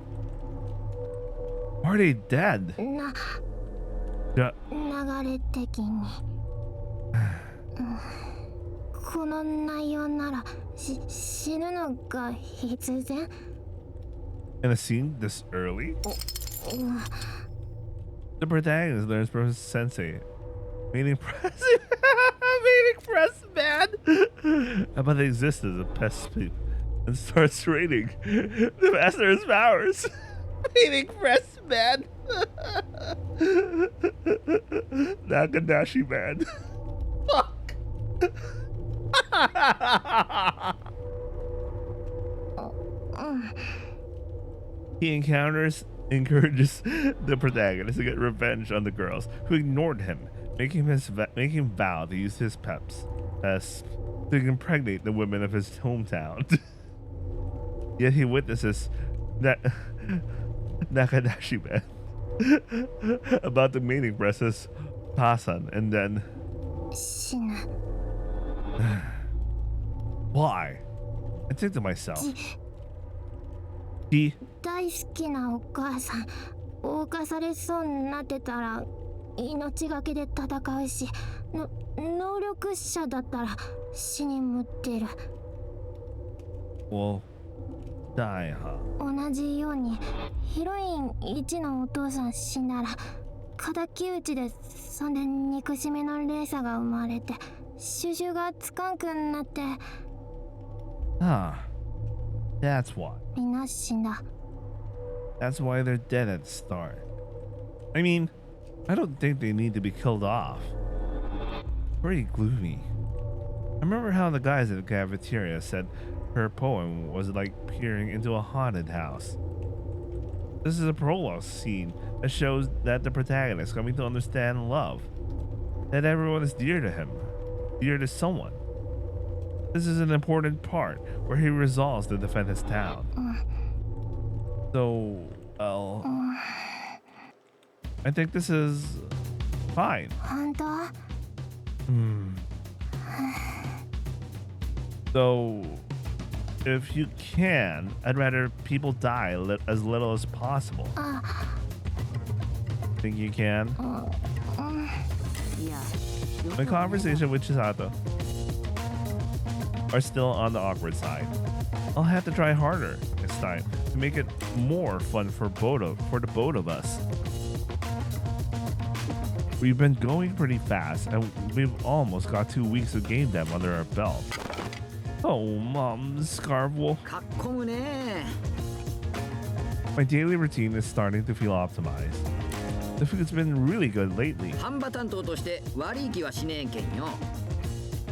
Why are they dead? Yeah. In a scene this early? The protagonist learns from his sensei, meaning press man, about the existence of pest sleep, and starts training the master's powers. Meaning press man. Nakadashi man. Fuck. He encourages the protagonist to get revenge on the girls who ignored him, making him vow to use his peps to impregnate the women of his hometown. Yet he witnesses that Nakadashi man about the meaning presses Pasan, and then why? I think to myself, he 大好きなお母さん、侵されそうになってたら命がけで戦うし、能力者だったら死に向ってる。Well, die, huh? 同じようにヒロイン1のお父さん死んだら敵討ちで、そんで憎しみの連鎖が生まれて収拾がつかんくなって。Ah, that's why. みんな死んだ。That's why they're dead at the start. I mean, I don't think they need to be killed off. Pretty gloomy. I remember how the guys at the cafeteria said her poem was like peering into a haunted house. This is a prologue scene that shows that the protagonist is coming to understand love. That everyone is dear to him, dear to someone. This is an important part where he resolves to defend his town. So, well, I think this is fine. So, if you can, I'd rather people die as little as possible. Think you can? My conversation with Chisato are still on the awkward side. I'll have to try harder this time to make it more fun for the both of us. We've been going pretty fast, and we've almost got 2 weeks of game dev under our belt. Oh, Mom, Scarvel. My daily routine is starting to feel optimized. The food's been really good lately.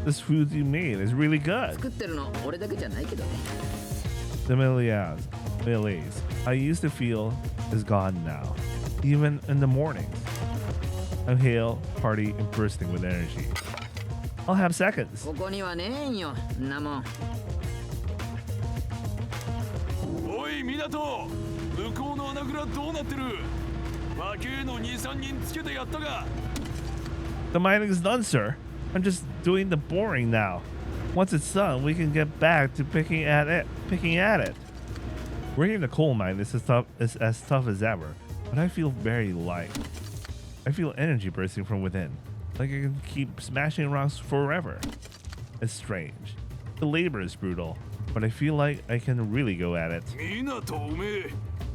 This food you made is really good. 作ってるの俺だけじゃないけどね。 The malaise I used to feel is gone now, even in the mornings. I'm hale, hearty, and bursting with energy. I'll have seconds. ここにはねえんよ、んなもん。おい港、向こうの穴蔵どうなってる？若えの2、3人つけてやったが。 The mining is done, sir. I'm just doing the boring now. Once it's done, we can get back to picking at it. Working in the coal mine is as tough as ever, but I feel very light. I feel energy bursting from within, like I can keep smashing rocks forever. It's strange. The labor is brutal, but I feel like I can really go at it. 港おめえ、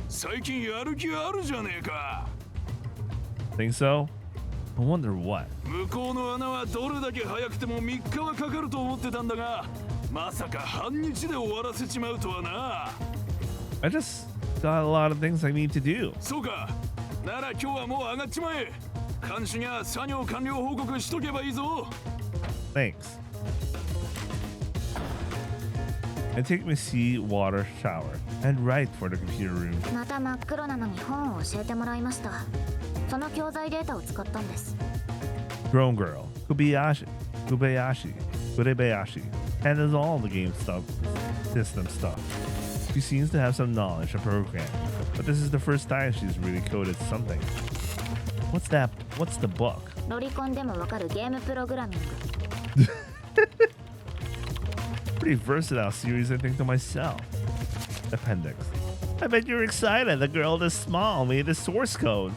最近やる気あるじゃねえか。 Think so? I wonder what. 向こうの穴はどれだけ早くても3日はかかると思ってたんだが、まさか半日で終わらせちまうとはな。 I just got a lot of things I need to do. そうか。なら今日はもう上がっちまえ。監視が作業完了報告しとけばいいぞ。 Thanks. I take my seawater shower and write for the computer room. また真っ黒なのに本を教えてもらいました。その教材データを使ったんです。 Grown girl, Kubayashi, handles all the game stuff, system stuff. She seems to have some knowledge of programming, but this is the first time she's really coded something. What's that? What's the book? ロリコンでもわかるゲームプログラミング。 Pretty versatile series, I think to myself. Appendix. I bet you're excited. The girl this small made the source code.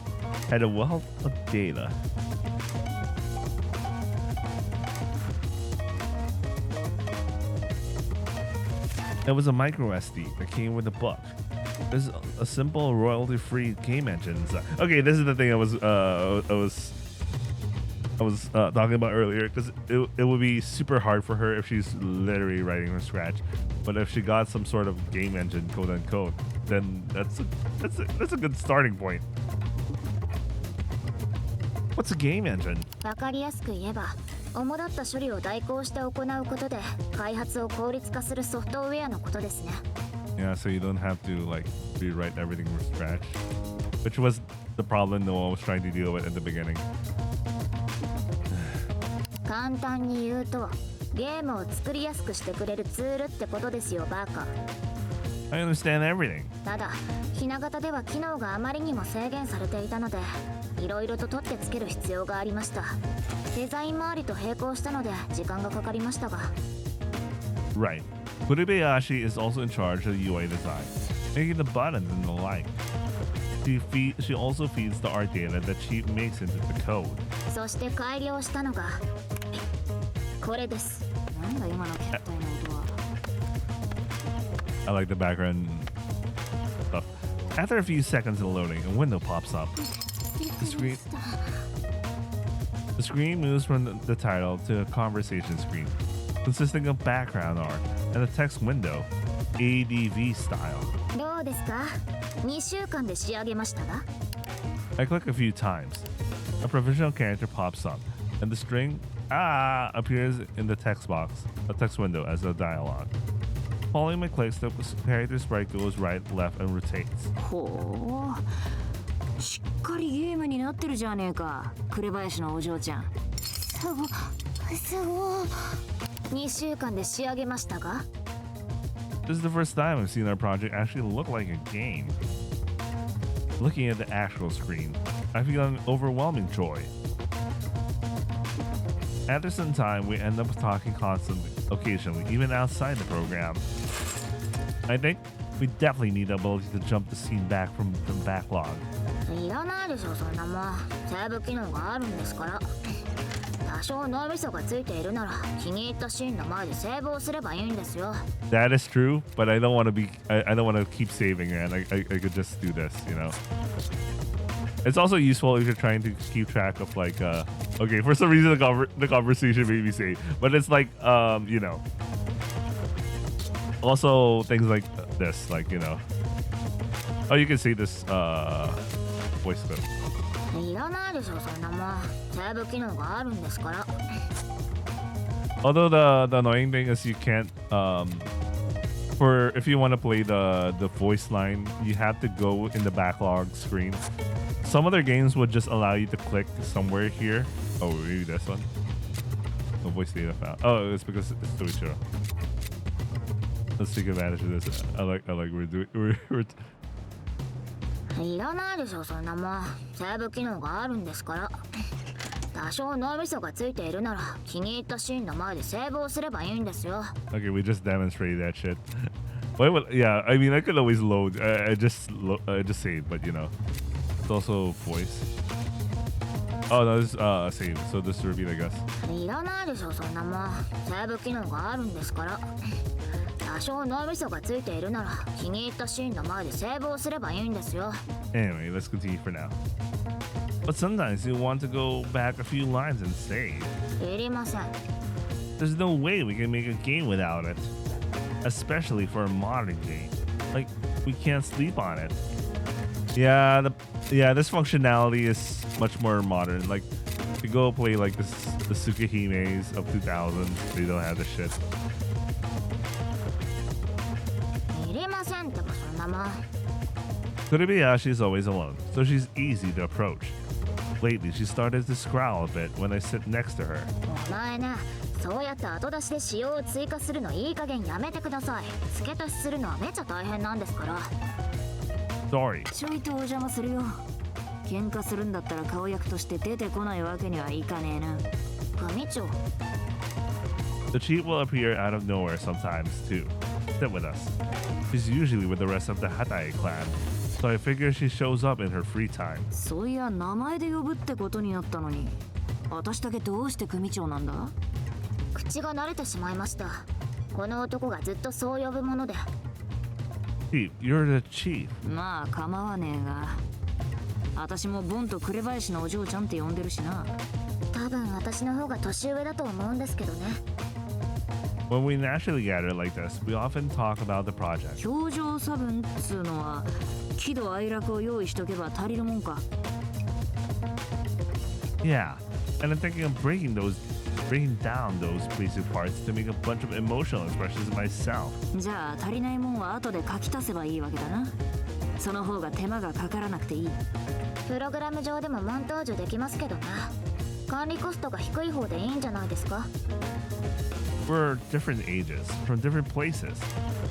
Had a wealth of data. It was a micro SD that came with the book. This is a simple royalty-free game engine. Okay, this is the thing I was talking about earlier, because it would be super hard for her if she's literally writing from scratch. But if she got some sort of game engine, quote unquote, then that's a good starting point. What's a game engine? わかりやすく言えば、主だった処理を代行して行うことで開発を効率化するソフトウェアのことですね。 Yeah, so you don't have to like rewrite everything from scratch, which was the problem no one was trying to deal with in the beginning. 簡単に言うと、ゲームを作りやすくしてくれるツールってことですよ、バカ。 I understand everything. ただ、ひな形では機能があまりにも制限されていたので、いろいろと取ってつける必要がありました。デザイン周りと並行したので時間がかかりましたが。 Right. Kurebayashi is also in charge of UI design, making the buttons and the like. She also feeds the art data that she makes into the code. そして改良したのがこれです。なんだ今の決体の音は。 I like the background stuff. After a few seconds of loading, a window pops up. The screen moves from the title to a conversation screen, consisting of background art and a text window, ADV style. どうですか？2週間で仕上げましたが。 I click a few times. A provisional character pops up, and the string appears in the text window as a dialogue. Following my clicks, the character sprite goes right, left, and rotates. ほう。しっかりゲームになってるじゃねえか、紅林のお嬢ちゃん。すご。2週間で仕上げましたが。 This is the first time I've seen our project actually look like a game. Looking at the actual screen, I feel an overwhelming joy. After some time, we end up talking constantly, occasionally, even outside the program. I think we definitely need the ability to jump the scene back from the backlog. いらないでしょ、そんなもん。セーブ機能があるんですから。多少脳みそがついているなら、気に入ったシーンの前でセーブをすればいいんですよ。 That is true, but I don't want to I don't want to keep saving, and I could just do this, you know. It's also useful if you're trying to keep track of like okay, for some reason the conversation made me say, but it's like you know. Also things like this, like, you know. Oh, you can see this voice clip. いらないでしょ、そんなもん。セーブ機能があるんですから。Although the annoying thing is you can't for if you want to play the voice line, you have to go in the backlog screen. Some other games would just allow you to click somewhere here. Oh, maybe this one. No voice data found. Oh, it's because it's Suichiro. Let's take advantage of this. I like we're doing we're いらないでしょそんなもん。セーブ機能があるんですから。多少脳みそがついているなら気に入ったシーンの前でセーブをすればいいんですよ。Okay, we just demonstrated that shit. Wait, what? Yeah, I mean I could always load. I just save, but you know, it's also voice. Oh no, this is save. So this repeat, I guess. いらないでしょそんなもん。セーブ機能があるんですから。多少脳みそがついているなら気に入ったシーンの前でセーブをすればいいんですよ。Anyway, let's continue for now. But sometimes you want to go back a few lines and save. いりません。 There's no way we can make a game without it, especially for a modern game. Like we can't sleep on it. Yeah, this functionality is much more modern. Like to go play like the Tsukuhimes of 2000s, they don't have this shit. いりませんってばそんなもん。 Korebayashi's always alone, so she's easy to approach. Lately, she started to scowl a bit when I sit next to her. お前ね、そうやって後出しで仕様を追加するのいい加減やめてください。付け足しするのはめっちゃ大変なんですから。 Sorry. ちょいとお邪魔するよ。喧嘩するんだったら顔役として出てこないわけにはいかねえな。組長。 The chief will appear out of nowhere sometimes too. Sit with us. She's usually with the rest of the Hatae clan, so I figure she shows up in her free time. そういや名前で呼ぶってことになったのに、私だけどうして組長なんだ？口が慣れてしまいました。この男がずっとそう呼ぶもので。 Chief, you're the chief. まあ構わねえが、私もボンと紅林のお嬢ちゃんって呼んでるしな。多分私の方が年上だと思うんですけどね。 When we naturally gather like this, we often talk about the project. 表情差分っつうのは喜怒哀楽を用意しとけば足りるもんか。 Yeah, and I'm thinking of breaking down those basic parts to make a bunch of emotional expressions myself. じゃあ足りないもんは後で書き足せばいいわけだな。その方が手間がかからなくていい。プログラム上でもモンタージュできますけどね。管理コストが低い方でいいんじゃないですか。 We're different ages, from different places,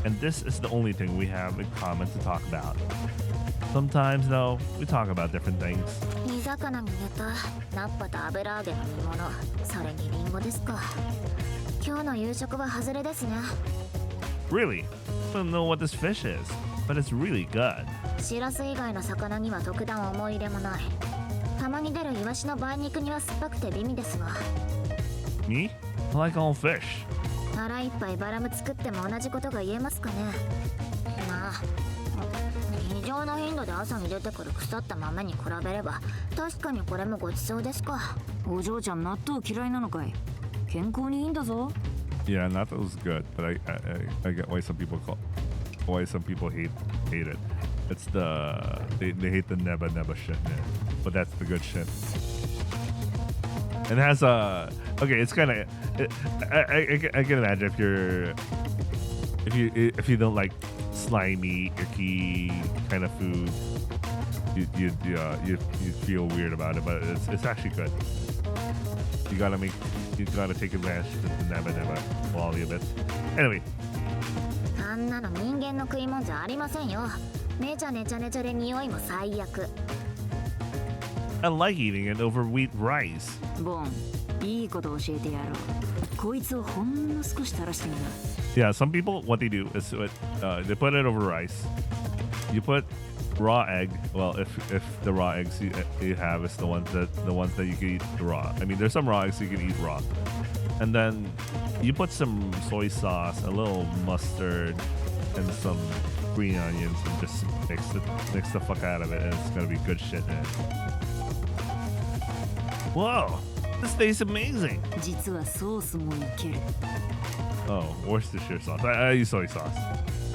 and this is the only thing we have in common to talk about. Sometimes, though, we talk about different things. 煮魚にネタ、ナッパと油揚げの煮物、それにリンゴですか。今日の夕食は外れですね。 Really? I don't know what this fish is, but it's really good. シラス以外の魚には特段思い入れもない。たまに出るイワシの梅肉には酸っぱくて美味ですが。 Me? I like all fish. 腹いっぱいバラム作っても同じことが言えますかね。まあ異常な頻度で朝に出てくる腐った豆に比べれば確かにこれもごちそうですか。お嬢ちゃん納豆嫌いなのかい？健康にいいんだぞ。 Yeah, natto's good, but I get why some people hate it. It's they hate the neba shit, man. But that's the good shit. And it has okay, it's kind of I can imagine if you don't like slimy, icky kind of food, you feel weird about it, but it's actually good. You gotta take advantage of the neba quality of it. Anyway. あんなの人間の食い物じゃありませんよ。めちゃねちゃねちゃで匂いも最悪。 I like eating it over wheat rice. ボン、いいこと教えてやろう。こいつをほんの少し垂らしてみな。 Yeah, some people what they do is they put it over rice. You put raw egg. Well, if the raw eggs you have is the ones that you can eat raw. I mean, there's some raw eggs you can eat raw, and then you put some soy sauce, a little mustard, and some green onions, and just mix the fuck out of it, and it's gonna be good shit, man. Whoa, this tastes amazing. 実はソースもいける。 Oh, Worcestershire sauce. I use soy sauce.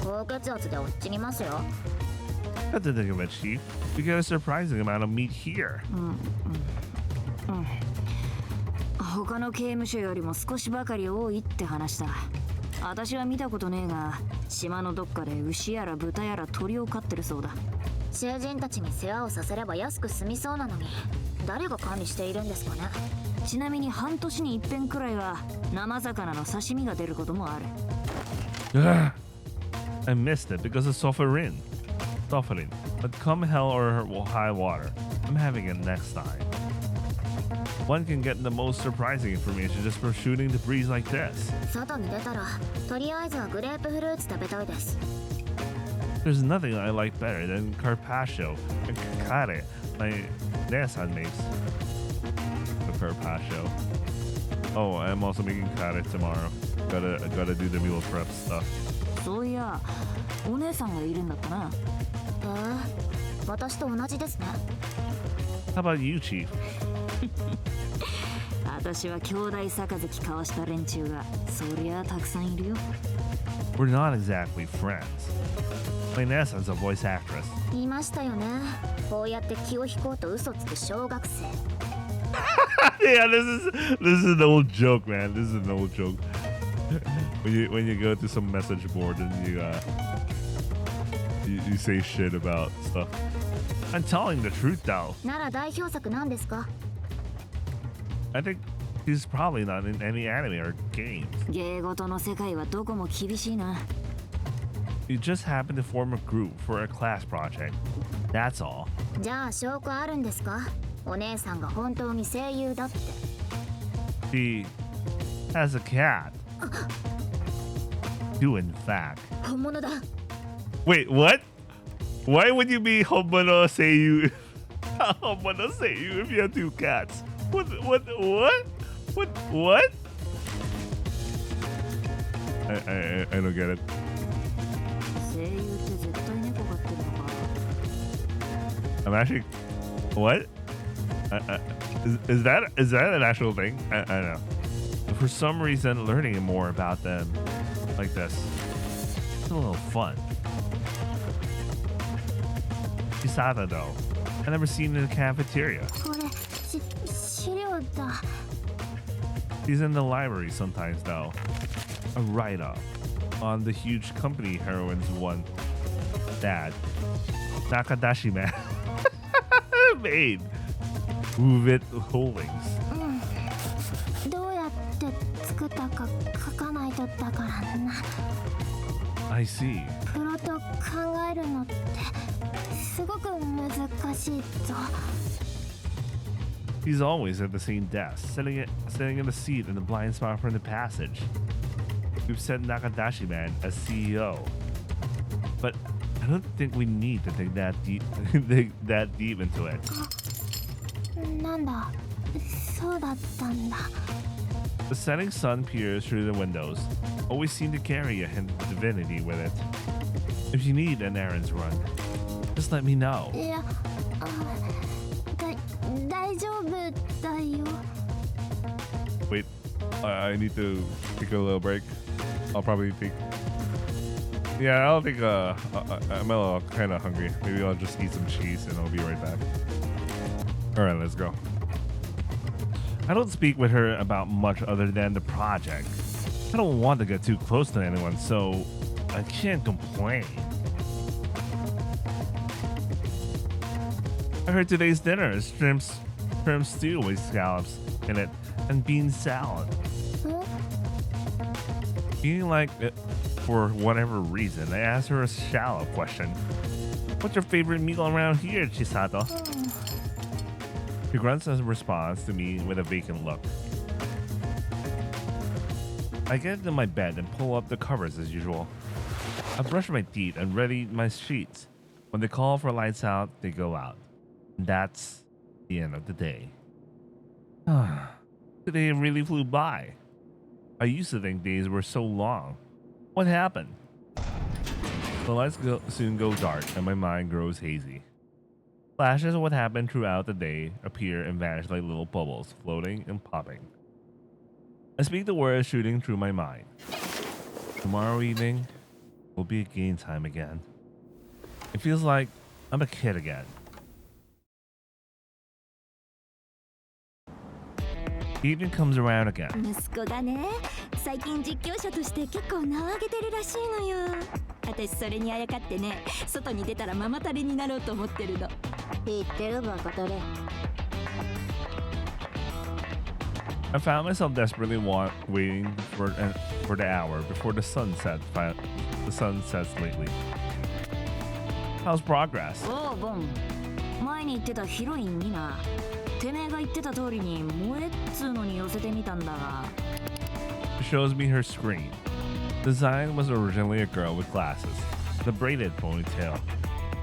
高血圧で落ちにますよ。 Not to think of it, Chief. We get a surprising amount of meat here. 他の刑務所よりも少しばかり多いって話だ。私は見たことねえが、島のどっかで牛やら豚やら鳥を飼ってるそうだ。囚人たちに世話をさせれば安く済みそうなのに、誰が管理しているんですかね。ちなみに半年に一遍くらいは生魚の刺身が出ることもある。I missed it because of suffering. But come hell or high water, I'm having it next time. One can get the most surprising information just from shooting the breeze like this. 外に出たら、とりあえずはグレープフルーツ食べたいです。There's nothing I like better than carpaccio and cacare my Nessan makes. The carpaccio. Oh, I'm also making cacare tomorrow. Gotta do the meal prep stuff. そういや、お姉さんがいるんだったな。私と同じですね。How about you, Chief? 私は兄弟杯交わした連中がそりゃたくさんいるよ。We're not exactly friends. My Nessan's a voice actress. 言いましたよね。こうやって気を引こうと嘘つく小学生。Yeah, this is an old joke, man. This is an old joke. when you go to some message board and you say shit about stuff. I'm telling the truth though. なら代表作なんですか？ I think he's probably not in any anime or games. 芸事の世界はどこも厳しいな。You just happen to form a group for a class project. That's all. じゃあ証拠あるんですか？お姉さんが本当に声優だって。She has a cat. Do in fact. 本物だ。 Wait, what? Why would you be Homono Seiyu? Homono Seiyu if you have two cats? What? I don't get it. 声優って絶対猫飼ってるのか。 I'm actually... What? Is that an actual thing? I don't know. For some reason, learning more about them like this is a little fun. Kisada, though, I never seen in the cafeteria. これ、資料だ。 He's in the library sometimes, though. A write-up on the huge company heroines one. Dad. Nakadashi Man. Made. Move It Holdings. どうやって作ったか書かないとだからな。 I see. プロと考えるのってすごく難しいぞ。 He's always at the same desk, sitting in the seat in the blind spot from the passage. We've set Nakadashi Man as CEO, but I don't think we need to dig that deep into it. なんだ、そうだったんだ。 The setting sun peers through the windows. Always seem to carry a hint of divinity with it. If you need an errands run, just let me know. いや、大丈夫だよ。 Wait, I need to take a little break. I'll probably take... Yeah, I don't think... I'm a little kind of hungry. Maybe I'll just eat some cheese and I'll be right back. Alright, let's go. I don't speak with her about much other than the project. I don't want to get too close to anyone, so I can't complain. I heard today's dinner is shrimp stew with scallops in it and bean salad. Being like it for whatever reason, I asked her a shallow question. What's your favorite meal around here, Chisato? She grunts as a response to me with a vacant look. I get into my bed and pull up the covers as usual. I brush my teeth and ready my sheets. When they call for lights out, they go out. And that's the end of the day. Today really flew by. I used to think days were so long. What happened? The lights soon go dark and my mind grows hazy. Flashes of what happened throughout the day appear and vanish like little bubbles, floating and popping. I speak the words shooting through my mind. Tomorrow evening will be game time again. It feels like I'm a kid again. He even comes around again. 息子がね、最近実況者として結構名を上げてるらしいのよ。私それにあやかってね、外に出たらママタレになろうと思ってるの。言ってるバカタレ。I found myself desperately waiting for the hour before the sun sets lately. How's progress? おうボン、前に言ってたヒロインにな、てめえが言ってた通りに萌えっつうのに寄せてみたんだが。She shows me her screen. Design was originally a girl with glasses, the braided ponytail,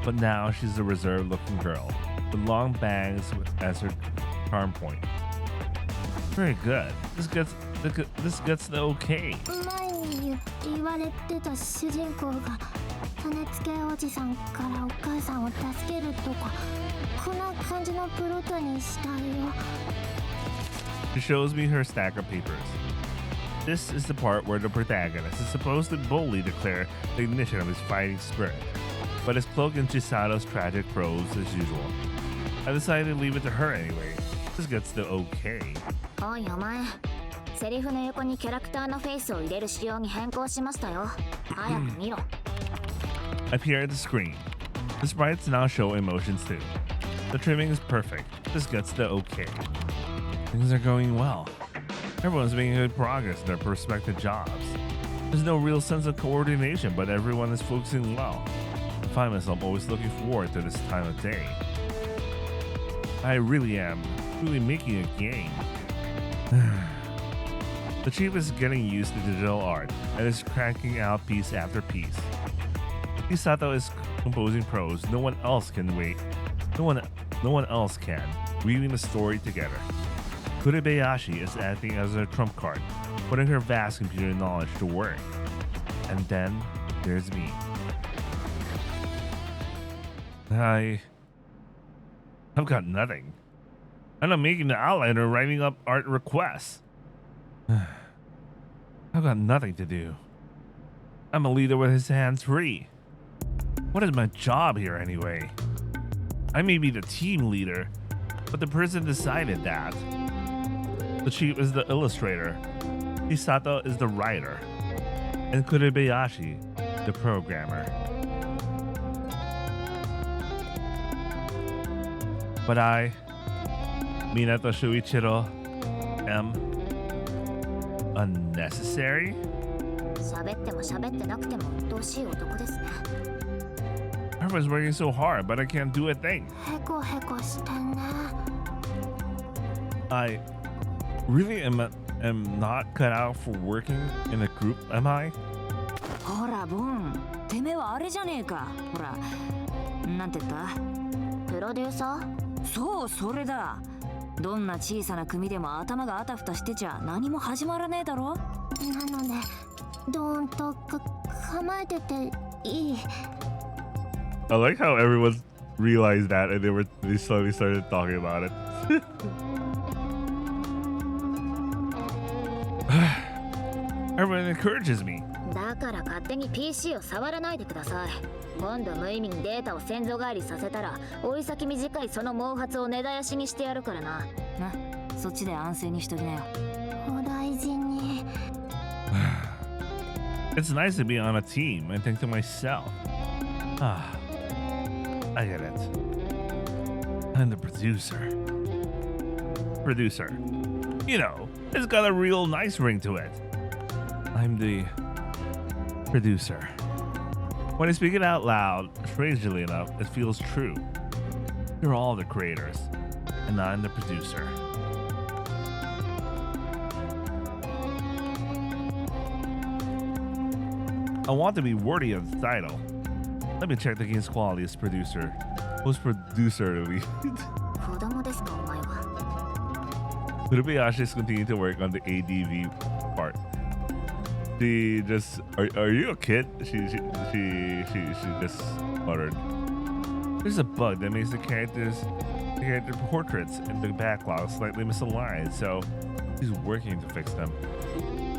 but now she's a reserved-looking girl with long bangs as her charm point. Very good. This gets the okay. 前に言われてた主人公が種付けおじさんからお母さんを助けるとか、こんな感じのプロットにしたいよ。She shows me her stack of papers. This is the part where the protagonist is supposed to boldly declare the ignition of his fighting spirit, but is cloaked in Chisato's tragic prose as usual. I decided to leave it to her anyway. This gets the okay. おいお前、セリフの横にキャラクターのフェイスを入れる仕様に変更しましたよ。早く見ろ。I peer at the screen. The sprites now show emotions too. The trimming is perfect. This gets the okay. Things are going well. Everyone's making good progress in their respective jobs. There's no real sense of coordination, but everyone is focusing well. I find myself always looking forward to this time of day. I really am making a game. The chief is getting used to digital art and is cranking out piece after piece. Hisato is composing prose no one else can wait. No one else can, weaving the story together. Kurebayashi is acting as a trump card, putting her vast computer knowledge to work. And then there's me. I've got nothing. And I'm making the outline or writing up art requests. I've got nothing to do. I'm a leader with his hands free. What is my job here anyway? I may be the team leader, but the person decided that. The chief is the illustrator, Hisato is the writer, and Kurebayashi the programmer. But I, Minato Shuichiro, am unnecessary? 喋っても喋ってなくても鬱陶しい男ですね。Everyone's working so hard, but I can't do a thing. へこへこしてんね。I really am not cut out for working in a group, am I? ほらボン、てめえはあれじゃねえか。ほら、なんて言った？プロデューサー？そう、それだ。どんな小さな組でも頭があたふたしてちゃ何も始まらねえだろ。なので、どーんと構えてていい。I like how everyone realized that and they slowly started talking about it. Everyone encourages me. だから勝手に PC を触らないでください。今度無意味にデータを先祖返りさせたら、追い先短いその毛髪を根絶やしにしてやるからな。な、そっちで安静にしときなよ。お大事に。It's nice to be on a team and think to myself, I get it. I'm the producer. You know, it's got a real nice ring to it. I'm the producer. When I speak it out loud, strangely enough, it feels true. You're all the creators, and I'm the producer. I want to be worthy of the title. Let me check the game's quality as producer. Who's producer to be? Kurebayashi is continuing to work on the ADV part. She just are you a kid? She just muttered. There's a bug that makes the character portraits in the backlog slightly misaligned, so she's working to fix them.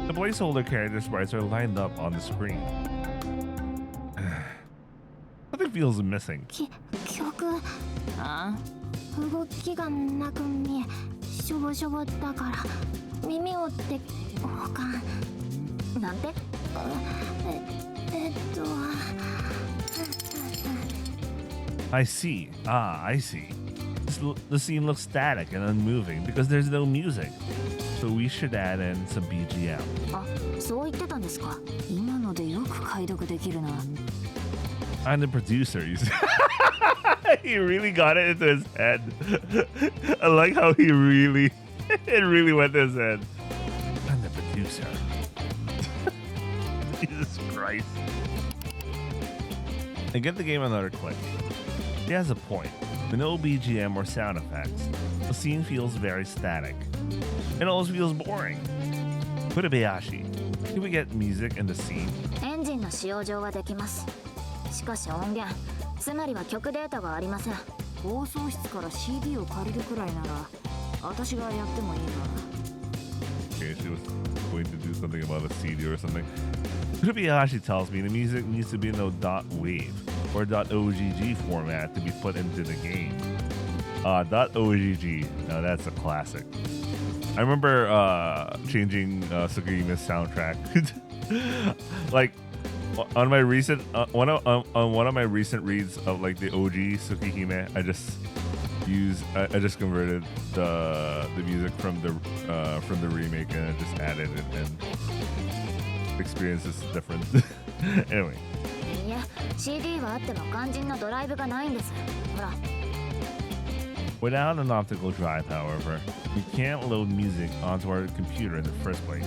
The placeholder character sprites are lined up on the screen. Something feels missing. 動きがなく見え、しょぼしょぼだから耳をって保管なんてI see. I see. The scene looks static and unmoving because there's no music. So we should add in some BGM. あ、そう言ってたんですか。今のでよく解読できるな。I'm the producer. He really got it into his head. I like how it really went to his head. I'm the producer. Jesus Christ. I give the game another click. He has a point. With no BGM or sound effects, the scene feels very static. It almost feels boring. Kurabayashi, can we get music in the scene? エンジンの使用上はできます。しかし音源、つまりは曲データがありません。放送室から CD を借りるくらいなら、私がやってもいいな。Okay, she was going to do something about a CD or something. Kurabayashi tells me the music needs to be in a .wave or .ogg format to be put into the game. .ogg, now that's a classic. I remember changing Sakuuma's soundtrack. Like on my recent one of my recent reads of like the OG Tsukihime, I just converted the music from the remake and I just added it and experience is different. Anyway. いや、CD はあっても肝心のドライブがないんです。ほら。Without an optical drive, however, we can't load music onto our computer in the first place.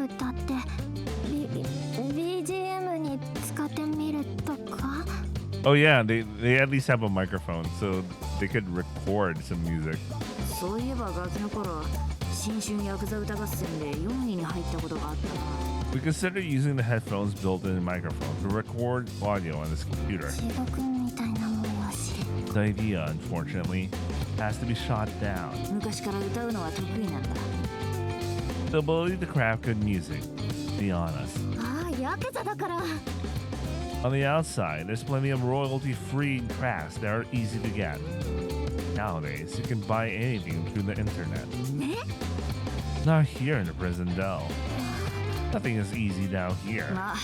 歌って BGM に使ってみるとか Oh yeah, they at least have a microphone, so they could record some music. そういえばガキの頃、新春ヤクザ歌合戦で4位に入ったことがあったな。We consider using the headphones built-in microphone to record audio on this computer. 地獄みたいなもんやし。The idea, unfortunately, has to be shot down. 昔から歌うのは得意なんだ。The ability to craft good music, to be honest. ああ、ヤクザだから。On the outside, there's plenty of royalty-free crafts that are easy to get. Nowadays, you can buy anything through the internet. ね? Not here in the prison though. Nothing is easy down here. まあ、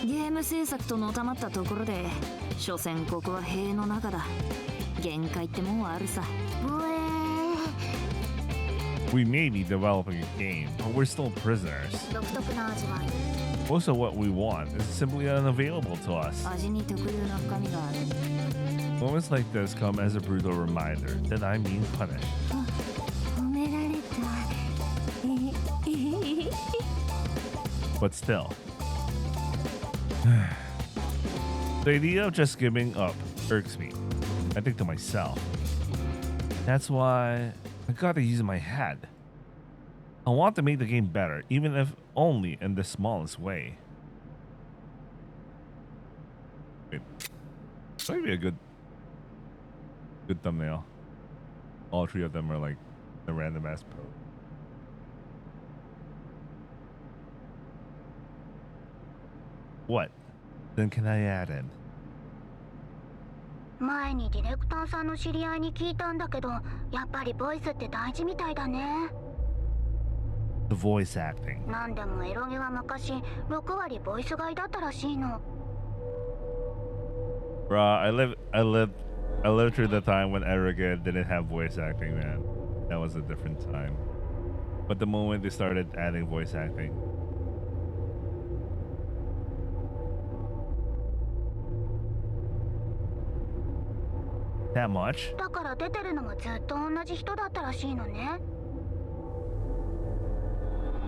ゲーム制作とのたまったところで、所詮ここは塀の中だ。限界ってもんはあるさ。We may be developing a game, but we're still prisoners. 独特な味わい。Most of what we want is simply unavailable to us. 味に特有の深みがある。Moments like this come as a brutal reminder that I'm being punished. 褒められた。But still. The idea of just giving up irks me. I think to myself. That's why I gotta use my head. I want to make the game better, even if only in the smallest way. Wait. That might be a good thumbnail. All three of them are like the random ass pose. What? Then can I add in? 前にディレクターさんの知り合いに聞いたんだけど、やっぱりボイスって大事みたいだね。The voice acting. なんでもエロゲは昔6割ボイス買いだったらしいの。Bruh, I lived through the time when Eroge didn't have voice acting, man. That was a different time. But the moment they started adding voice acting. That much? だから出てるのもずっと同じ人だったらしいのね。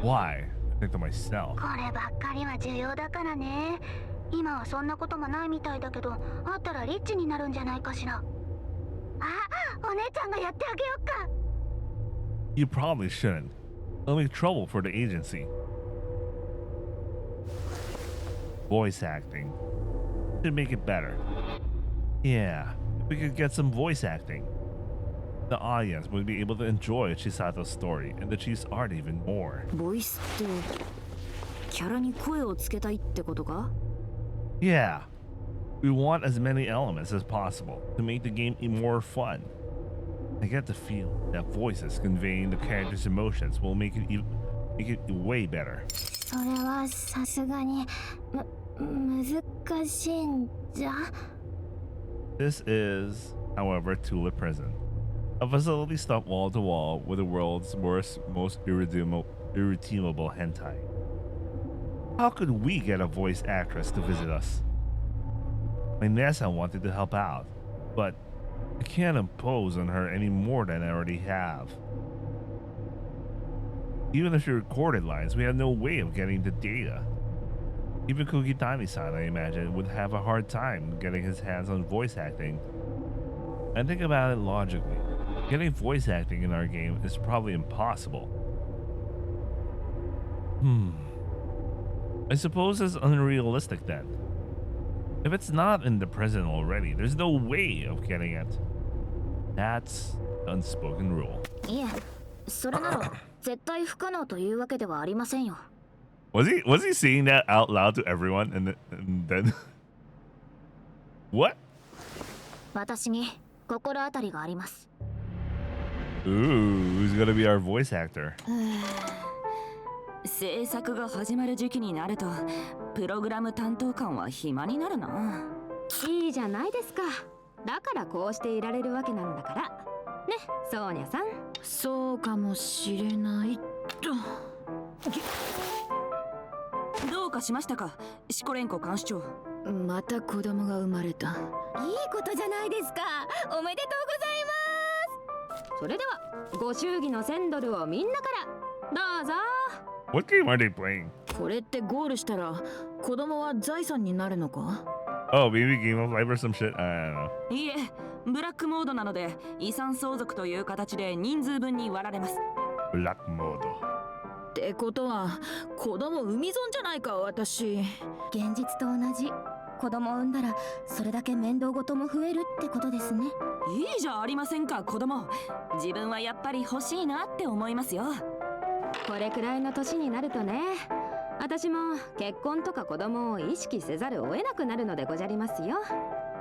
Why? I think to myself. こればっかりは重要だからね。今はそんなこともないみたいだけど、あったらリッチになるんじゃないかしら。あ、お姉ちゃんがやってあげよっか。You probably shouldn't. It'll make trouble for the agency. Voice acting. Should make it better. Yeah, if we could get some voice acting, the audience would be able to enjoy Chisato's story and the chief's art even more. ボイスってキャラに声をつけたいってことか? Yeah. We want as many elements as possible to make the game more fun. I get the feel that voices conveying the character's emotions will make it way better. それはさすがに難しいんじゃ。 This is, however, Tulip Prison, a facility stuck wall to wall with the world's most irredeemable hentai. How could we get a voice actress to visit us? My Nessa wanted to help out, but I can't impose on her any more than I already have. Even if she recorded lines, we have no way of getting the data. Even Kukitani-san, I imagine, would have a hard time getting his hands on voice acting. And think about it logically. Getting voice acting in our game is probably impossible. I suppose it's unrealistic then. If it's not in the prison already, there's no way of getting it. That's the unspoken rule. いえ、それなら絶対不可能というわけではありませんよ。Was he saying that out loud to everyone and then what? 私に心当たりがあります。 Ooh, who's gonna be our voice actor? 制作が始まる時期になるとプログラム担当官は暇になるな。いいじゃないですか。だからこうしていられるわけなんだからね、ソーニャさん。そうかもしれないと。どうかしましたか、シコレンコ監視長。また子供が生まれた。いいことじゃないですか。おめでとうございます。それではご祝儀の1000ドルをみんなからどうぞ。 What game are they playing? これってゴールしたら子供は財産になるのか？ Oh, maybe Game of Life or some shit? I don't know. いいえ、ブラックモードなので遺産相続という形で人数分に割られます。ブラックモード。ってことは子供産み損じゃないか私。現実と同じ。子供を産んだらそれだけ面倒事も増えるってことですね。いいじゃありませんか、子供。自分はやっぱり欲しいなって思いますよ。これくらいの年になるとね、私も結婚とか子供を意識せざるを得なくなるのでごじゃりますよ。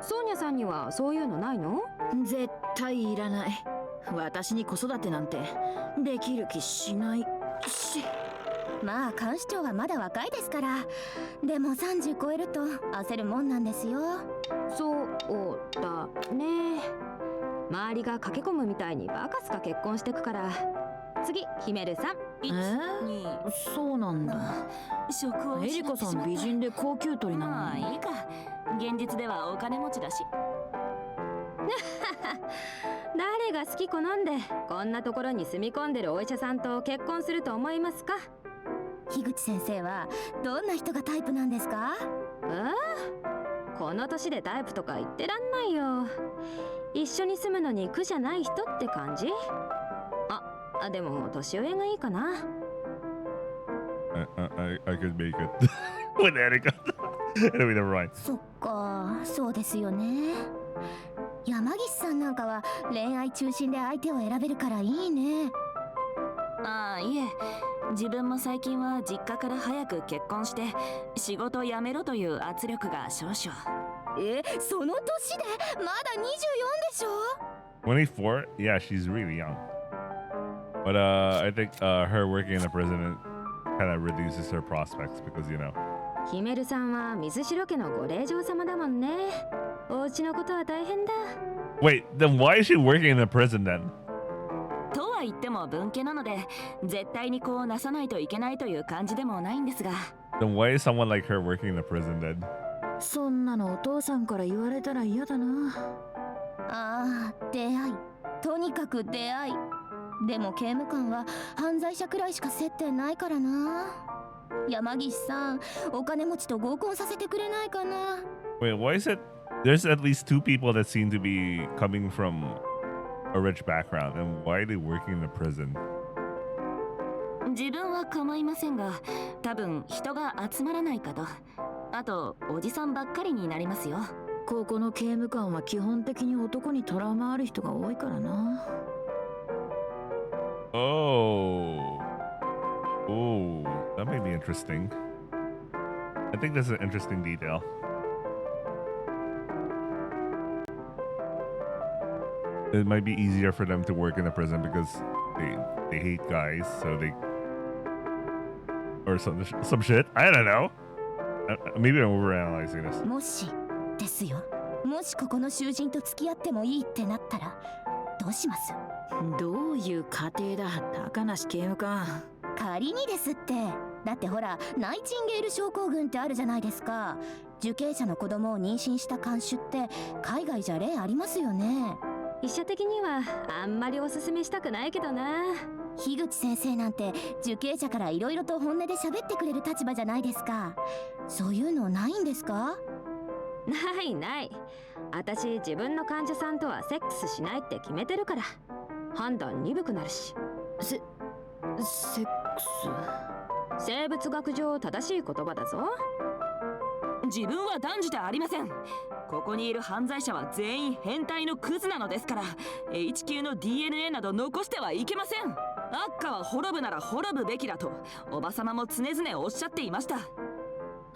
ソーニャさんにはそういうのないの？絶対いらない。私に子育てなんてできる気しないし。まあ監視長はまだ若いですから。でも30超えると焦るもんなんですよ。そうだね。周りが駆け込むみたいにバカすか結婚してくから。次、ヒメルさん。そうなんだ。職をエリカさん美人で高級鳥なのに。まあいいか。現実ではお金持ちだし。誰が好き好んでこんなところに住み込んでるお医者さんと結婚すると思いますか？樋口先生はどんな人がタイプなんですか？この年でタイプとか言ってらんないよ。一緒に住むのに苦じゃない人って感じ？でも年上がいいかな。I could make it with Erika. Anyway, never mind. そっか、そうですよね。山岸さんなんかは恋愛中心で相手を選べるからいいね。ああ、いえ、自分も最近は実家から早く結婚して仕事辞めろという圧力が少々。その年でまだ24でしょ？ 24? Yeah, she's really young. But I think her working in a prison kind of reduces her prospects because, you know. ヒメルさんは水城家のご令嬢様だもんね。お家のことは大変だ。 Wait, then why is she working in a prison then? とは言っても分家なので絶対にこうなさないといけないという感じでもないんですが。 Then why is someone like her working in a prison then? そんなのお父さんから言われたら嫌だな。出会い。とにかく出会い。でも刑務官は犯罪者くらいしか接点ないからな。山岸さん、お金持ちと合コンさせてくれないかな。 Wait, why is it? There's at least 2 people that seem to be coming from a rich background, and why are they working in a prison? 自分は構いませんが、多分人が集まらないかと。あとおじさんばっかりになりますよ。ここの刑務官は基本的に男にトラウマある人が多いからな。Oh, that may be interesting. I think that's an interesting detail. it might be easier for them to work in a prison because they hate guys, so they or some shit. I don't know. Maybe I'm overanalyzing this. もしですよ。もしここの囚人と付き合ってもいいってなったらどうします？どういう過程だ、高梨刑務官。仮にですって。だってほら、ナイチンゲール症候群ってあるじゃないですか。受刑者の子供を妊娠した看守って海外じゃ例ありますよね。医者的にはあんまりおすすめしたくないけどな。樋口先生なんて受刑者からいろいろと本音で喋ってくれる立場じゃないですか。そういうのないんですか？ないない。私自分の患者さんとはセックスしないって決めてるから。判断鈍くなるし。セックス。生物学上正しい言葉だぞ。自分は断じてありません。ここにいる犯罪者は全員変態のクズなのですから H 級の DNA など残してはいけません。悪化は滅ぶなら滅ぶべきだとおばさまも常々おっしゃっていました。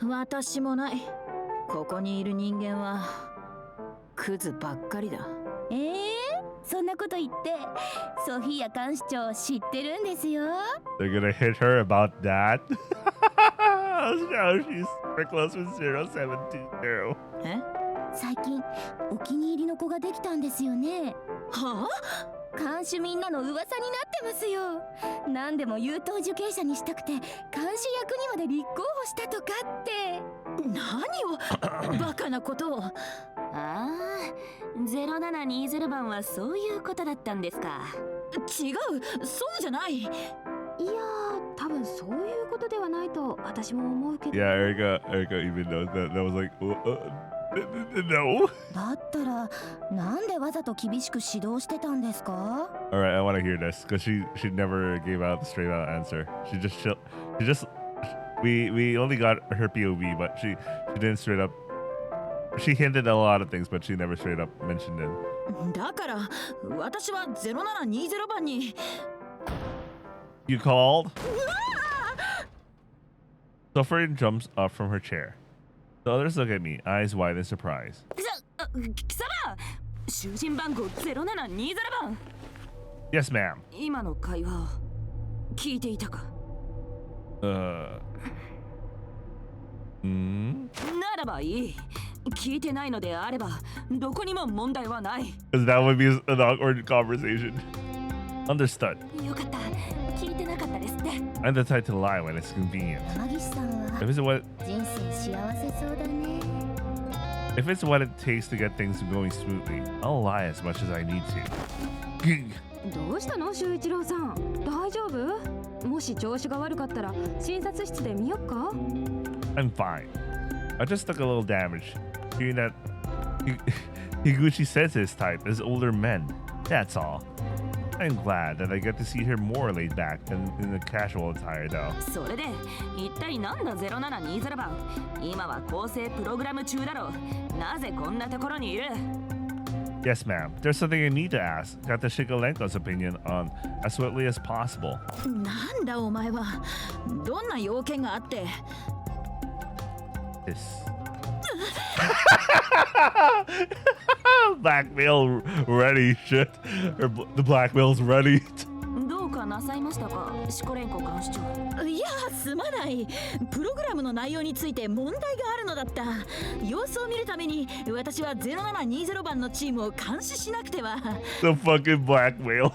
私もない。ここにいる人間はクズばっかりだ。そんなこと言ってソフィア監視長知ってるんですよ。 They're gonna hit her about that. No, she's very close with 0720. 最近お気に入りの子ができたんですよね。はあ？看守みんなの噂になってますよ。何でも優等受刑者にしたくて監視役にまで立候補したとかって。何をバカなことを。ああ、0720番はそういうことだったんですか。違う、そうじゃない。いやー、多分そういうことではないと私も思うけど。Yeah, Erica even knows that. That was like, no. だったらなんでわざと厳しく指導してたんですか？ All right, I want to hear this because she never gave out the straight out answer. She just we only got her POV, but she didn't straight up. She hinted at a lot of things, but she never straight up mentioned it. だから私は0720番に。You called? Suffering jumps up from her chair. The others look at me, eyes wide in surprise. 貴様、囚人番号0720番。 Yes, ma'am. 今の会話を聞いていたか？ならばいい。聞いてないのであればどこにも問題はない。 Because that would be an awkward conversation. Understood. よかった。聞いてなかったですって。 I'm the type to lie when it's convenient. 山岸さんは If it's what 人生幸せそうだね。 If it's what it takes to get things going smoothly, I'll lie as much as I need to. どうしたの修一郎さん、大丈夫？もし調子が悪かったら診察室で見よっか？ I'm fine. I just took a little damage. Hearing that Higuchi says his type is older men. That's all. I'm glad that I get to see her more laid back than in the casual attire though. それで一体なんだ0720番。今は構成プログラム中だろう。なぜこんなところにいる？ Yes, ma'am. There's something I need to ask. Got the Shikolenko's opinion on as swiftly as possible. なんだお前は。どんな要件があって。This. Blackmail ready, shit. The blackmail's ready. どうかなさいましたか、シコレンコ監視長。いや、すまない。プログラムの内容について問題があるのだった。様子を見るために私は0720番のチームを監視しなくては。The fucking blackmail.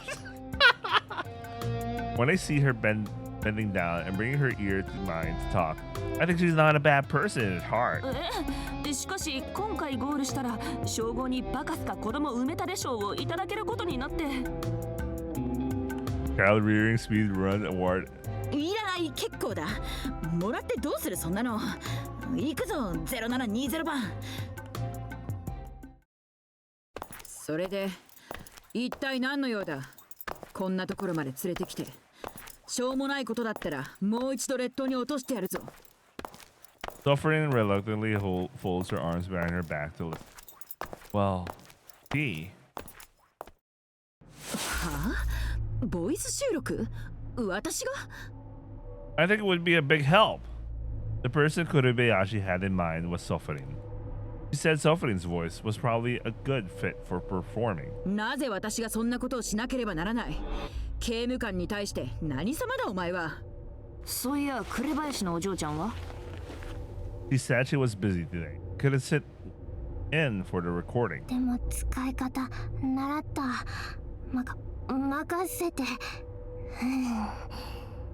When I see her bending down and bringing her ear to mine to talk, I think she's not a bad person at heart. しかし今回ゴールしたら称号にバカスカ子供埋めたで賞をいただけることになって。Child Rearing Speed Run Award. いらない、結構だ。もらってどうするそんなの。行くぞ0720番。それで一体何の用だ。こんなところまで連れてきて。しょうもないことだったらもう一度列島に落としてやるぞ。Suffering reluctantly folds her arms behind her back to listen. Well, B. はあ？ボイス収録？私が？ I think it would be a big help. The person Kurubeyashi had in mind was suffering. She said Sofrin's voice was probably a good fit for performing. なぜ私がそんなことをしなければならない？刑務官に対して何様だお前は。そういや紅林のお嬢ちゃんは？ She said she was busy today. Couldn't sit in for the recording. でも使い方習った。任せて。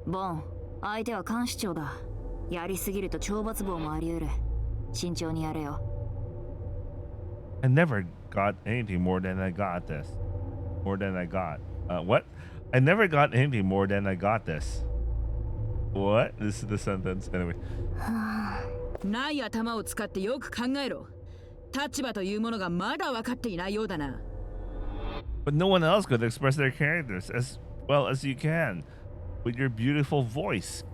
ボン、相手は監視長だ。やりすぎると懲罰棒もあり得る。慎重にやれよ。I never got anything more than I got this. More than I got. What? I never got anything more than I got this. What? This is the sentence. Anyway. ない頭を使ってよく考えろ。立場というものがまだ分かっていないようだな。But no one else could express their characters as well as you can with your beautiful voice,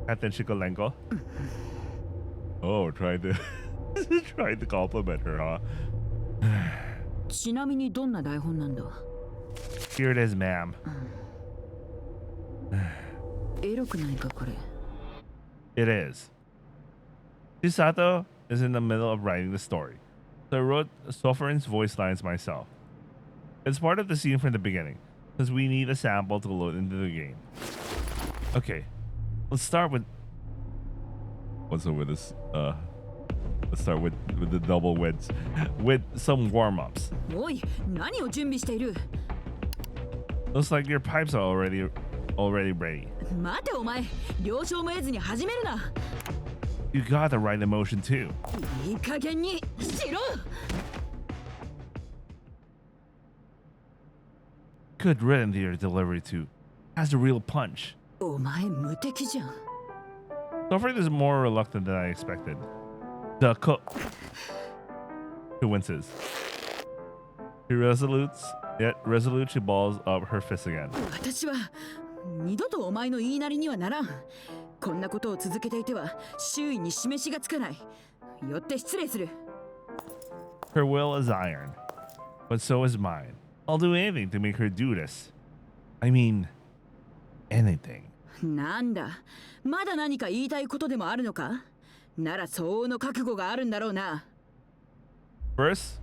Captain Shikolenko. Oh, trying to compliment her, huh? ちなみにどんな台本なんだ？ Here it is, ma'am. エロくないかこれ。 It is. Chisato is in the middle of writing the story, so I wrote Sofrin's voice lines myself. It's part of the scene from the beginning, because we need a sample to load into the game. Okay, let's start with... What's over this? Let's start with the double wins, with some warm-ups. おい、何を準備している？ Looks like your pipes are already ready. 待てお前、了承も得ずに始めるな。You got the right emotion too. いい加減にしろ。 Good written to your delivery too. Has a real punch. お前無敵じゃん。Sofrin is more reluctant than I expected. The coincidences. Yet resolute, she balls up her fist again. 私は二度とお前の言いなりにはならん。こんなことを続けていては周囲に示しがつかない。よって失礼する。Her will is iron, but so is mine. I'll do anything to make her do this. I mean, anything. なんだ、まだ何か言いたいことでもあるのか？なら相応の覚悟があるんだろうな。First,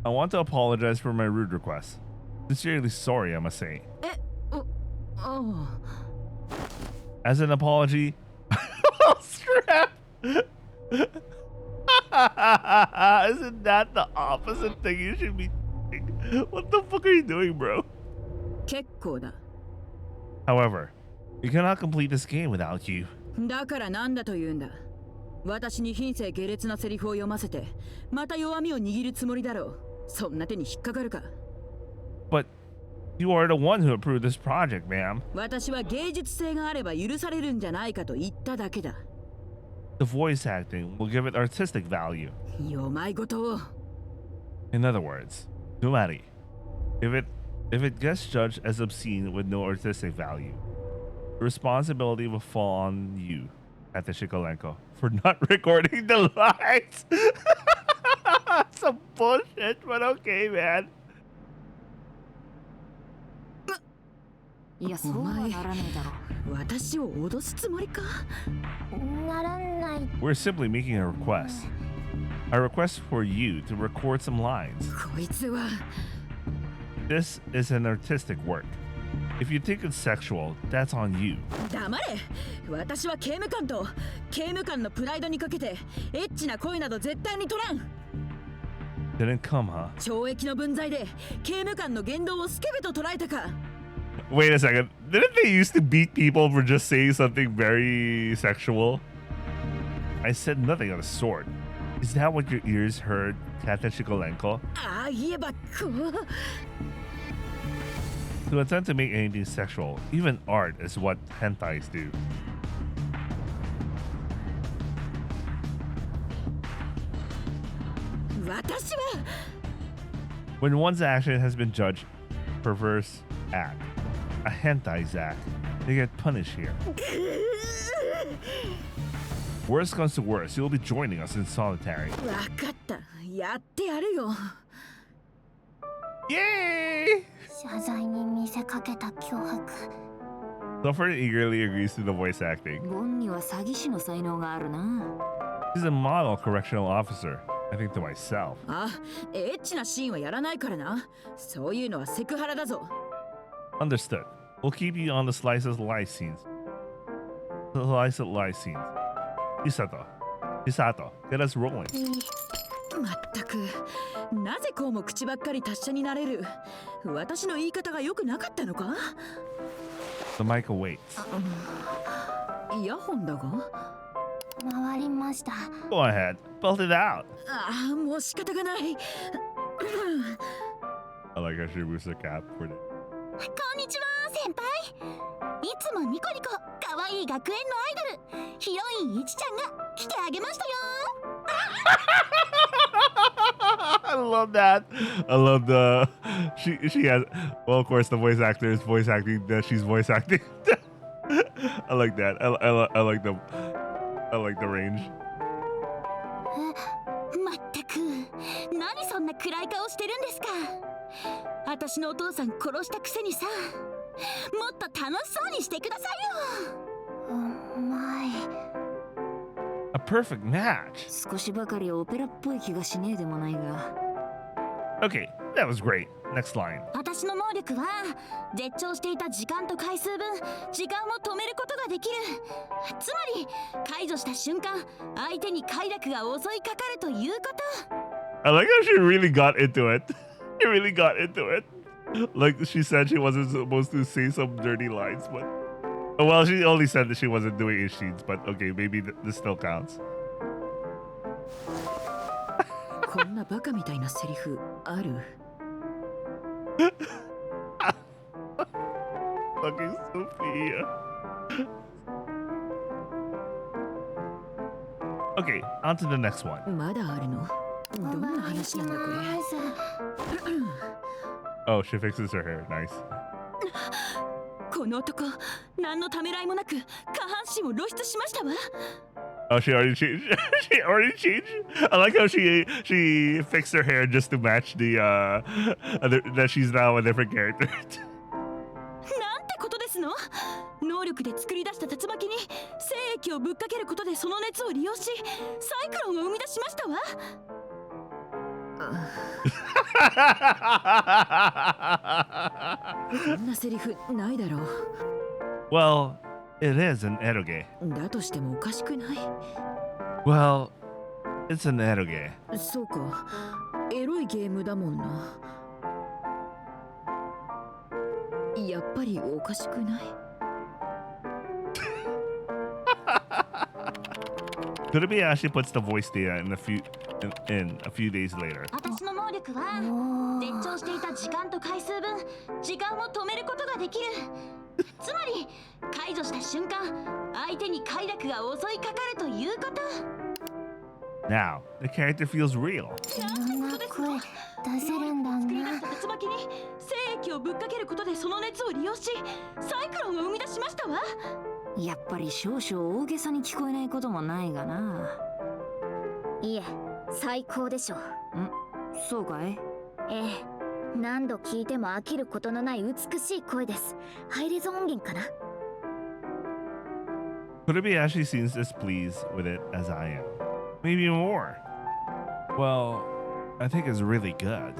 I want to apologize for my rude request. Sincerely sorry, I must say. As an apology, oh, scrap! Isn't that the opposite thing you should be doing? What the fuck are you doing, bro? 結構だ。 However, we cannot complete this game without you. だからなんだというんだ。私に品性下劣なセリフを読ませて、また弱みを握るつもりだろう。そんな手に引っかかるか。But you are the one who approved this project, ma'am. 私は芸術性があれば許されるんじゃないかと言っただけだ。The voice acting will give it artistic value. よまいことを。In other words, Numari, if it gets judged as obscene with no artistic value, the responsibility will fall on you, Captain Shikolenko, for not recording the lines. Some bullshit, but okay, man. いや、そうはならねえだろ。私を脅すつもりか？ならない。 We're simply making a request. A request for you to record some lines. こいつは。 This is an artistic work. If you think it's sexual, that's on you. 黙れ！私は刑務官と刑務官のプライドにかけてエッチな声など絶対に取らん。 Didn't come, huh? 懲役の分際で刑務官の言動をスケベと捉えたか。 Wait a second. Didn't they used to beat people for just saying something very sexual? I said nothing of the sort. Is that what your ears heard, Captain Shikolenko? ああ、言えばこう。 To attempt to make anything sexual, even art, is what hentais do. When one's action has been judged perverse act, a hentai's act, they get punished here. Worst comes to worst, you'll be joining us in solitary. わかった。やってやるよ。 Yay! 謝罪に見せかけた脅迫。 Suffer eagerly agrees to the voice acting. ボンには詐欺師の才能があるな。 She's a model correctional officer. I think to myself. あ、エッチなシーンはやらないからな。そういうのはセクハラだぞ。Understood. We'll keep you on the slice of life scenes. Slice of life scenes. Hisato. Get us rolling. まったく、なぜこうも口ばっかり達者になれる。私の言い方が良くなかったのか？ The mic awaits. イヤホンだが？回りました。 Go ahead. Belt it out. ああ、もう仕方がない。I like how she moves the cap for it. こんにちは先輩。いつもニコニコ可愛い学園のアイドルヒロインいちちゃんが来てあげましたよ。I love that. I love the she has, well, of course the voice actor is voice acting that she's voice acting. I like that. I like the range. まったく何そんな暗い顔してるんですか。私のお父さん殺したくせにさ、もっと楽しそうにしてくださいよ。お前 A perfect match. 少しばかりオペラっぽい気がしねえでもないが。 Okay, that was great. Next line. 私の能力は絶頂していた時間と回数分時間を止めることができる。つまり解除した瞬間相手に快楽が襲いかかるということ。 I like how she really got into it. She really got into it. Like she said she wasn't supposed to say some dirty lines, but well, she only said that she wasn't doing issues, but okay, maybe this still counts. こんなバカみたいなセリフある？ Fucking Sophia. Okay, on to the next one. まだあるの？どんな話なんだこれ。Oh, she fixes her hair. Nice. この男、何のためらいもなく下半身を露出しましたわ。Oh, she already changed. She already changed. I like how she fixed her hair just to match the that she's now a different character. なんてことですの？能力で作り出した竜巻に精液をぶっかけることでその熱を利用し、サイクロンを生み出しましたわ。こんなセリフないだろう。 Well, it is an eroge. だとしてもおかしくない？ Well, it's an eroge. そうか、エロいゲームだもんな。やっぱりおかしくない？ Could it be Ashley puts the voice data in a few days later? 私の能力は絶頂していた時間と回数分時間を止めることができる。つまり解除した瞬間相手に快楽が襲いかかるということ。 Now, the character feels real. いろんな声出せるんだな。竜巻に精液をぶっかけることでその熱を利用し、サイクロンを生み出しましたわ。やっぱり少々大げさに聞こえないこともないがな。いえ、最高でしょう。そうかい？ええ、何度聞いても飽きることのない美しい声です。ハイレゾ音源かな？ Could it be Ashley seems as pleased with it as I am? Maybe more. Well, I think it's really good.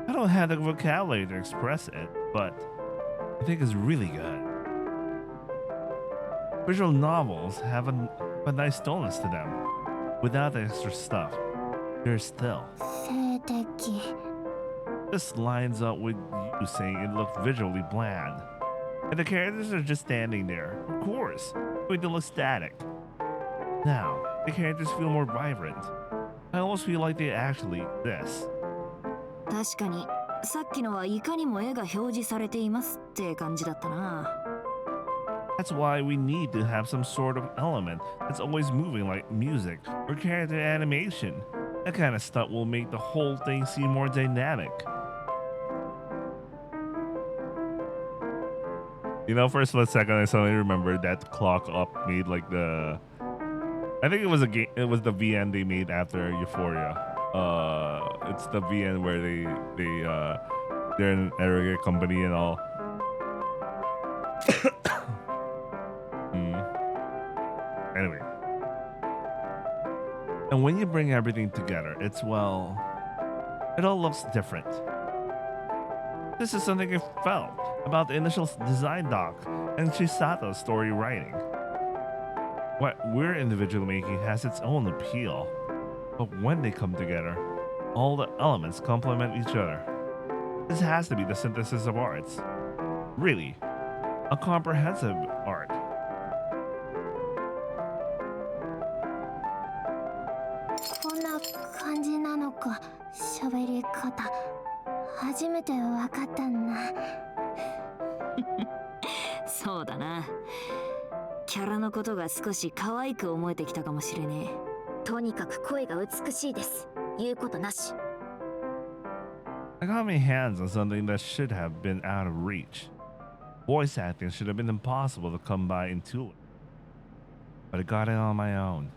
I don't have the vocabulary to express it, but I think it's really good. Visual novels have a nice dullness to them. Without the extra stuff, they're still. 性的。 This lines up with you saying it looks visually bland. And the characters are just standing there, of course, going to look static. Now, the characters feel more vibrant. I almost feel like they actually exist. 確かにさっきのはいかにも絵が表示されていますって感じだったな。 That's why we need to have some sort of element that's always moving like music or character animation. That kind of stuff will make the whole thing seem more dynamic. You know, for a split second, I suddenly remembered that clock up made like the... I think it was a game. It was the VN they made after Euphoria. It's the VN where they're an aggregate company and all. Anyway, And when you bring everything together, it's well, it all looks different. This is something I felt about the initial design doc and Chisato's story writing. What we're individually making has its own appeal, but when they come together, all the elements complement each other. This has to be the synthesis of arts. Really, a comprehensive art. こんな感じなのか、喋り方。初めて分かったな。そうだな。キャラのことが少し可愛く思えてきたかもしれねえ。とにかく声が美しいです。言うことなし。I got my hands on something that should have been out of reach. Voice acting should have been impossible to come by intuitively. But I got it on my own.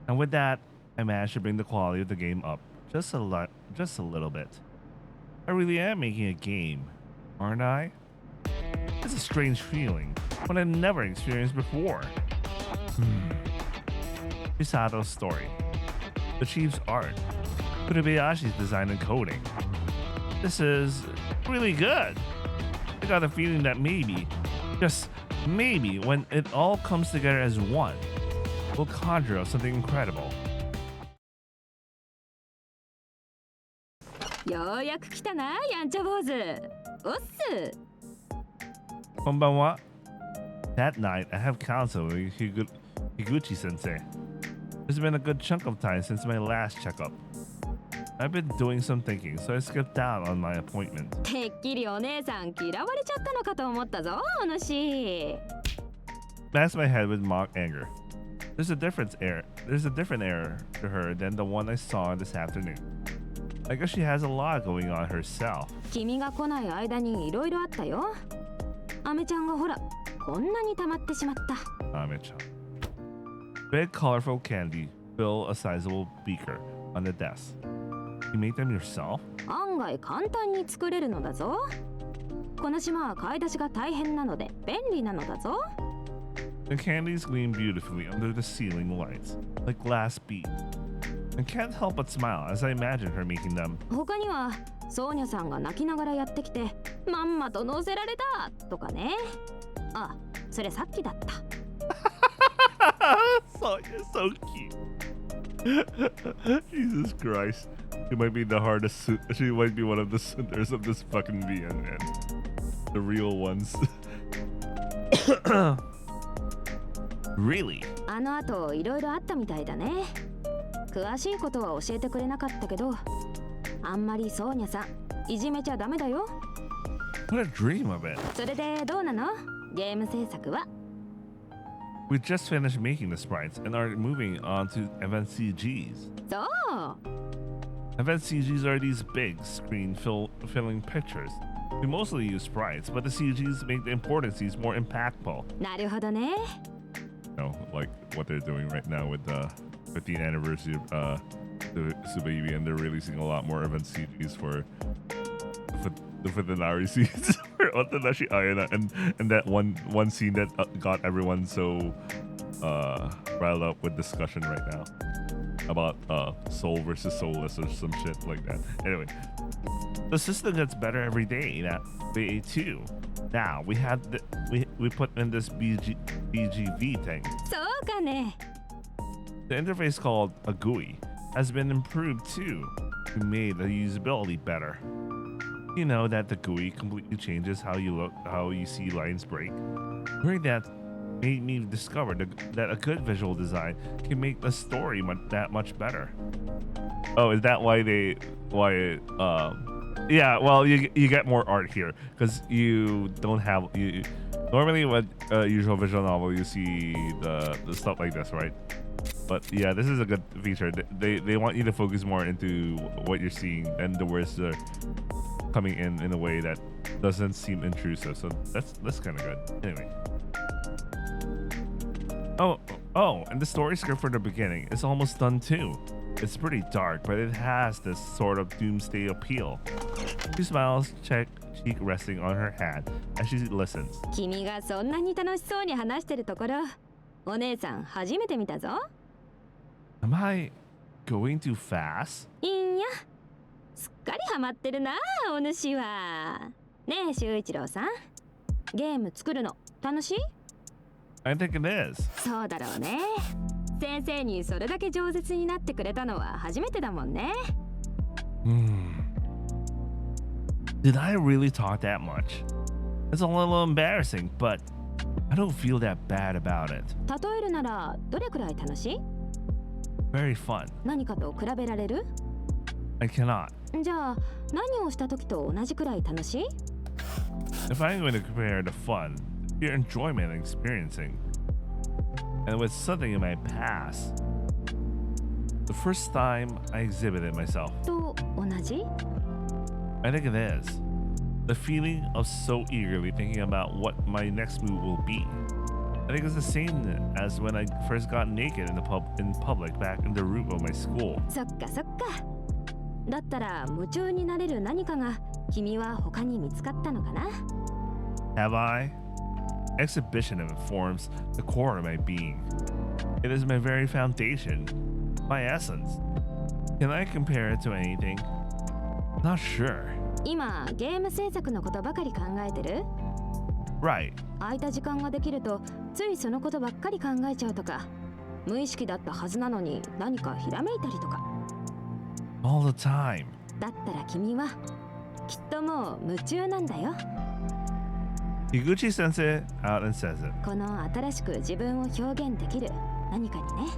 And with that, I managed to bring the quality of the game up just a little bit. I really am making a game, aren't I? It's a strange feeling, one I've never experienced before. Chisato's story, the chief's art, Kurebayashi's design and coding. This is really good. I got a feeling that maybe, just maybe, when it all comes together as one, we'll conjure up something incredible. ようやく来たな、やんちゃ坊主。おっす。Konbanwa. That night, I have counsel with Higuchi-sensei. It's been a good chunk of time since my last checkup. I've been doing some thinking, so I skipped out on my appointment. てっきりお姉さん嫌われちゃったのかと思ったぞ、お主。Smashed my head with mock anger. There's a different air to her than the one I saw this afternoon. I guess she has a lot going on herself. 君が来ない間にいろいろあったよ。アメちゃんがほら、こんなに溜まってしまった。Ame-chan. Big colorful candy fill a sizable beaker on the desk. You made them yourself? 案外簡単に作れるのだぞ。この島は買い出しが大変なので便利なのだぞ。The candies gleam beautifully under the ceiling lights, like glass beads. I can't help but smile as I imagine her making them. 他にはソーニャさんが泣きながらやってきてまんまと乗せられたとかね。あ、それさっきだった。Sonya's so cute. Jesus Christ. She might be the hardest. She might be one of the sinners of this fucking VN, man. The real ones. Really? あの後いろいろあったみたいだね。詳しいことは教えてくれなかったけど、あんまりソーニャさんいじめちゃダメだよ。What a dream of it. それでどうなの？ゲーム制作は？ We just finished making the sprites and are moving on to event CGs. そう。Event CGs are these big screen filling pictures. We mostly use sprites, but the CGs make the important scenes more impactful. なるほどね。You know, like what they're doing right now with the 15th anniversary of the Subaby, and they're releasing a lot more event CGs for the Nari scenes for Otanashi Ayana, and that one scene that got everyone so riled up with discussion right now about soul versus soulless or some shit like that. Anyway, the system gets better every day at BA2. Now we put in this BGV thing. そうかね。The interface called a GUI has been improved too. We made the usability better. You know that the GUI completely changes how you see lines break. Hearing that made me discover that a good visual design can make the story that much better. Oh, is that yeah, well, you get more art here because you don't have normally with usual visual novel you see the stuff like this, right? But yeah, this is a good feature. They want you to focus more into what you're seeing, and the words are coming in a way that doesn't seem intrusive. So that's kind of good. Anyway. Oh, and the story script for the beginning is almost done too. It's pretty dark, but it has this sort of doomsday appeal. She smiles, cheek resting on her hand as she listens. 君がそんなに楽しそうに話してるところ、お姉さん初めて見たぞ。Am I going too fast? いいんや。すっかりハマってるな、お主は。ねえ、修一郎さん。ゲーム作るの楽しい？ I think it is. そうだろうね。先生にそれだけ饒舌になってくれたのは初めてだもんね。Did I really talk that much? It's a little embarrassing, but I don't feel that bad about it. 例えるならどれくらい楽しい？ Very fun. 何かと比べられる？ I cannot. じゃあ何をした時と同じくらい楽しい？ If I'm going to compare the fun, the enjoyment I'm experiencing, and with something in my past, the first time I exhibited myself, と同じ？ I think it is. The feeling of so eagerly thinking about what my next move will be. I think it's the same as when I first got naked in public back in the room of my school. そっかそっか。だったら夢中になれる何かが君は他に見つかったのかな？ Have I? Exhibition informs the core of my being. It is my very foundation, my essence. Can I compare it to anything? Not sure. 今ゲーム制作のことばかり考えてる？ Right. 空いた時間ができるとついそのことばっかり考えちゃうとか、無意識だったはずなのに何かひらめいたりとか。All the time. だったら君はきっともう夢中なんだよ。Higuchi sends it out and says it. この新しく自分を表現できる何かにね。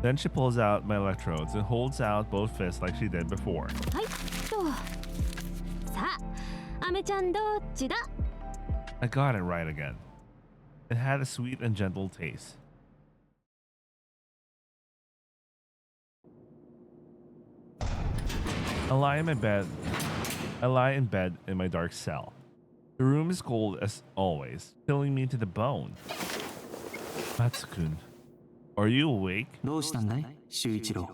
Then she pulls out my electrodes and holds out both fists like she did before. はいと。さあ、アメちゃんどっちだ？ I got it right again. It had a sweet and gentle taste. I lie in bed in my dark cell. The room is cold as always, chilling me to the bone. Matsukun, are you awake? どうしたんだい、修一郎。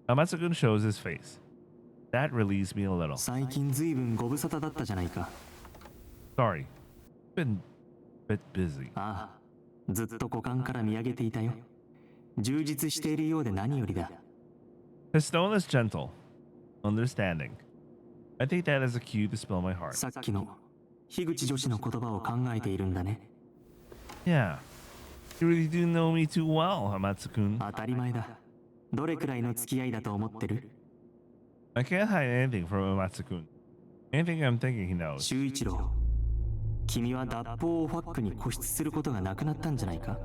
Matsukun shows his face. That relieves me a little. 最近ずいぶんご無沙汰だったじゃないか。Sorry. Been a bit busy. ああ、ずっと股間から見上げていたよ。充実しているようで何よりだ。His tone is gentle, understanding. I think that is a cue to spill my heart. さっきの樋口女子の言葉を考えているんだね。Yeah. You really do know me too well, Hamatsu-kun. 当たり前だ。どれくらいの付き合いだと思ってる？ I can't hide anything from Hamatsu-kun. Anything I'm thinking he knows. 修一郎、君は脱法をファックに固執することがなくなったんじゃないか？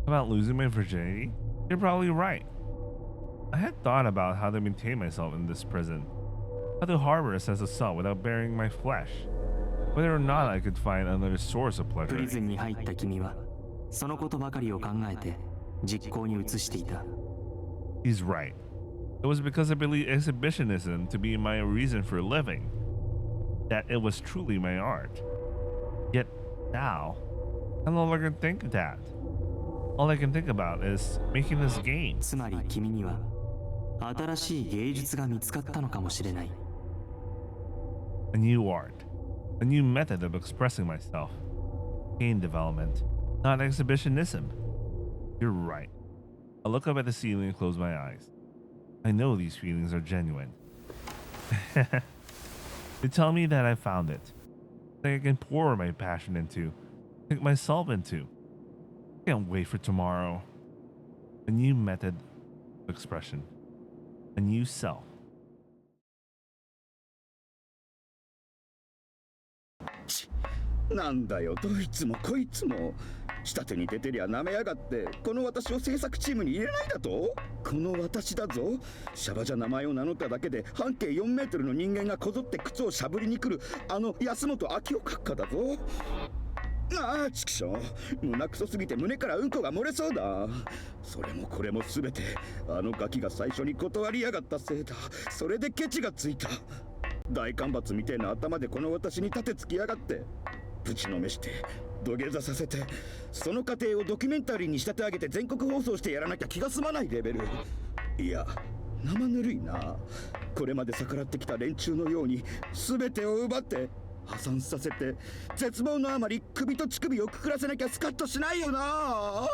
About losing my virginity? You're probably right. I had thought about how to maintain myself in this prison. How to harbor a sense of self without bearing my flesh. Whether or not I could find another source of プ pleasure. リズンに入った君はそのことばかりを考えて実行に移していた。 He's right. It was because I believed exhibitionism to be my reason for living. That it was truly my art. Yet now, I no longer think that. All I can think about is making this game. つまり君には新しい芸術が見つかったのかもしれない。 A new art. A new method of expressing myself. Game development, not exhibitionism. You're right. I look up at the ceiling and close my eyes. I know these feelings are genuine. They tell me that I found it. That I can pour my passion into, sink myself into. I can't wait for tomorrow. A new method of expression. A new self. なんだよ、どいつもこいつも下手に出てりゃなめやがって、この私を制作チームに入れないだと？この私だぞ。シャバじゃ名前を名乗っただけで半径4メートルの人間がこぞって靴をしゃぶりに来るあの安本明夫閣下だぞ。ああ、ちくしょう。胸クソすぎて胸からうんこが漏れそうだ。それもこれも全てあのガキが最初に断りやがったせいだ。それでケチがついた。大干ばつみてえな頭でこの私に立てつきやがって、ぶちのめして土下座させて、その過程をドキュメンタリーに仕立て上げて全国放送してやらなきゃ気が済まないレベル。いや、生ぬるいな。これまで逆らってきた連中のように全てを奪って破産させて、絶望のあまり首と乳首をくくらせなきゃスカッとしないよな。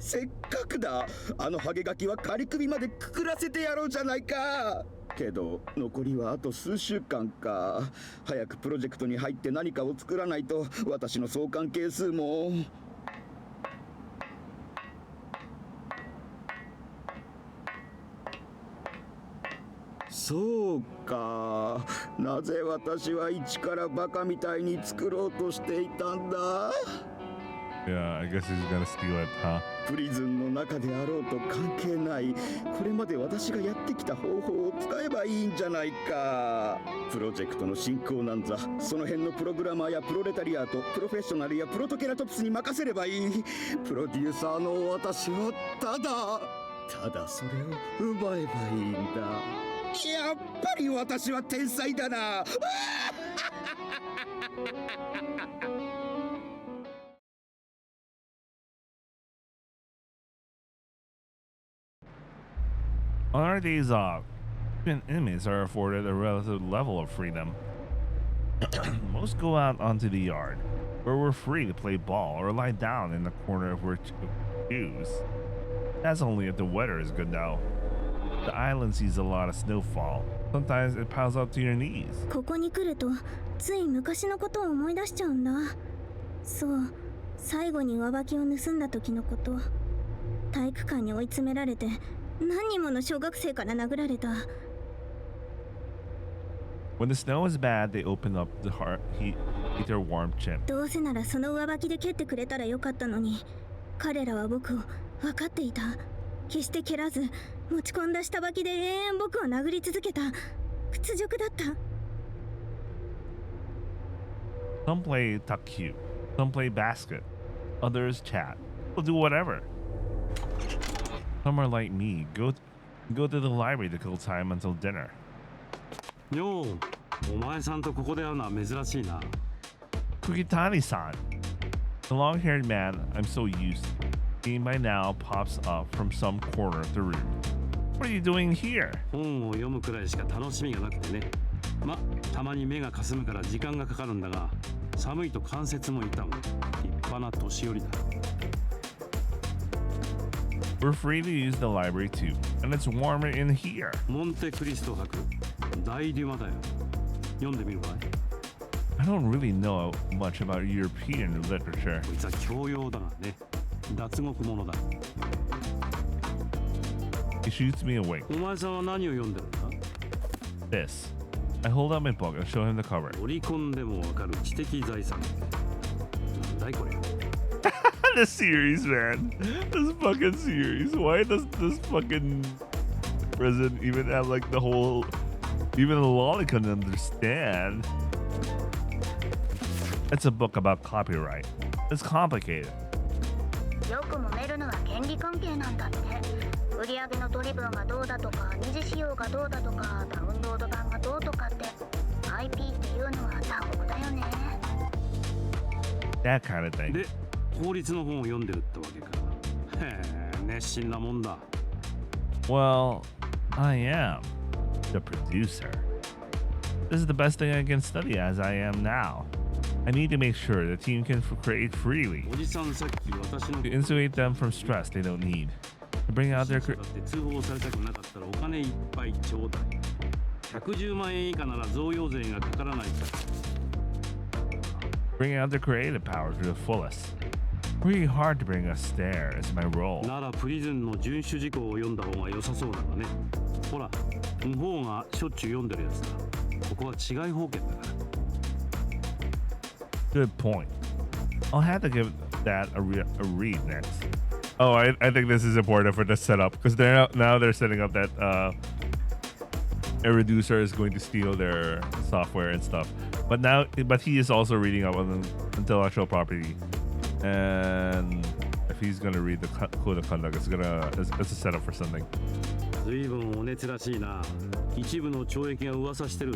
せっかくだ。あのハゲガキは仮首までくくらせてやろうじゃないか。けど残りはあと数週間か。早くプロジェクトに入って何かを作らないと私の相関係数も。そうか。なぜ私は一からバカみたいに作ろうとしていたんだ。Yeah, I guess he's gonna steal it, huh? プリズンの中であろうと関係ない。これまで私がやってきた方法を使えばいいんじゃないか。プロジェクトの進行なんざその辺のプログラマーやプロレタリアート、プロフェッショナルやプロトケラトプスに任せればいい。プロデューサーの私はただそれを奪えばいいんだ。やっぱり私は天才だな。On our days off, even inmates are afforded a relative level of freedom. Most go out onto the yard, where we're free to play ball or lie down in the corner if we're choose. That's only if the weather is good though. The island sees a lot of snowfall. Sometimes it piles up to your knees. ここに来るとつい昔のことを思い出しちゃうんだ。そう、最後に上履きを盗んだ時のこと。体育館に追い詰められて何人もの小学生から殴られた。When the snow is bad, they open up the heater warm chimp. どうせならその上履きで蹴ってくれたらよかったのに、彼らは僕を分かっていた。決して蹴らず、持ち込んだ下履きで永遠僕を殴り続けた。屈辱だった。Some play takyu, some play basket, others chat. They'll do whatever. Some are like me, go to the library to kill time until dinner. よう、お前さんとここで会うのは珍しいな。Kukitani-san, the long-haired man I'm so used to, seeing by now pops up from some corner of the room. What are you doing here? 本を読むくらいしか楽しみがなくてね。ま、たまに目がかすむから時間がかかるんだが、寒いと関節も痛む。立派な年寄りだ。We're free to use the library too, and it's warmer in here. モンテクリスト博大デュマだよ。読んでみるかい？ I don't really know much about European literature. こいつは教養だがね。脱獄者だ。He shoots me awake. お前さんは何を読んでるんだ？ This. I hold up my book and show him the cover. 折り込んでもわかる知的財産。なんだいこれ。The series, man. This fucking series. Why does this fucking prison even have like the whole... Even a lolly can understand. It's a book about copyright. It's complicated. よく揉めるのは権利関係なんだって。売り上げの取り分がどうだとか、二次使用がどうだとか、ダウンロード版がどうとかって、IP っていうのは残酷だよね。That kind of thing. で、法律の本を読んでるってわけか。へえ、熱心なもんだ。Well, I am the producer. This is the best thing I can study as I am now. I need to make sure the team can create freely. おじさんさっき私の To insulate them from stress they don't need. To bring out their... だって通報されたくなかったらお金いっぱいちょうだい。110万円以下なら贈与税がかからないから。Bring out their creative power to the fullest. Pretty hard to bring us there is my role. ならプリズンの遵守事項を読んだ方が良さそうだがね。ほら、向こうがしょっちゅう読んでるやつだ。ここは違い保険だから。Good point. I'll have to give that a read next. Oh, I think this is important for the setup because now they're setting up that a reducer is going to steal their software and stuff. But he is also reading up on intellectual property, and if he's gonna read the code of conduct, it's a setup for something. 随分お熱らしいな。一部の懲役が噂してる。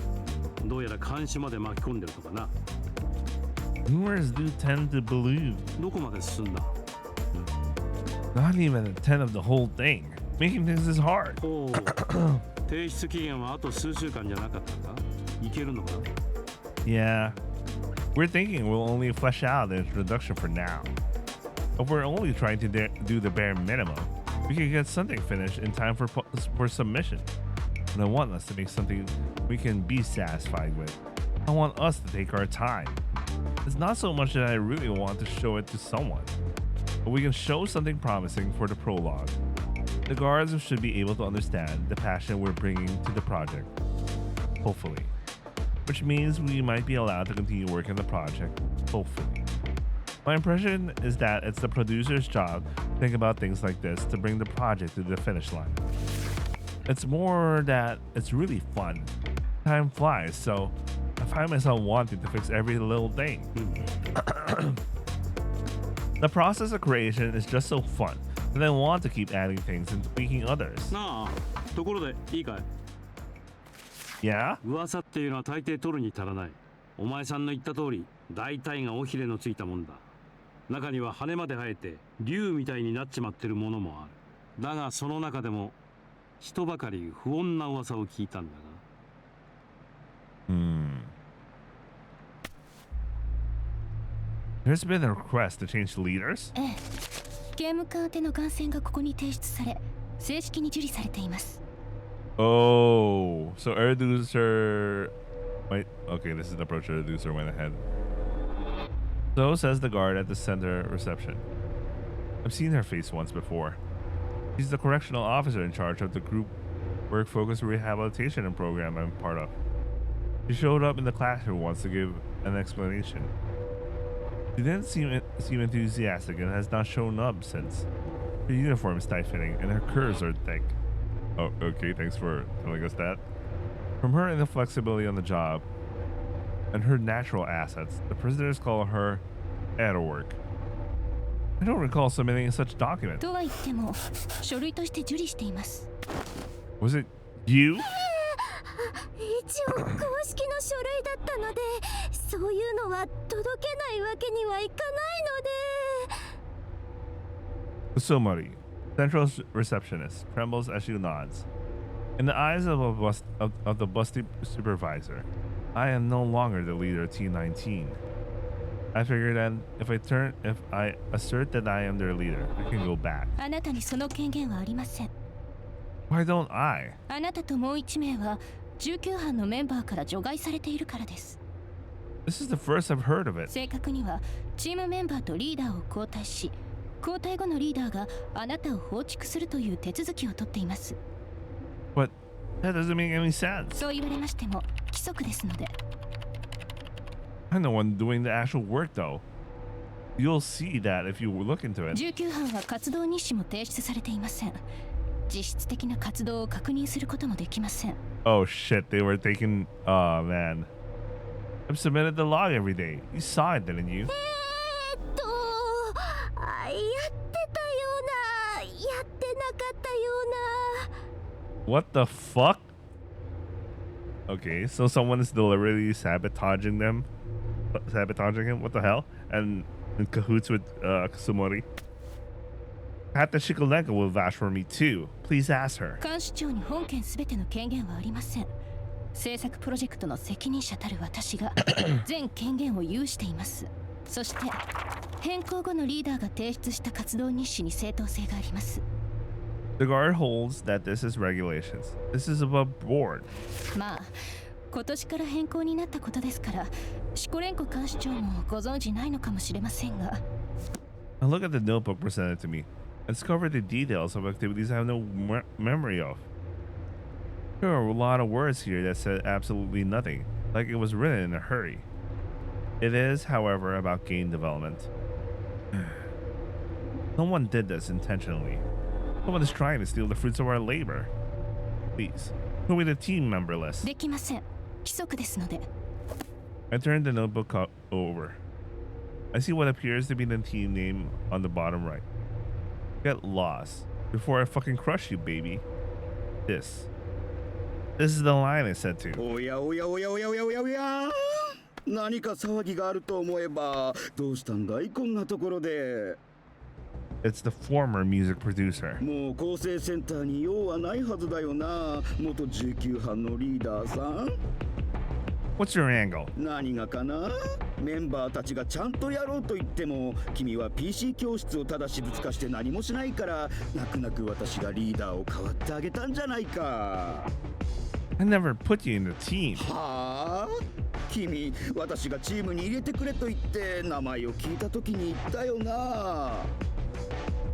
どうやら監視まで巻き込んでるとかな。Rumors do tend to believe. どこまで進んだ？ Not even a tenth of the whole thing. Making things is hard. おお。提出期限はあと数週間じゃなかったか？いけるのか？ Yeah. We're thinking we'll only flesh out the introduction for now. If we're only trying to do the bare minimum, we can get something finished in time for submission. And I want us to make something we can be satisfied with. I want us to take our time. It's not so much that I really want to show it to someone, but we can show something promising for the prologue. The guards should be able to understand the passion we're bringing to the project. Hopefully. Which means we might be allowed to continue working on the project. Hopefully. My impression is that it's the producer's job to think about things like this to bring the project to the finish line. It's more that it's really fun. Time flies, so I find myself wanting to fix every little thing. The process of creation is just so fun that I want to keep adding things and tweaking others. なあ、ところでいいかい? Yeah? 噂っていうのは大抵取るに足らない。お前さんの言った通り、大体が尾ひれのついたもんだ。中には羽まで生えて竜みたいになっちまってるものもある。だがその中でも人ばかり不穏な噂を聞いたんだが。There's been a request to change leaders? ええ。ゲームカーテの願線がここに提出され、正式に受理されています。Oh, so Erducer... Wait, okay, this is the approach Erducer went ahead. So says the guard at the center reception. I've seen her face once before. She's the correctional officer in charge of the group work-focused rehabilitation program I'm part of. She showed up in the classroom once to give an explanation. She didn't seem enthusiastic and has not shown up since. Her uniform is tight-fitting and her curves are thick. Oh, okay, thanks for telling us that. From her inflexibility on the job and her natural assets, the prisoners call her Errorwork. I don't recall submitting such document. とは言っても、書類として受理しています。Was it you? 一応公式の書類だったので、そういうのは届けないわけにはいかないので。Somari, central receptionist, trembles as she nods. In the eyes of the busty supervisor, I am no longer the leader of T19. I figured that if I assert that I am their leader, I can go back. あなたにその権限はありません。Why don't I? あなたともう1名は19班のメンバーから除外されているからです。This is the first I've heard of it. 正確にはチームメンバーとリーダーを交代し、交代後のリーダーがあなたを放逐するという手続きを取っています。But that doesn't make any sense. そう言われましても規則ですので。I'm the one doing the actual work though. You'll see that if you look into it. 19班は活動日誌も提出されていません。実質的な活動を確認することもできません。Oh shit, they were taking... Oh man. I've submitted the log every day. You saw it, didn't you? やってたような、やってなかったような。What the fuck? Okay, so someone is deliberately sabotaging him? What the hell? And in cahoots with Kasumori? Captain Shikolenko will vouch for me too. Please ask her. 監視長に本件すべての権限はありません。制作プロジェクトの責任者たる私が全権限を有しています。そして変更後のリーダーが提出した活動日誌に正当性があります。The guard holds that this is regulations. This is above board. まあ、今年から変更になったことですから、シコレンコ監視長もご存知ないのかもしれませんが。I look at the notebook presented to me and discover the details of activities I have no memory of. There are a lot of words here that said absolutely nothing, like it was written in a hurry. It is, however, about game development. No one did this intentionally. Someone is trying to steal the fruits of our labor. Please, show me the team member list. できません。規則ですので。I turn the notebook over. I see what appears to be the team name on the bottom right. Get lost before I fucking crush you, baby. This is the line I said to. おやおやおやおやおやおやおや。何か騒ぎがあると思えば、どうしたんだいこんなところで。It's the former music producer. もう構成センターに用はないはずだよな。元19班のリーダーさん。What's your angle? 何がかな？メンバーたちがちゃんとやろうと言っても、君は PC 教室をただ私物化して何もしないから、泣く泣く私がリーダーを代わってあげたんじゃないか。I never put you in the team. はあ？君、私がチームに入れてくれと言って名前を聞いたときに言ったよな。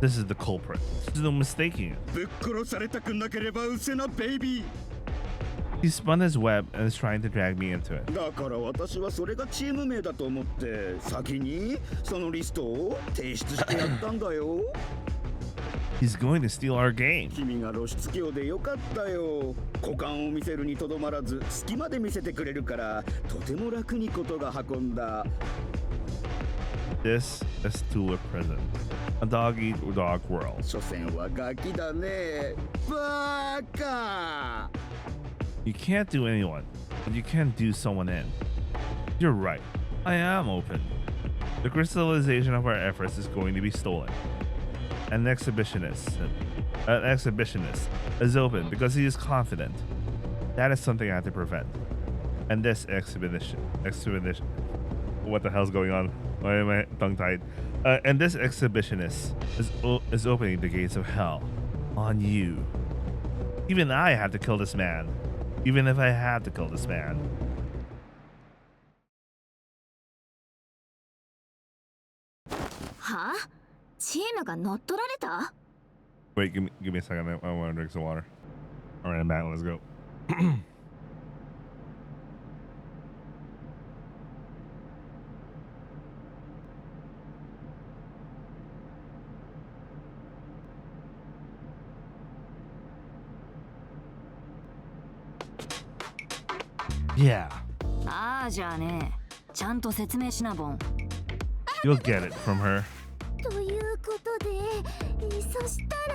This is the culprit. There's no mistaking it. ぶっ殺されたくなければうせなベイビー。He spun his web and is trying to drag me into it. だから私はそれがチーム名だと思って先にそのリストを提出してやったんだよ。He's going to steal our game. 君が露出狂でよかったよ。股間を見せるにとどまらず隙間で見せてくれるからとても楽にことが運んだ。This is to a prison. A dog-eat-dog world. 所詮はガキだね。バカ。You can't do anyone, but you can do someone in. You're right. I am open. The crystallization of our efforts is going to be stolen. An exhibitionist is open because he is confident. That is something I have to prevent. And this expedition. What the hell's going on? Why am I tongue-tied? And this exhibitionist is opening the gates of hell on you. Even I had to kill this man. Even if I had to kill this man. Huh? チームが乗っ取られた? Wait, give me a second. I want to drink some water. All right, I'm back. Let's go. Yeah. ああじゃあね、ちゃんと説明しなボン。You'll get it from her. ということで、そしたら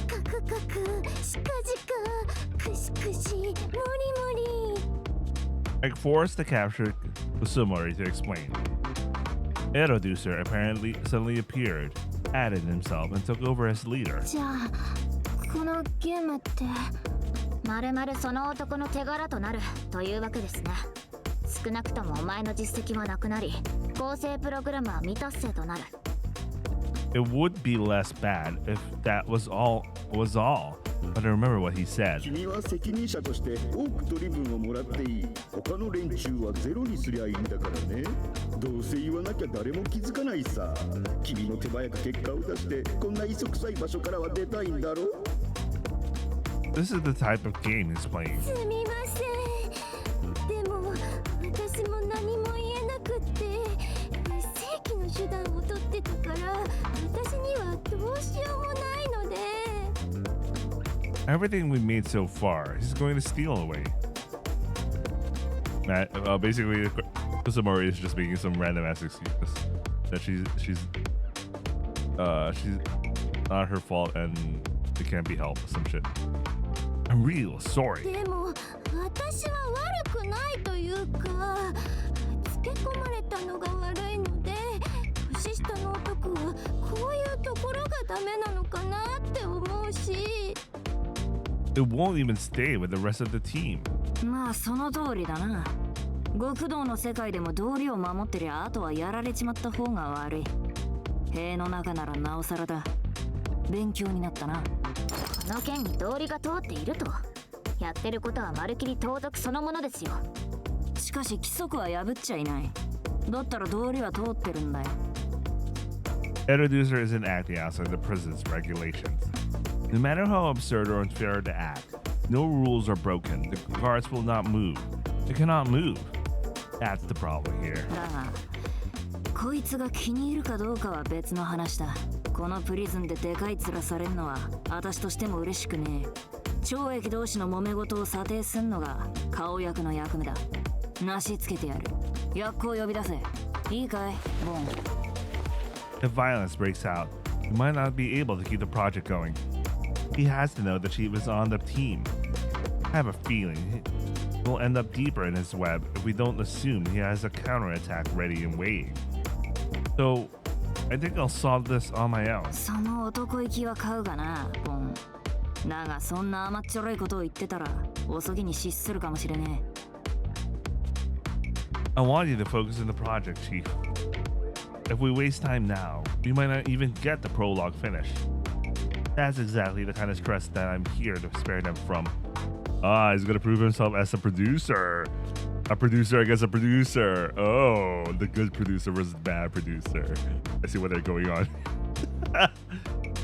カクカクシカジカクシクシモリモリ。I forced the captured Kusumori to explain. Eroducer apparently suddenly appeared, added himself, and took over as leader. じゃあこのゲームって。まるまるその男の手柄となるというわけですね。少なくともお前の実績はなくなり、構成プログラムは未達成となる。It would be less bad if that was all. But I remember what he said. 君は責任者として多く取り分をもらっていい。他の連中はゼロにすりゃいいんだからね。どうせ言わなきゃ誰も気づかないさ。君も手早く結果を出してこんな磯臭い場所からは出たいんだろ。This is the type of game he's playing. すみません。でも私も何も言えなくって正規の手段を取ってたから私にはどうしようもないので。Everything we made so far, he's going to steal away. Matt, basically, Kusumori is just making some random ass excuses that she's not her fault and it can't be helped. Some shit. I'm real sorry. でも私は悪くないというか、つけ込まれたのが悪いので、年下の男はこういうところがダメなのかなって思うし。It won't even stay with the rest of the team. まあその通りだな。極道の世界でも道理を守ってりゃあとはやられちまった方が悪い。塀の中ならなおさらだ。勉強になったな。この件に道理が通っていると。やってることはまるきり盗賊そのものですよ。しかし規則は破っちゃいない。だったら道理は通ってるんだよ。Eroducer isn't acting outside the prison's regulations. No matter how absurd or unfair the act, no rules are broken. The guards will not move. They cannot move. That's the problem here. だが、こいつが気に入るかどうかは別の話だ。このプリズンででかい面されんのは私としても嬉しくねえ。懲役同士の揉め事を査定すんのが顔役の役目だ。なしつけてやる。役を呼び出せ。いいかい、ボン。If violence breaks out, we might not be able to keep the project going. He has to know that she was on the team. I have a feeling we'll end up deeper in his web if we don't assume he has a counterattack ready and waiting. So, I think I'll solve this on my own. その男行きは買うがな、ボン。だがそんな甘っちょろいことを言ってたら遅きに失するかもしれね I want you to focus on the project, Chief. If we waste time now, we might not even get the prologue finished. That's exactly the kind of stress that I'm here to spare them from. Ah, he's gonna prove himself as a producer. A producer against a producer. Oh, the good producer versus bad producer. I see what they're going on.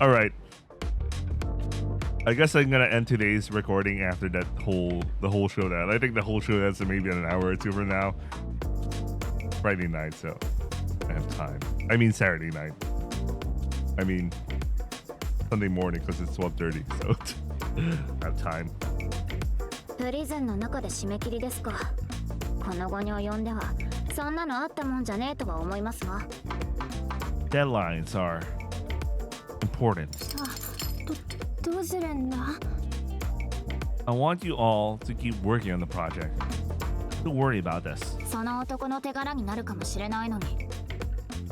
All right. I guess I'm gonna end today's recording after the whole showdown. I think the whole showdown's maybe in an hour or two from now. Friday night, so I have time. I mean Saturday night. I mean Sunday morning because it's 12:30, so I have time. プリズンの中で締め切りですか。この後に及んではそんなのあったもんじゃねえとは思いますが。Deadlines are important. どうするんだ？ I want you all to keep working on the project. Don't worry about this. その男の手柄になるかもしれないのに。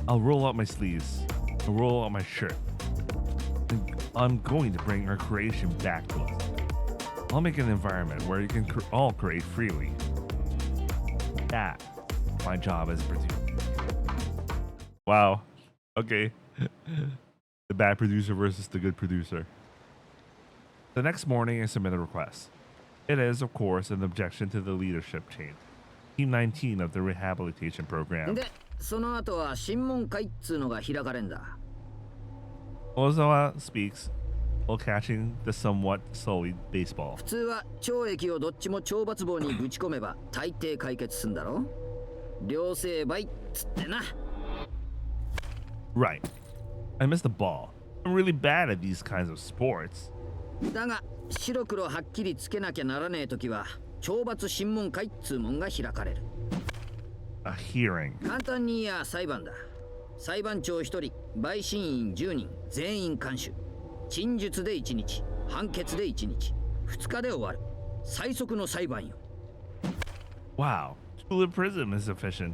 I'll roll up my sleeves. I'll roll up my shirt. I'm going to bring our creation back to us. I'll make an environment where you can all create freely. That's my job as a producer. Wow. Okay. The bad producer versus the good producer. The next morning, I submit a request. It is, of course, an objection to the leadership change. Team 19 of the rehabilitation program. で、その後は審問会っつうのが開かれんだ。Ozawa speaks while catching the somewhat sullied baseball. 普通は懲役をどっちも懲罰棒にぶち込めば大抵解決すんだろ。両成敗っつってな。Right. I missed the ball. I'm really bad at these kinds of sports. だが白黒はっきりつけなきゃならねえときは懲罰審問会っつうもんが開かれる。A hearing. 簡単に言や裁判だ。裁判長1人、陪審員10人、全員監守。陳述で1日、判決で1日、2日で終わる。最速の裁判よ。Wow. Tulip Prism is efficient.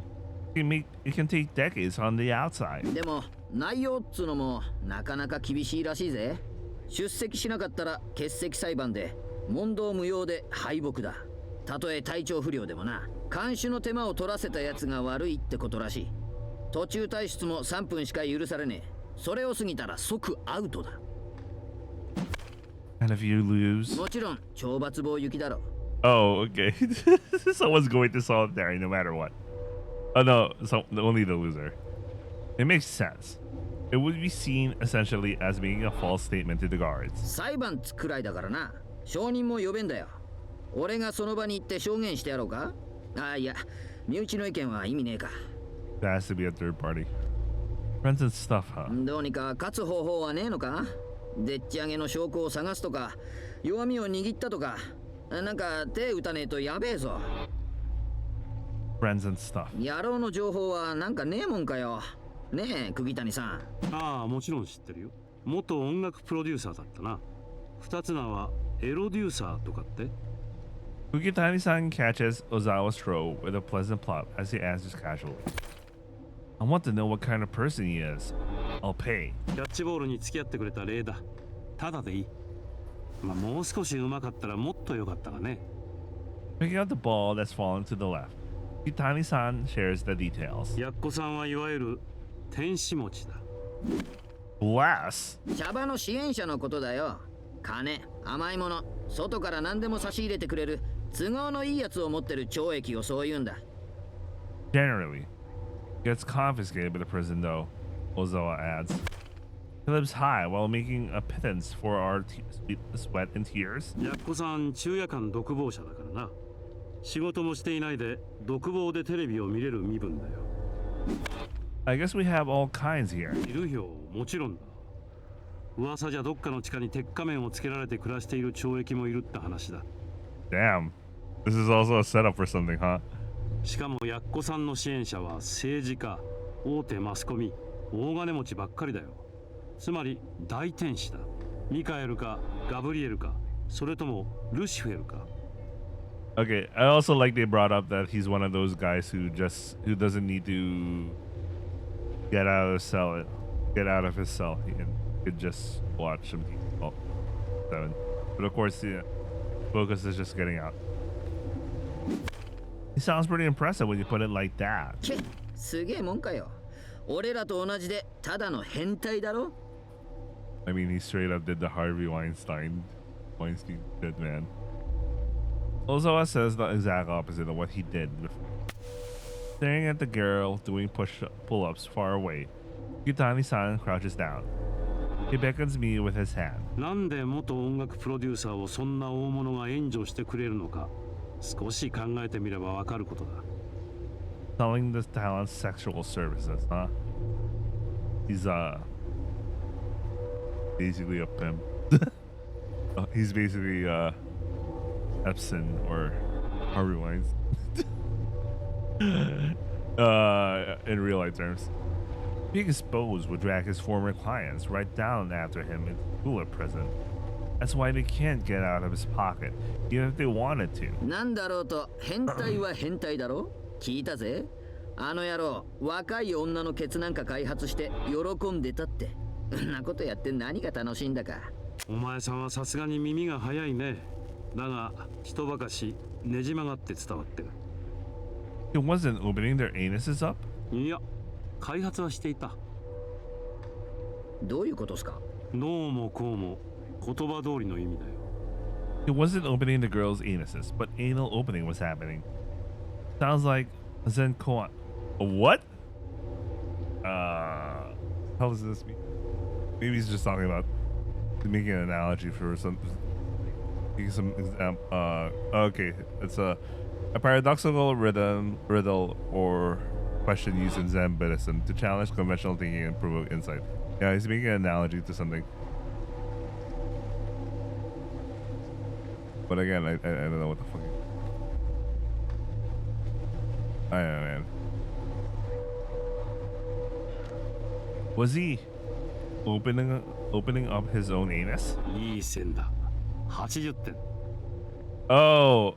It can take decades on the outside. でも内容っつうのもなかなか厳しいらしいぜ。出席しなかったら欠席裁判で問答無用で敗北だ。たとえ体調不良でもな、監守の手間を取らせたやつが悪いってことらしい。途中退出も3分しか許されねえ。それを過ぎたら即アウトだ。And if you lose? もちろん懲罰棒行きだろ。Oh, okay. Someone's going to solitary no matter what. Oh no, only the loser. It makes sense. It would be seen essentially as being a false statement to the guards. 裁判つくらいだからな。証人も呼べんだよ。俺がその場に行って証言してやろうか？ああ、いや、身内の意見は意味ねえか。There has to be a third party. Friends and stuff, huh? どうにか勝つ方法はねえのか？でっち上げの証拠を探すとか、弱みを握ったとか、なんか手打たねえとやべえぞ。Friends and stuff. 野郎の情報はなんかねえもんかよ。ねえ、釘谷さん。ああ、もちろん知ってるよ。元音楽プロデューサーだったな。二つ名はエロデューサーとかって？ Fukitani-san catches Ozawa's throw with a pleasant plop as he answers casually. I want to know what kind of person he is. I'll pay. キャッチボールに付き合ってくれた礼だ。ただでいい。まあ、もう少し上手かったらもっと良かったがね。Picking up the ball that's fallen to the left, Fukitani-san shares the details. やっこさんはいわゆる天使持ちだ。Blast! シャバの支援者のことだよ。金、甘いもの、外から何でも差し入れてくれる都合のいいやつを持ってる懲役をそう言うんだ。Generally, gets confiscated by the prison though, Ozawa adds. He lives high while making a pittance for our sweat and tears. やっこさん昼夜間独房者だからな。仕事もしていないで独房でテレビを見れる身分だよ。I guess we have all kinds here. いるよ、もちろんだ。噂じゃどっかの地下に鉄仮面をつけられて暮らしている懲役もいるって話だ。Damn. This is also a setup for something, huh? しかもやっこさんの支援者は政治家、大手マスコミ、大金持ちばっかりだよ。つまり大天使だ。ミカエルかガブリエルか、それともルシフェルか。Okay, I also like they brought up that he's one of those guys who doesn't need to get out of his cell. He could just watch some TV. 7. But of course, the focus is just getting out. It sounds pretty impressive when you put it like that. すげえもんかよ。俺らと同じでただの変態だろ。 I mean, he straight up did the Harvey Weinstein shit, man. Ozawa says the exact opposite of what he did before. Staring at the girl doing pull-ups far away, Yutani-san crouches down. He beckons me with his hand. なんで元音楽プロデューサーをそんな大物が援助してくれるのか、少し考えてみればわかることだ。Selling the talent's sexual services, huh? He's basically a pimp. He's basically Epson or Harvey Weinstein. In real life terms. Being exposed would drag his former clients right down after him in school at prison. That's why they can't get out of his pocket, even if they wanted to. なんだろうと変態は変態だろ。聞いたぜ。あの野郎、若い女のケツなんか開発して喜んでたって。んなことやって何が楽しいんだか。お前さんはさすがに耳が早いね。だが人ばかしねじ曲がって伝わってる。It wasn't opening their anuses up? いや、開発はしていた。どういうことですか？どうもこうも言葉通りの意味だよ。It wasn't opening the girls' anuses, but anal opening was happening. Sounds like Zenko. What? How does this mean? Maybe he's just talking about making an analogy for some example. Okay, it's a paradoxical riddle or question used in Zen Buddhism to challenge conventional thinking and provoke insight. Yeah, he's making an analogy to something. But again, I don't know what the fuck. I don't know, man. Was he opening up his own anus? いい線だ。80点。Oh,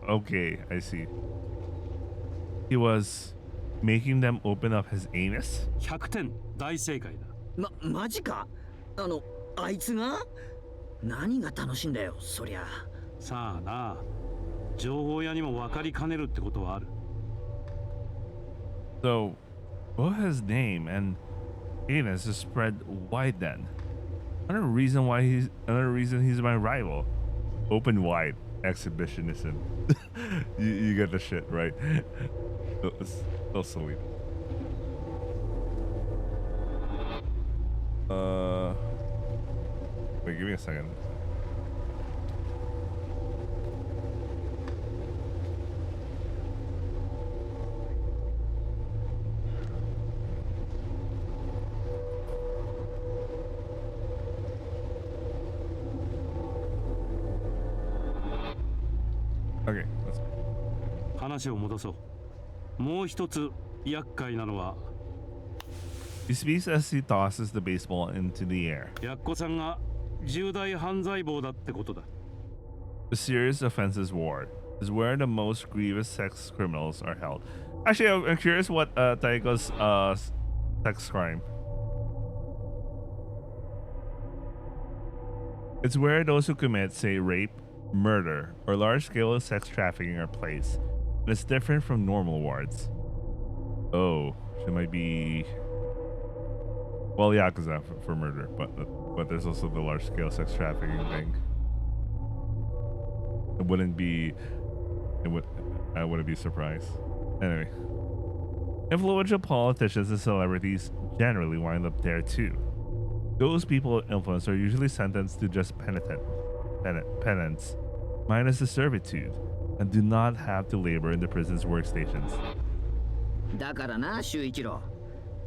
okay, I see. He was making them open up his anus? 100点、大正解だ。マジか？あいつが？何が楽しいんだよ、そりゃ。さあな、情報屋にも分かりかねるってことはある。So, both his name and anus is spread wide then. Another reason he's my rival. Open wide exhibitionism. you get the shit, right? It's so sweet. Wait, give me a second. Okay, let's... 話を戻そう。もう一つ厄介なのは He speaks as he tosses the baseball into the air. やっこさんが重大犯罪房だってことだ。The serious offenses ward is where the most grievous sex criminals are held. Actually, I'm curious what Taiko's sex crime. It's where those who commit, say, rape, murder, or large-scale sex trafficking are placed. And it's different from normal wards. Oh, she might be... Well, Yakuza for murder, but there's also the large-scale sex trafficking thing. I wouldn't be surprised. Anyway, influential politicians and celebrities generally wind up there too. Those people of influence are usually sentenced to just penance, minus the servitude, and do not have to labor in the prison's workstations. だからな、修一郎。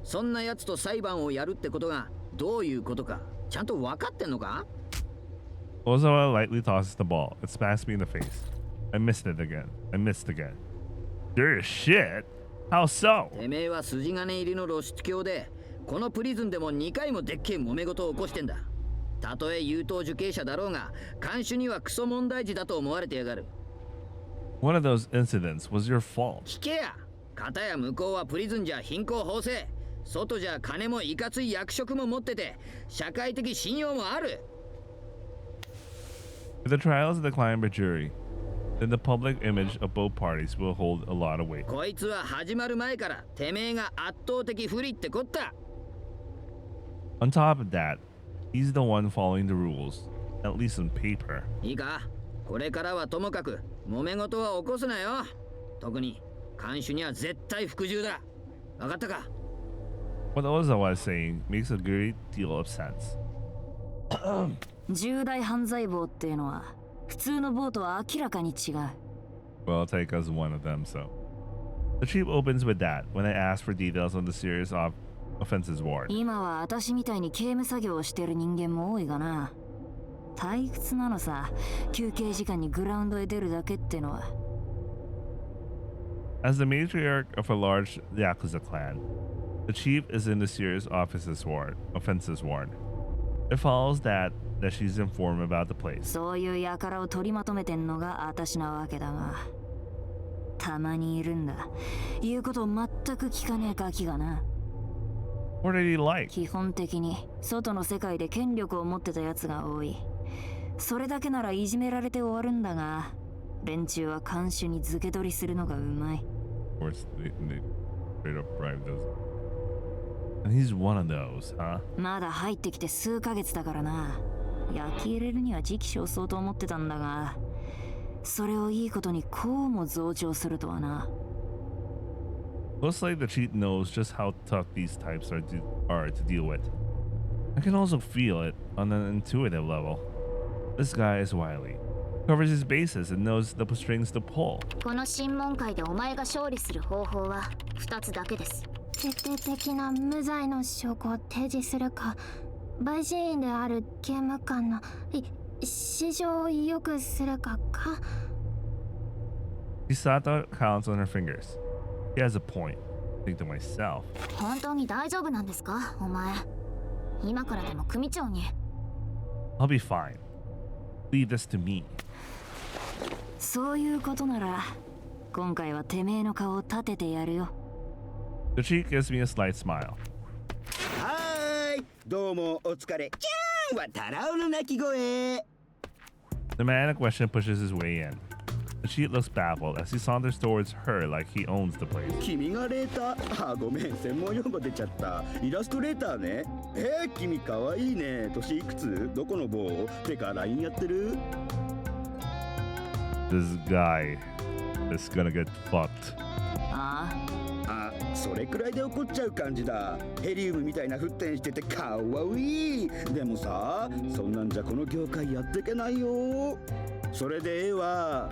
そんな奴と裁判をやるってことがどういうことか、ちゃんと分かってんのか？ Ozawa lightly tosses the ball. It smacks me in the face. I missed again. Serious shit? How so? てめえは筋金入りの露出狂で、このプリズンでも2回もでっけえ揉め事を起こしてんだ。たとえ優等受刑者だろうが、看守にはクソ問題児だと思われてやがる。One of those incidents was your fault. 聞けや。片や向こうはプリズンじゃ貧困法制。外じゃ金もいかつい役職も持ってて、社会的信用もある。The trial is declined by jury. then the public image of both parties will hold a lot of weight. こいつは始まる前からてめえが圧倒的不利ってこった。 On top of that, he's the one following the rules, at least on paper. いいか、これからはともかく揉め事は起こすなよ。特に看守には絶対服従だ。わかったか？ What Oza was saying makes a great deal of sense. 重大犯罪棒っていうのは普通の棒とは明らかに違う。 Well, I'll take as one of them, so. The chief opens with that when I ask for details on the serious offenses ward. 今は私みたいに刑務作業をしてる人間も多いがな。退屈なのさ、休憩時間にグラウンドへ出るだけってのは。As the matriarch of a large Yakuza clan, the chief is in the serious offenses ward. It follows that she's informed about the place. そういう輩を取りまとめてんのが私なわけだが、たまにいるんだ。言うことを全く聞かねえガキがな。What did he like? 基本的に外の世界で権力を持ってたやつが多い。それだけならいじめられて終わるんだが、連中は看守に付け取りするのがうまい。Of course, they straight up bribe those. And he's one of those, huh? まだ入ってきて数ヶ月だからな。焼き入れるには時期尚早と思ってたんだが、それをいいことにこうも増長するとはな。Looks like the chief knows just how tough these types are to deal with. I can also feel it on an intuitive level. This guy is wily, covers his bases and knows the strings to pull. この審問会でお前が勝利する方法は2つだけです。決定的な無罪の証拠を提示するか、陪審員である刑務官の市場を良くするかか。Hisato counts on her fingers. He has a point. I think to myself. 本当に大丈夫なんですか、お前。今からでも組長に。I'll be fine. Leave this to me. そういうことなら、今回はてめえの顔を立ててやるよ。The chief gives me a slight smile. はーい、どうもお疲れ。キャーンはタラオの鳴き声。The man in question pushes his way in. The chief looks baffled as he saunters towards her like he owns the place. 君がレーター？あ、ごめん、専門用語出ちゃった。イラストレーターね。君かわいいね。年いくつ？どこの棒？てか LINE やってる？ This guy is gonna get fucked. あそれくらいで怒っちゃう感じだ。ヘリウムみたいな沸点しててかわいい。でもさ、そんなんじゃこの業界やってけないよ。それでええわ。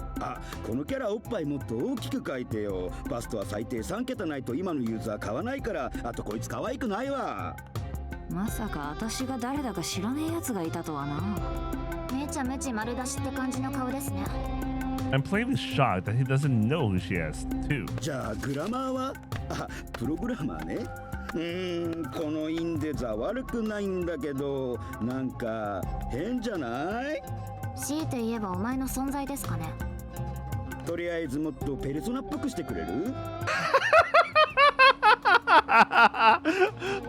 このキャラおっぱいもっと大きく描いてよ。バストは最低3桁ないと今のユーザー買わないから。あとこいつ可愛くないわ。まさか私が誰だか知らねえやつがいたとはな。めちゃめちゃ丸出しって感じの顔ですね。I'm plainly shocked that he doesn't know who she is, too. じゃあグラマーは？プログラマーね。このインデザ悪くないんだけど、なんか変じゃない？強いて言えばお前の存在ですかね。とりあえずもっとペルソナっぽくしてくれる？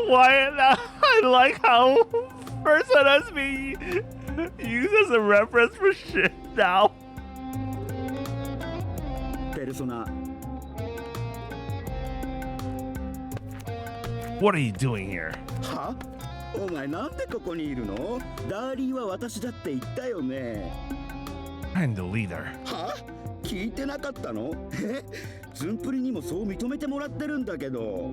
Why not? I like how personas being used as a reference for shit now. ペルソナ。What are you doing here? は？お前なんでここにいるの？ダーリーは私だって言ったよね。I'm the leader. は？聞いてなかったの？ズンプリにもそう認めてもらってるんだけど。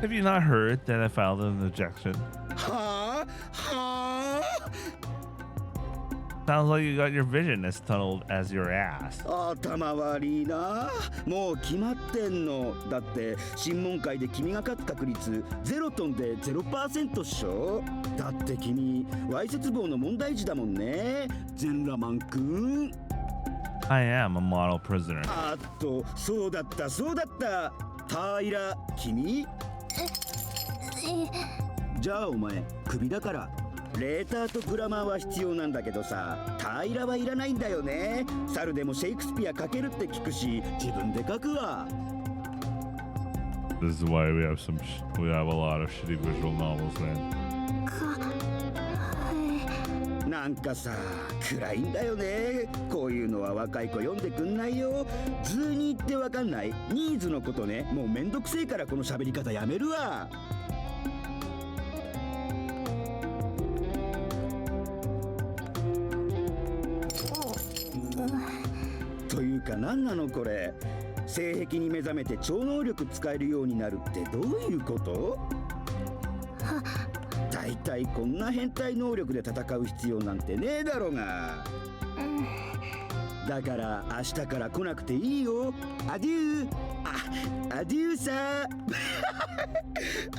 Have you not heard that I filed an objection? はあ？ Sounds like you got your vision as tunneled as your ass. 頭悪いな。もう決まってんの。だって審問会で君が勝つ確率0トンで 0% っしょ。だって君わいせつ棒の問題児だもんね、全裸マンくん。 I am a model prisoner. そうだったそうだった。平君？じゃあお前クビだから。レーターとグラマーは必要なんだけどさ、平はいらないんだよね。猿でもシェイクスピア書けるって聞くし、自分で書くわ。 This is why we have a lot of shitty visual novels, man. ななんかさ、暗いんだよね。こういうのは若い子読んでくんないよ。図に言ってわかんないニーズのことね。もうめんどくせえからこの喋り方やめるわ。というか何なのこれ。性癖に目覚めて超能力使えるようになるってどういうこと？だいたいこんな変態能力で戦う必要なんてねえだろうが。だから明日から来なくていいよ。アデュー。アデューサー。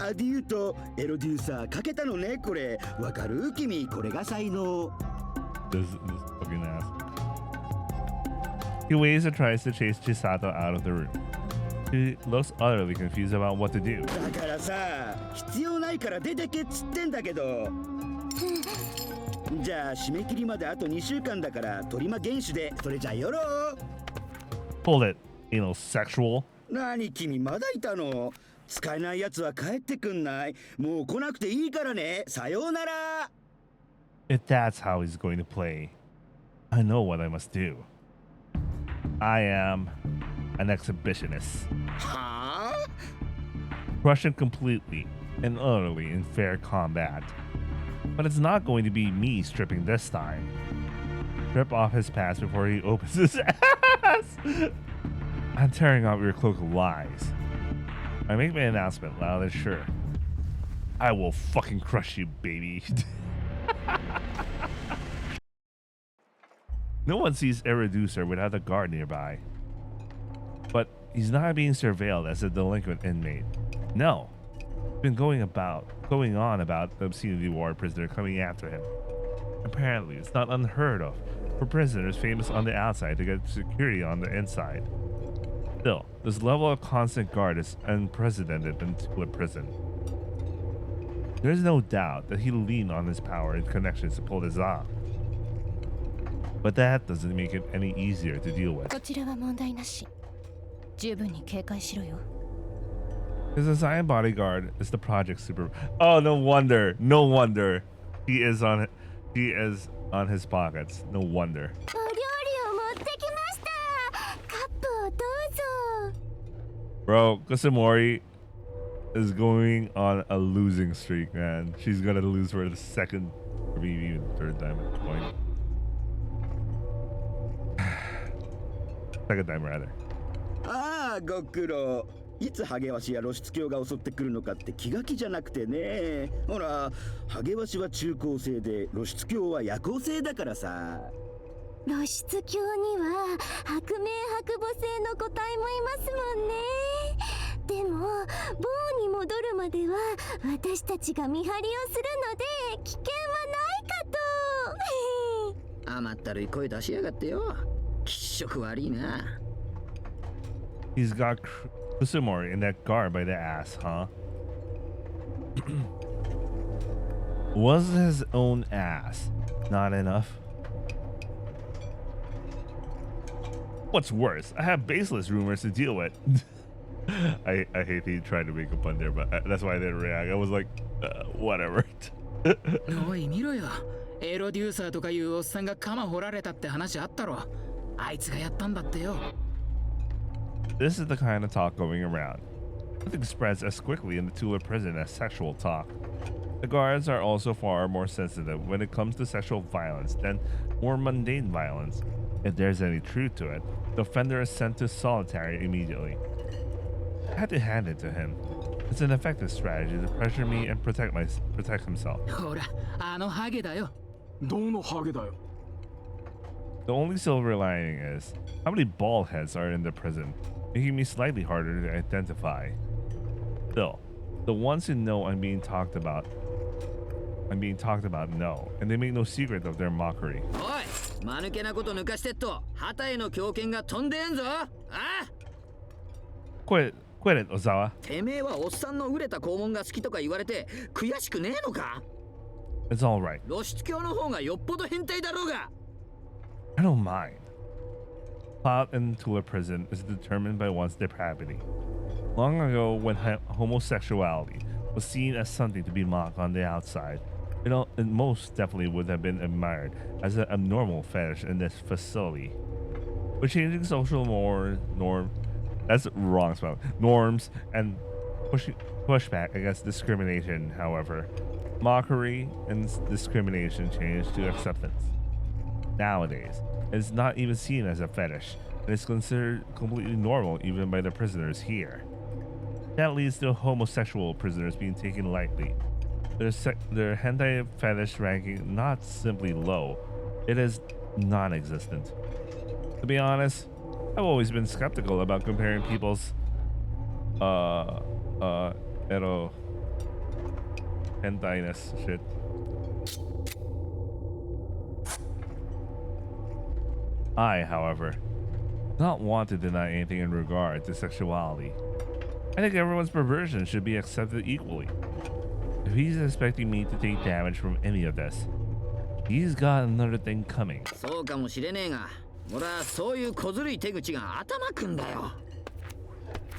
アデューとエロデューサーかけたのねこれ。わかる君？これが才能。This fucking ass. He waves and tries to chase Chisato out of the room. She looks utterly confused about what to do. だからさ、必要ないから出てけっつってんだけど。じゃあ締め切りまであと2週間だからトリマ厳守でそれじゃよろ。Hold it, anal sexual. 何君まだいたの？使えないやつは帰ってくんない？もう来なくていいからね。さようなら。If that's how he's going to play, I know what I must do. I am an exhibitionist. Huh? Crush him completely and utterly in fair combat. But it's not going to be me stripping this time. Strip off his past before he opens his ass. I'm tearing off your cloak of lies. I make my announcement loud and sure. I will fucking crush you, baby. No one sees a reducer without a guard nearby. But he's not being surveilled as a delinquent inmate. No. He's been going on about the obscenity ward prisoner coming after him. Apparently, it's not unheard of for prisoners famous on the outside to get security on the inside. Still, this level of constant guard is unprecedented into a prison. There's no doubt that he leaned on his power and connections to pull this off. But that doesn't make it any easier to deal with. His assigned bodyguard is the project super. Oh, no wonder. No wonder. He is on his pockets. No wonder. Bro, Kusamori is going on a losing streak, man. She's gonna lose for the second or maybe even third time at the point. Second time rather. ああ、ご苦労。いつハゲワシや露出狂が襲ってくるのかって気が気じゃなくてね。ほら、ハゲワシは中高生で露出狂は夜行性だからさ。露出狂には白明白母性の個体もいますもんね。でも棒に戻るまでは私たちが見張りをするので危険はないかと。甘ったるい声出しやがってよ。気色悪いな。He's got Kusumori in that guard by the ass, huh? Was his own ass not enough? What's worse, I have baseless rumors to deal with. I hate he tried to make a pun there, but that's why I didn't react. I was like, whatever. おい見ろよ。エロデューサーとかいうおっさんが鎌掘られたって話あったろ。あいつがやったんだってよ。This is the kind of talk going around. Nothing spreads as quickly in the Tula prison as sexual talk. The guards are also far more sensitive when it comes to sexual violence than more mundane violence. If there's any truth to it, the offender is sent to solitary immediately. I had to hand it to him. It's an effective strategy to pressure me and protect himself. ほら、あのハゲだよ。どのハゲだよ。The only silver lining is how many bald heads are in the prison, making me slightly harder to identify. Still, the ones who know I'm being talked about know, and they make no secret of their mockery. おい、間抜けなこと抜かしてっと、旗への狂犬が飛んでんぞ。ああ。Quit it, Ozawa. てめえはおっさんの売れた肛門が好きとか言われて悔しくねえのか？ It's all right. 露出狂の方がよっぽど変態だろうが。I don't mind. Plot in Tula prison is determined by one's depravity. Long ago, when homosexuality was seen as something to be mocked on the outside, It most definitely would have been admired as an abnormal fetish in this facility. But changing social norms and pushback against discrimination, however, mockery and discrimination changed to acceptance. Nowadays, it's not even seen as a fetish, and it's considered completely normal even by the prisoners here. That leads to homosexual prisoners being taken lightly. Their hentai fetish ranking not simply low, it is non-existent. To be honest, I've always been skeptical about comparing people's hentai-ness shit. I, however, do not want to deny anything in regard to sexuality. I think everyone's perversion should be accepted equally. If he's expecting me to take damage from any of this, he's got another thing coming. そうかもしれねえが、俺はそういう小ずるい手口が頭くんだよ。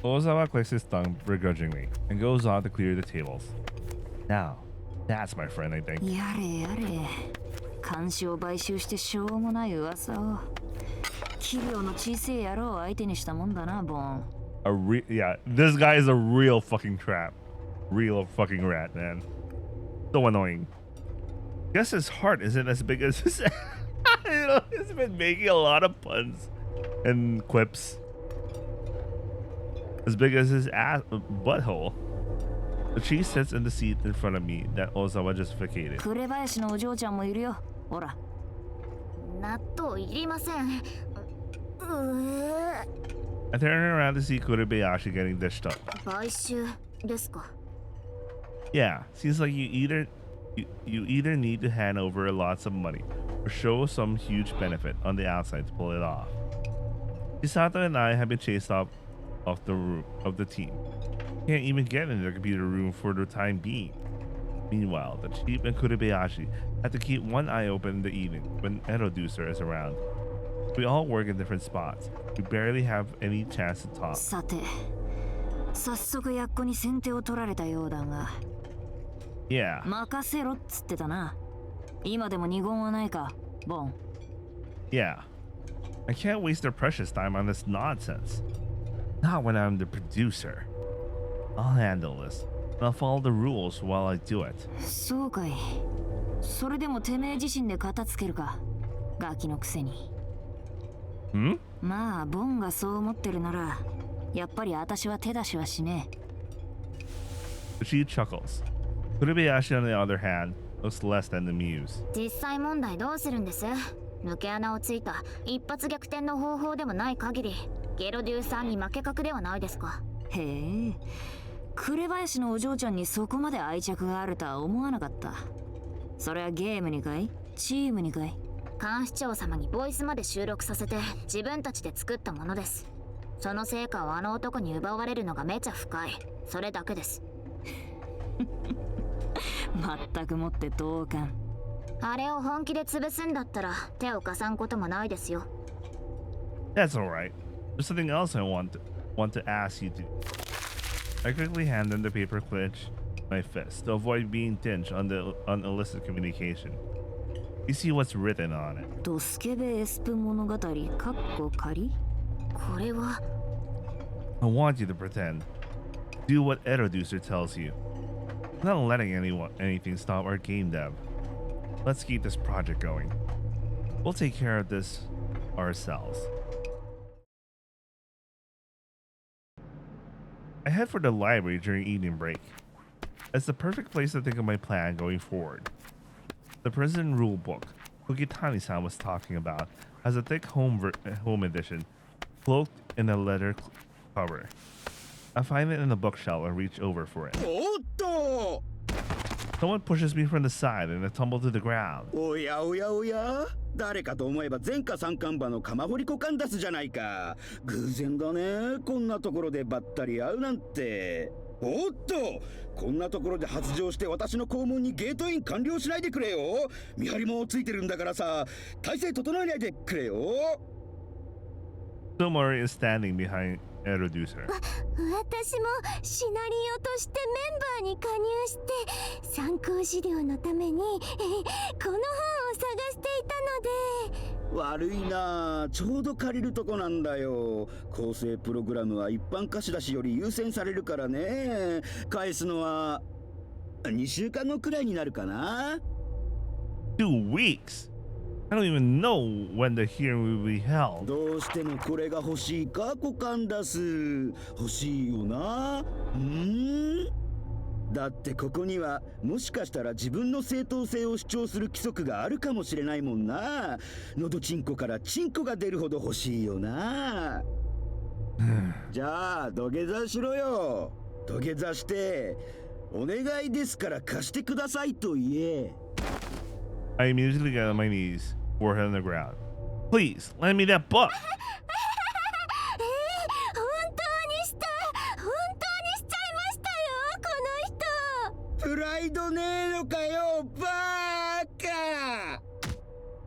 Ozawa clicks his tongue begrudgingly and goes on to clear the tables. Now, that's my friend, I think. やれやれ。監視を買収してしょうもない噂を。器量の小さい野郎を相手にしたもんだな、ボン。Yeah, this guy is a real fucking trap. Real fucking rat, man. So annoying. Guess his heart isn't as big as his he's been making a lot of puns and quips. As big as his ass butthole. The chief sits in the seat in front of me that Ozawa just vacated. 紅林のお嬢ちゃんもいるよ。ほら。納豆いりません。I turn around to see Kurebayashi getting dished up. 買収ですか。Yeah, seems like you either need to hand over lots of money or show some huge benefit on the outside to pull it off. Chisato and I have been chased off the team. Can't even get in the computer room for the time being. Meanwhile, the chief and Kurebayashi have to keep one eye open in the evening when Eroducer is around. We all work in different spots. We barely have any chance to talk. さて、早速やっこに先手を取られたようだが。Yeah. 任せろっつってたな。今でも二言はないか、ボン。Yeah. I can't waste their precious time on this nonsense. Not when I'm the producer. I'll handle this. And I'll follow the rules while I do it. そうかい。それでもてめえ自身で片付けるか。ガキのくせに。Hmm? まあ、ボンがそう思ってるなら、やっぱり私は手出しはしねえ。 She chuckles. Kurebayashi, on the other hand, looks less than amused. 実際問題どうするんです？抜け穴をついた一発逆転の方法でもない限り、ゲロデューさんに負け格ではないですか。へえ。紅林のお嬢ちゃんにそこまで愛着があるとは思わなかった。それはゲームにかい？チームにかい？監視長様にボイスまで収録させて自分たちで作ったものです。その成果をあの男に奪われるのがめちゃ深い。それだけです。全くもって同感。あれを本気で潰すんだったら手を貸さんこともないですよ。That's alright. There's something else I want to ask you to. I quickly hand them the paper clench my fist to avoid being tinged on the illicit communication. You see what's written on it. ドスケベエスプ物語かっこ仮？これは I want you to pretend. Do what Eroducer tells you. I'm not letting anything stop our game dev. Let's keep this project going. We'll take care of this ourselves. I head for the library during evening break. It's the perfect place to think of my plan going forward. The prison rule book Kukitani-san was talking about has a thick home edition, cloaked in a leather cover. I find it in the bookshelf and reach over for it. Someone pushes me from the side and I tumble to the ground. おやおやおや、誰かと思えば前科三冠馬のカマホリコカンダスじゃないか。偶然だね、こんなところでばったり会うなんて。おっと、こんなところで発情して私の肛門にゲートイン完了しないでくれよ。見張りもついてるんだからさ、体勢整えないでくれよ。Tomori is standing behind introduce her. 私もシナリオとしてメンバーに加入して参考資料のためにこの本を探していたので。悪いな、ちょうど借りるとこなんだよ。構成プログラムは一般貸し出しより優先されるからね。返すのは2週間後くらいになるかな。 2 weeks? I don't even know when the hearing will be held. どうしてもこれが欲しいか、コカンダス。欲しいよな。だってここにはもしかしたら自分の正当性を主張する規則があるかもしれないもんな。のどちんこからチンコが出るほど欲しいよな。じゃあ土下座しろよ。土下座してお願いですから貸してくださいと言え。 I immediately got on my knees, forehead on the ground. Please, lend me that book. プライドねえのかよ、バーカ。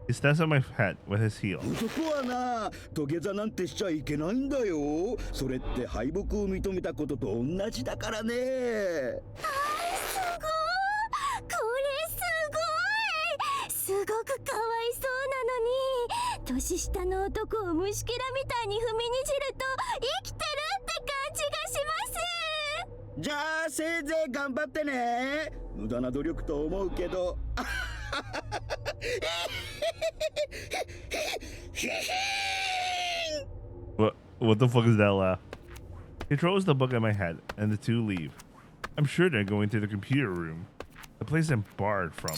He steps on my head with his heel. 男はな、土下座なんてしちゃいけないんだよ。それって敗北を認めたことと同じだからね。すごい、これすごい、すごくかわいそうなのに年下の男を虫けらみたいに踏みにじると生きてるって感じがします。じゃあせいぜい頑張ってね。無駄な努力と思うけど。What the fuck is that laugh? He throws the book at my head, and the two leave. I'm sure they're going to the computer room, the place I'm barred from.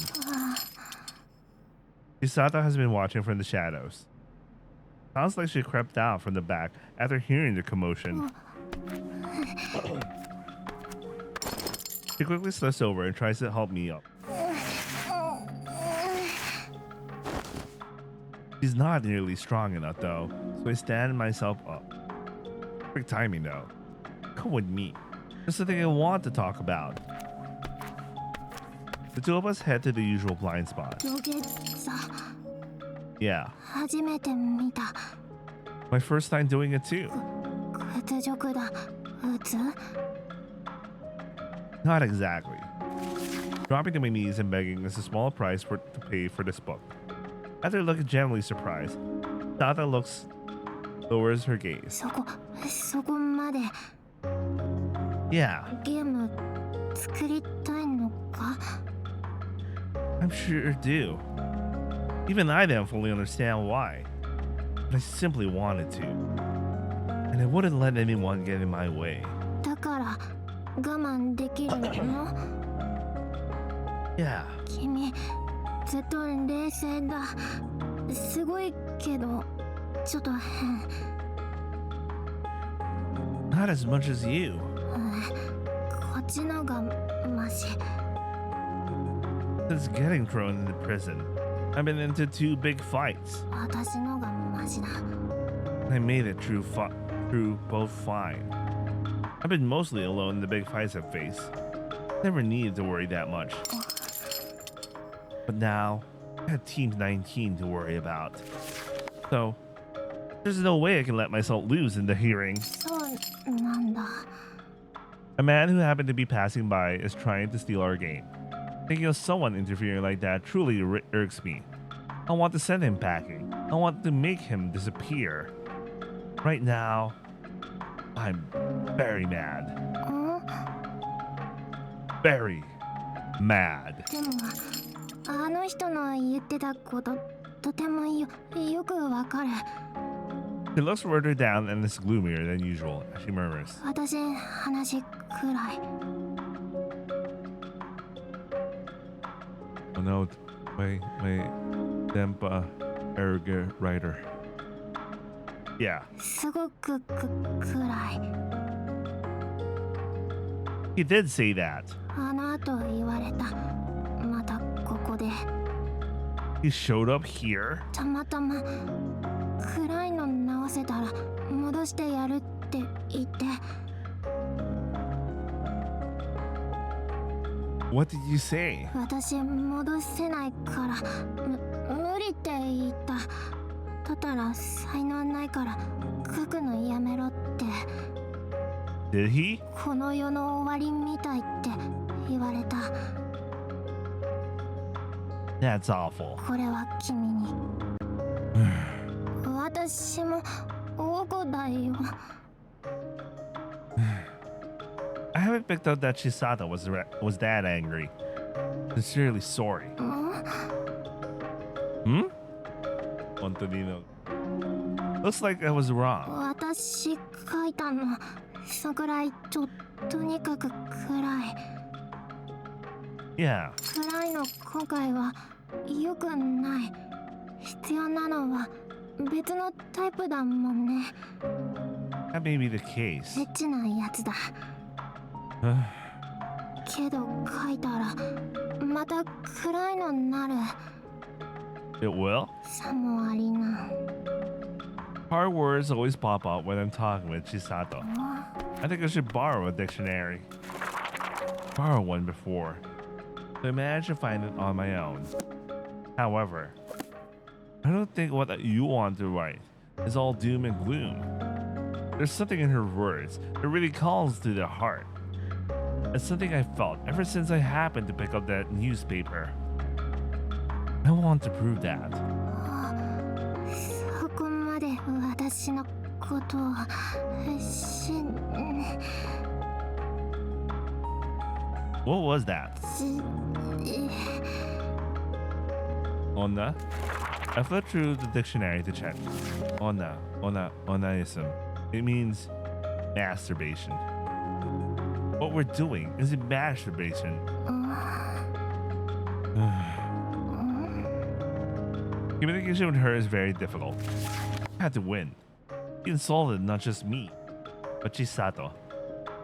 Sakuuta has been watching from the shadows. Sounds like she crept out from the back after hearing the commotion. She quickly slips over and tries to help me up. She's not nearly strong enough though, so I stand myself up. Perfect timing though. Come with me. There's something I want to talk about. The two of us head to the usual blind spot. Yeah. 初めて見た。 My first time doing it too. 屈辱だ。普通？ Not exactly. Dropping to my knees and begging is a small price to pay for this book. After looking genuinely surprised, Sakuuta lowers her gaze. そこまで。 Yeah. ゲーム作りたいのか？ I'm sure do. Even I didn't fully understand why. But I simply wanted to. And I wouldn't let anyone get in my way. だから我慢できるの？ Yeah. 君ずっと冷静だ。すごいけどちょっと変。 Not as much as you. こっちのがマシ。 Since getting thrown into prison, I've been into 2 big fights. 私のがマシだ。 I made it through both fine. I've been mostly alone in the big fights I've faced. Never needed to worry that much. But now, I had Team 19 to worry about. So, there's no way I can let myself lose in the hearing. そうなんだ。 A man who happened to be passing by is trying to steal our game. Thinking of someone interfering like that truly irks me. I want to send him packing. I want to make him disappear. Right now, I'm very mad. Very mad. でもあの人の言ってたこととてもよくわかる。 She looks further down and is gloomier than usual as she murmurs. 私話くらい。 Oh no, my Dempa arrogant writer. Yeah. すごくくらい。 He did say that. あの後言われた。またここで。 He showed up here? たまたま暗いの直せたら戻してやるって言って。 What did you say? 私戻せないから無理って言った。だったら才能ないから書くのやめろって。Did he? この世の終わりみたいって言われた。 That's awful. これは君に。私もおこだよ。I haven't picked up that Chisato was that angry. Sincerely sorry. Hmm? Antonino. Looks like I was wrong. 私書いたの。そぐらいとにかく暗い。Yeah. 暗いの今回は良くない。必要なのは別のタイプだもんね。That may be the case. エッチなやつだ。けど書いたらまた暗いのになる。It will? さもありな。Hard words always pop up when I'm talking with Chisato. I think I should borrow a dictionary. Borrow one before. So I managed to find it on my own. However, I don't think what you want to write is all doom and gloom. There's something in her words that really calls to the heart. It's something I felt ever since I happened to pick up that newspaper. I want to prove that. そこまで私のことをWhat was that? Onna? I flipped through the dictionary to check. Onnaism. It means masturbation. What we're doing is masturbation. Communication with her is very difficult. I had to win. He insulted not just me, but Chisato.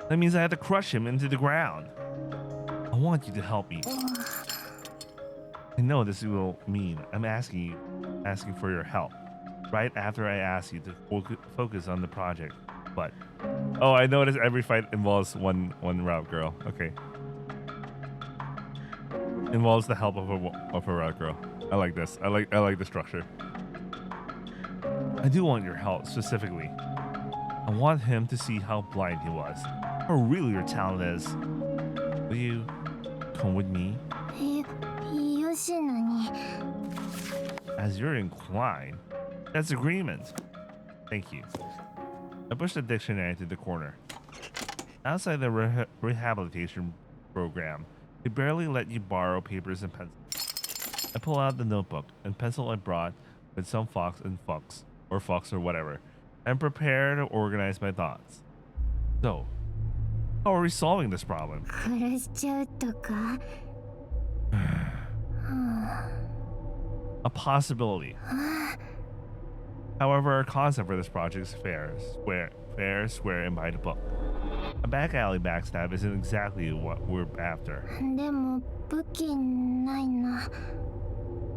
That means I had to crush him into the ground. I want you to help me. I know this will mean I'm asking for your help right after I ask you to focus on the project. But oh, I noticed every fight involves one route girl. Okay, involves the help of a route girl. I like this. I like the structure. I do want your help specifically. I want him to see how blind he was, how real your talent is. Will you come with me? As you're inclined. That's agreement. Thank you. I pushed the dictionary to the corner. Outside the rehabilitation program, they barely let you borrow papers and pencils. I pull out the notebook and pencil I brought with some fox or whatever, and prepare to organize my thoughts. So, how are we solving this problem? A possibility. However, our concept for this project is fair, square, and by the book. A back alley backstab isn't exactly what we're after.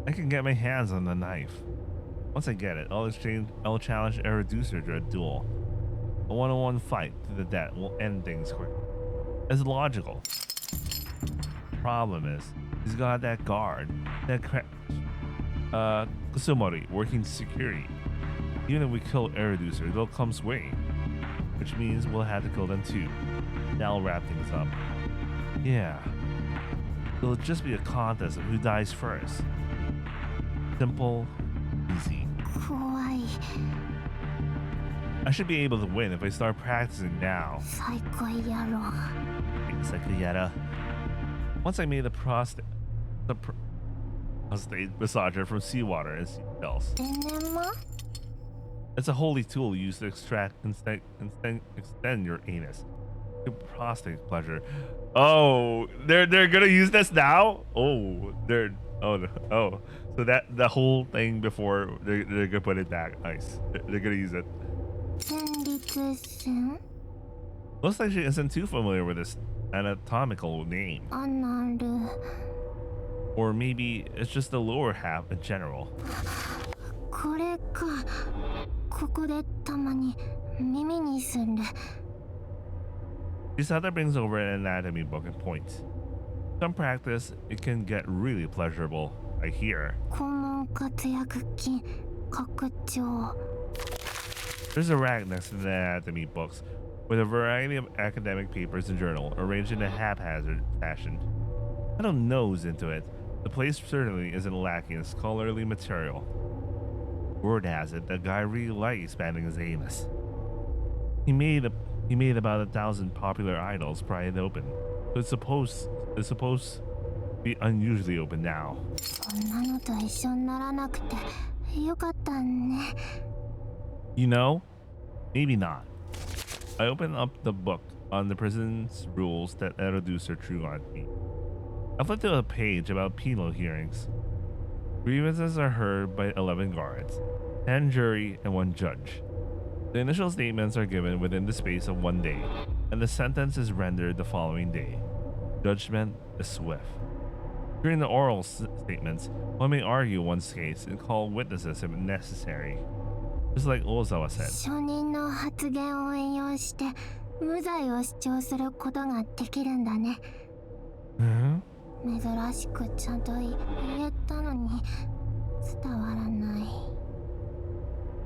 I can get my hands on the knife. Once I get it, I'll challenge a reducer to a duel. A one-on-one fight to the death will end things quick. It's logical. Problem is, he's got that guard, that Kusumori working security. Even if we kill a reducer, they'll come swinging, which means we'll have to kill them too. That'll wrap things up. Yeah, it'll just be a contest of who dies first. Simple, easy. I should be able to win if I start practicing now. Sakuyara. Once I made the prostate massager from seawater and seashells. It's a holy tool used to extract and extend your anus. Good prostate pleasure. Oh, they're gonna use this now? Oh, so that the whole thing before they're gonna put it back. Nice. They're gonna use it. Looks like she isn't too familiar with this anatomical name. Or maybe it's just the lower half in general. Chisata brings over an anatomy book and points. Some practice, it can get really pleasurable, I hear. There's a rack next to the anatomy books with a variety of academic papers and journals arranged in a haphazard fashion. I don't nose into it. The place certainly isn't lacking in scholarly material. Word has it, that guy really likes expanding his anus. He made about 1,000 popular idols prior to open, so it's supposed to be unusually open now. You know, maybe not. I opened up the book on the prison's rules that Introducer threw on me. I flipped to a page about penal hearings. Grievances are heard by 11 guards, 10 jury, and 1 judge. The initial statements are given within the space of 1 day, and the sentence is rendered the following day. Judgment is swift. During the oral statements, one may argue one's case and call witnesses if necessary. Just like Ozawa said. 証人の発言を引用して無罪を主張することができるんだね。珍しくちゃんと言えたのに伝わらない。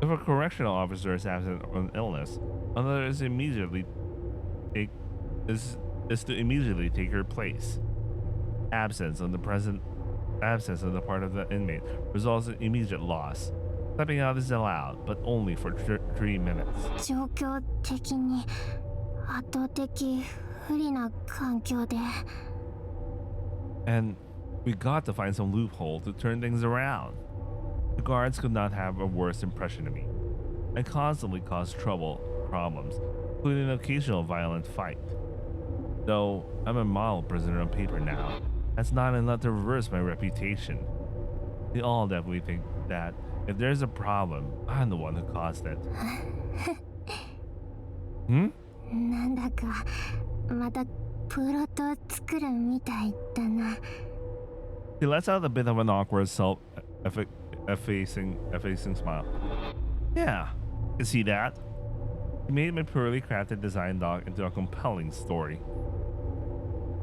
If a correctional officer is absent on illness, another is to immediately take her place. Absence on the part of the inmate results in immediate loss. Stepping out is allowed, but only for 3 minutes. 状況的に圧倒的不利な環境で。And we got to find some loophole to turn things around. The guards could not have a worse impression of me. I constantly caused problems, including an occasional violent fight. Though I'm a model prisoner on paper now, that's not enough to reverse my reputation. They all definitely think that if there's a problem, I'm the one who caused it. なんだかまたプロットを作るみたいだな。He lets out a bit of an awkward self-effacing smile. Yeah, I can see that. He made my poorly crafted design doc into a compelling story.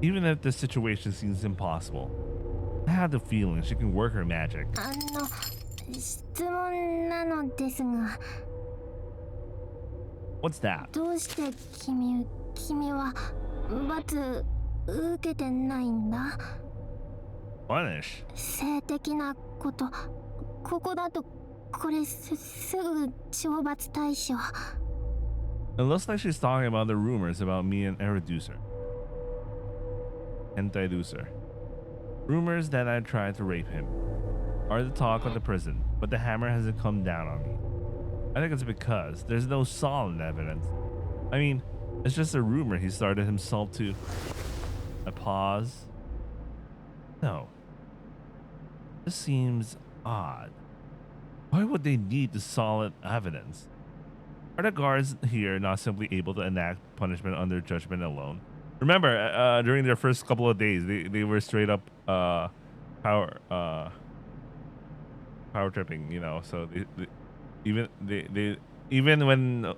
Even if the situation seems impossible, I have the feeling she can work her magic. 質問なのですが。What's that? どうして君は罰受けてないんだ？ Punish? 性的なこと、ここだとこれすぐ懲罰対象。It looks like she's talking about the rumors about me and Henpri. Rumors that I tried to rape him are the talk of the prison, but the hammer hasn't come down on me. I think it's because there's no solid evidence. I mean, it's just a rumor he started himself to. A pause. No. This seems odd. Why would they need the solid evidence? Are the guards here not simply able to enact punishment under judgment alone? Remember, during their first couple of days, they were straight up power tripping, you know. So they even when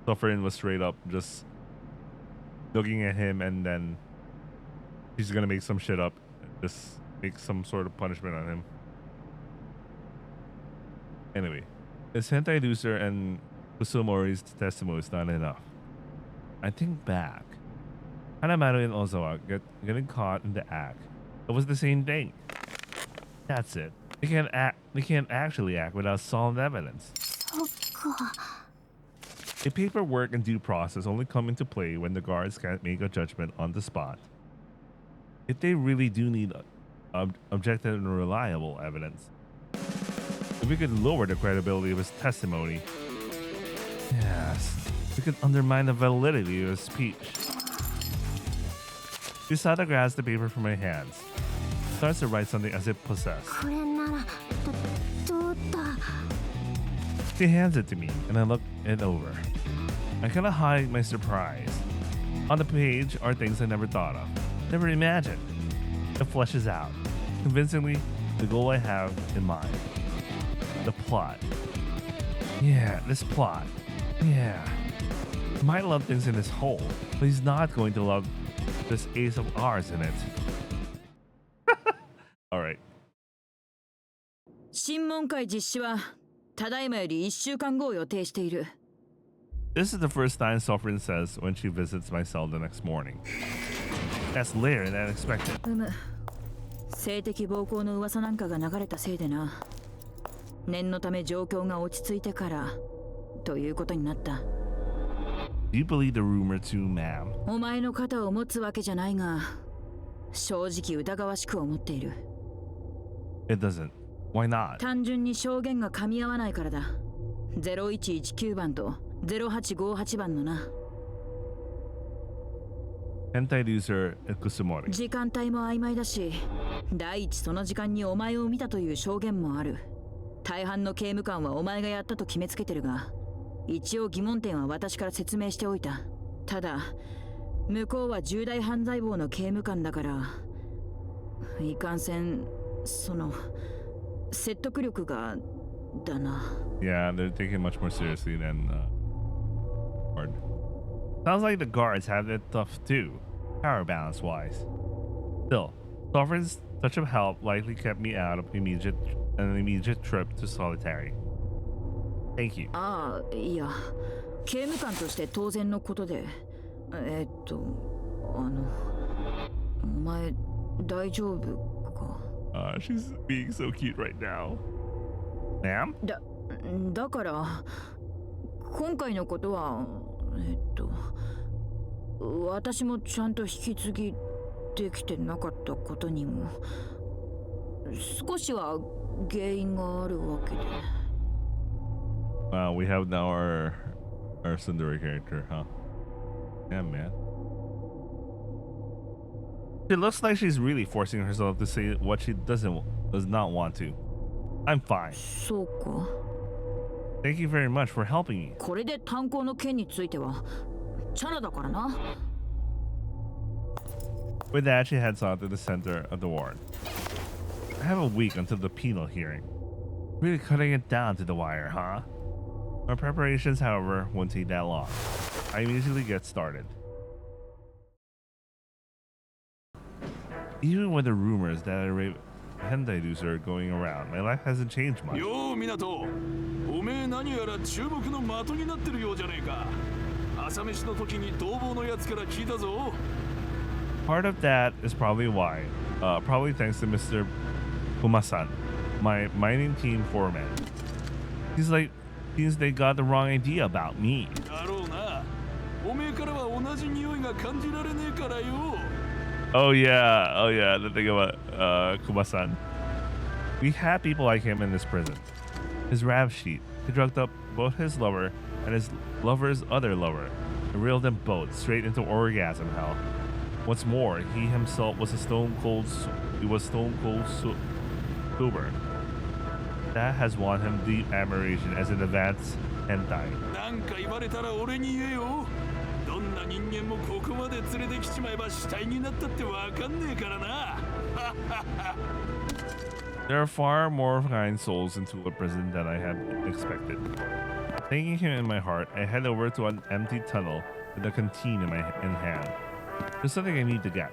Suffering was straight up just looking at him, and then he's gonna make some shit up, just make some sort of punishment on him. Anyway, is Henpri and Kusumori's testimony is not enough. I think back. Hanamaru and Ozawa getting caught in the act. It was the same thing. That's it. They can't actually act without solid evidence. A paperwork and due process only come into play when the guards can't make a judgment on the spot. If they really do need objective and reliable evidence, if we could lower the credibility of his testimony, yes, we could undermine the validity of his speech. Usada grabs the paper from my hands, starts to write something as if possessed. She hands it to me, and I look it over. I cannot hide my surprise. On the page are things I never thought of, never imagined. It fleshes out, convincingly, the goal I have in mind. The plot. Yeah, this plot. Yeah. He might love things in his hole, but he's not going to love this ace of ours in it. Alright. 審問会実施はただいまより1週間後を予定している。This is the first time Sovereign says when she visits my cell the next morning. That's later than expected. 性的暴行の噂なんかが流れたせいでな。念のため状況が落ち着いてからということになった。Do you believe the rumor too, ma'am? お前の肩を持つわけじゃないが、正直疑わしく思っている。It doesn't. Why not? 単純に証言が噛み合わないからだ。0119番と0858番のな。Hentai user Kusumori. 時間帯も曖昧だし、第一その時間にお前を見たという証言もある。大半の刑務官はお前がやったと決めつけてるが、一応疑問点は私から説明しておいた。ただ、向こうは重大犯罪坊の刑務官だから、いかんせん、その、説得力が、だな。Yeah, they're taking it much more seriously than Guard. Sounds like the guards have it tough too, power balance wise. Still, Sovereign's touch of help likely kept me out of an immediate trip to solitary. Thank you. ああ、いや、刑務官として当然のことで、お前大丈夫か？She's being so cute right now. Ma'am? だから今回のことは私もちゃんと引き継ぎできてなかったことにも少しは原因があるわけで。Wow, we have now our Sundari character, huh? Yeah, man. It looks like she's really forcing herself to say what she does not want to. I'm fine. そうか。Thank you very much for helping me. これで炭鉱の件についてはチャラだからな。With that, she heads out to the center of the ward. I have a week until the penal hearing. Really cutting it down to the wire, huh? My preparations, however, won't take that long. I immediately get started. Even with the rumors that I rape hentai dudes are going around, my life hasn't changed much. Yo, Minato! おめえ何やら注目の的になってるようじゃねえか。朝飯の時に逃亡のやつから聞いたぞ。Part of that is probably why. Probably thanks to Mr. Kumasan, my mining team foreman. Seems they got the wrong idea about me. だろうな。おめえからは同じ匂いが感じられねえからよ。Oh yeah, the thing about Kumasan. We had people like him in this prison. His rap sheet, he drugged up both his lover and his lover's other lover, and reeled them both straight into orgasm hell. What's more, he himself was stone cold sober. That has won him deep admiration as an advanced hentai. なんか言われたら俺に言えよ。どんな人間もここまで連れてきちまえば死体になったってわかんねえからな。There are far more kind souls in Tula prison than I had expected. Thanking him in my heart, I head over to an empty tunnel with a canteen in hand. There's something I need to get.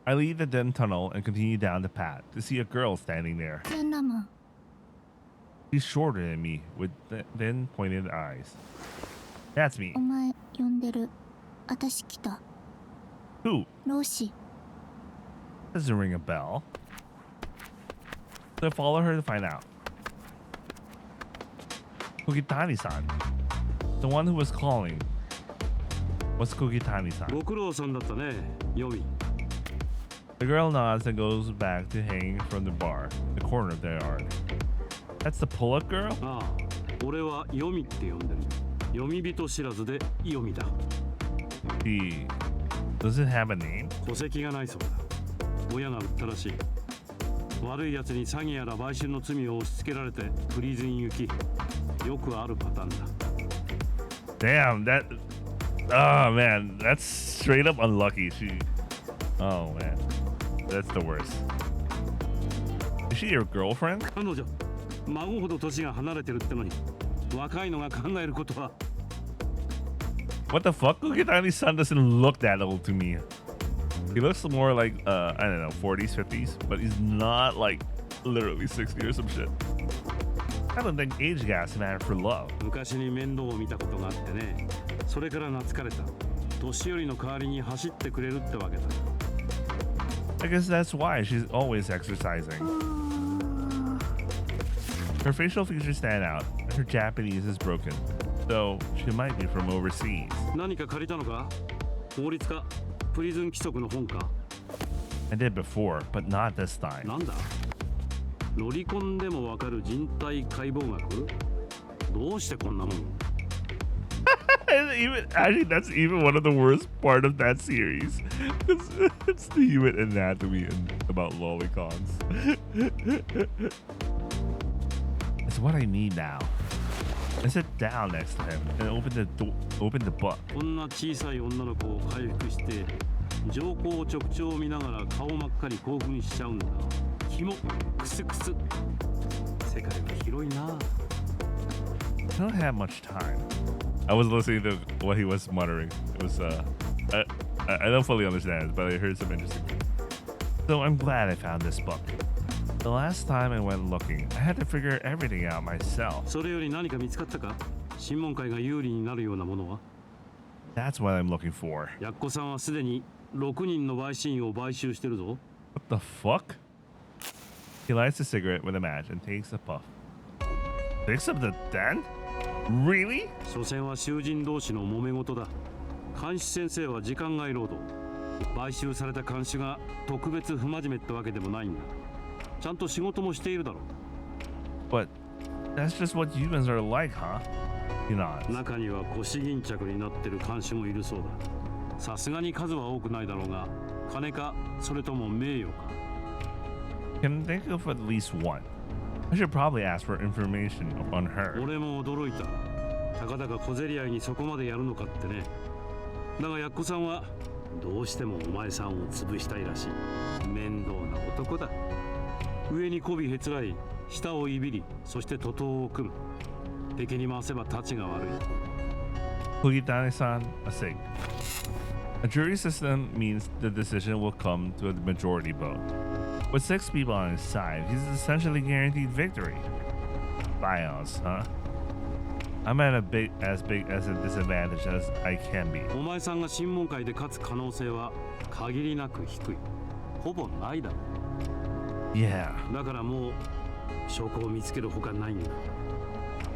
I leave the dim tunnel and continue down the path to see a girl standing there. She's shorter than me, with thin, pointed eyes. That's me. お前呼んでる。私来た。 Who? ロシ。 Doesn't ring a bell. So I follow her to find out. Kogitani-san. The one who was calling. What's Kogitani-san? ご苦労さんだったね、ヨミ。 The girl nods and goes back to hang from the bar, the corner of the yard. That's the pull-up girl? ああ、俺はヨミって呼んでる。読み人知らずでヨミだ。She doesn't have a name? 戸籍がないそうだ。親が売ったらしい。悪い奴に詐欺やら売春の罪を押し付けられてプリズン行き。よくあるパターンだ。Damn, that... Oh, man. That's straight up unlucky. Oh, man. That's the worst. Is she your girlfriend? 彼女、孫ほど年が離れてるってのに、若いのが考えることは。What the fuck? Kogitani-san doesn't look that old to me. He looks more like, I don't know, 40s, 50s, but he's not like literally 60 or some shit. I don't think age gaps matter for love. 昔に面倒を見たことがあってね。それから懐かれた。年寄りの代わりに走ってくれるってわけだ。I guess that's why she's always exercising. Her facial features stand out, and her Japanese is broken, so she might be from overseas. 何か借りたのか？法律か？プリズン規則の本か？ I did before, but not this time. なんだ？ロリコンでもわかる人体解剖学？どうしてこんなもん？ Actually, that's even one of the worst part of that series. It's the human anatomy and about lolicons. It's what I need now. I sit down next to him and open the book. こんな小さい女の子を回復して上皇直腸を見ながら顔真っ赤に興奮しちゃうんだ。キモクスクス。世界は広いな。 I don't have much time. I was listening to what he was muttering. It was I don't fully understand it, but I heard some interesting things. So I'm glad I found this book. The last time I went looking, I had to figure everything out myself. それより何か見つかったか？審問会が有利になるようなものは？ That's what I'm looking for. やっこさんはすでに6人の陪審員を買収してるぞ。 What the fuck? He lights a cigarette with a match and takes a puff. Picks up the den? Really? 所詮は囚人同士の揉め事だ。監視先生は時間外労働。買収された監視が特別不真面目ってわけでもないんだ。ちゃんと仕事もしているだろう。But that's just what humans are like, huh? He nods. 中には腰巾着になってる監視もいるそうだ。さすがに数は多くないだろうが、金かそれとも名誉か。Can think of at least one. I should probably ask for information on her. 俺も驚いた。たかだか小競り合いにそこまでやるのかってね。だがやっこさんはどうしてもお前さんを潰したいらしい。面倒な男だ。上に媚びへつらい、下をいびり、そして徒党を組む。敵に回せば立ちが悪い。Kugitane-san, a sig. A jury system means the decision will come to a majority vote. With 6 people on his side, he's essentially guaranteed victory. Bios, huh? I'm at big as a disadvantage as I can be. お前さんが審問会で勝つ可能性は限りなく低い。ほぼないだろう。Yeah. だからもう証拠を見つけるほかないんだ。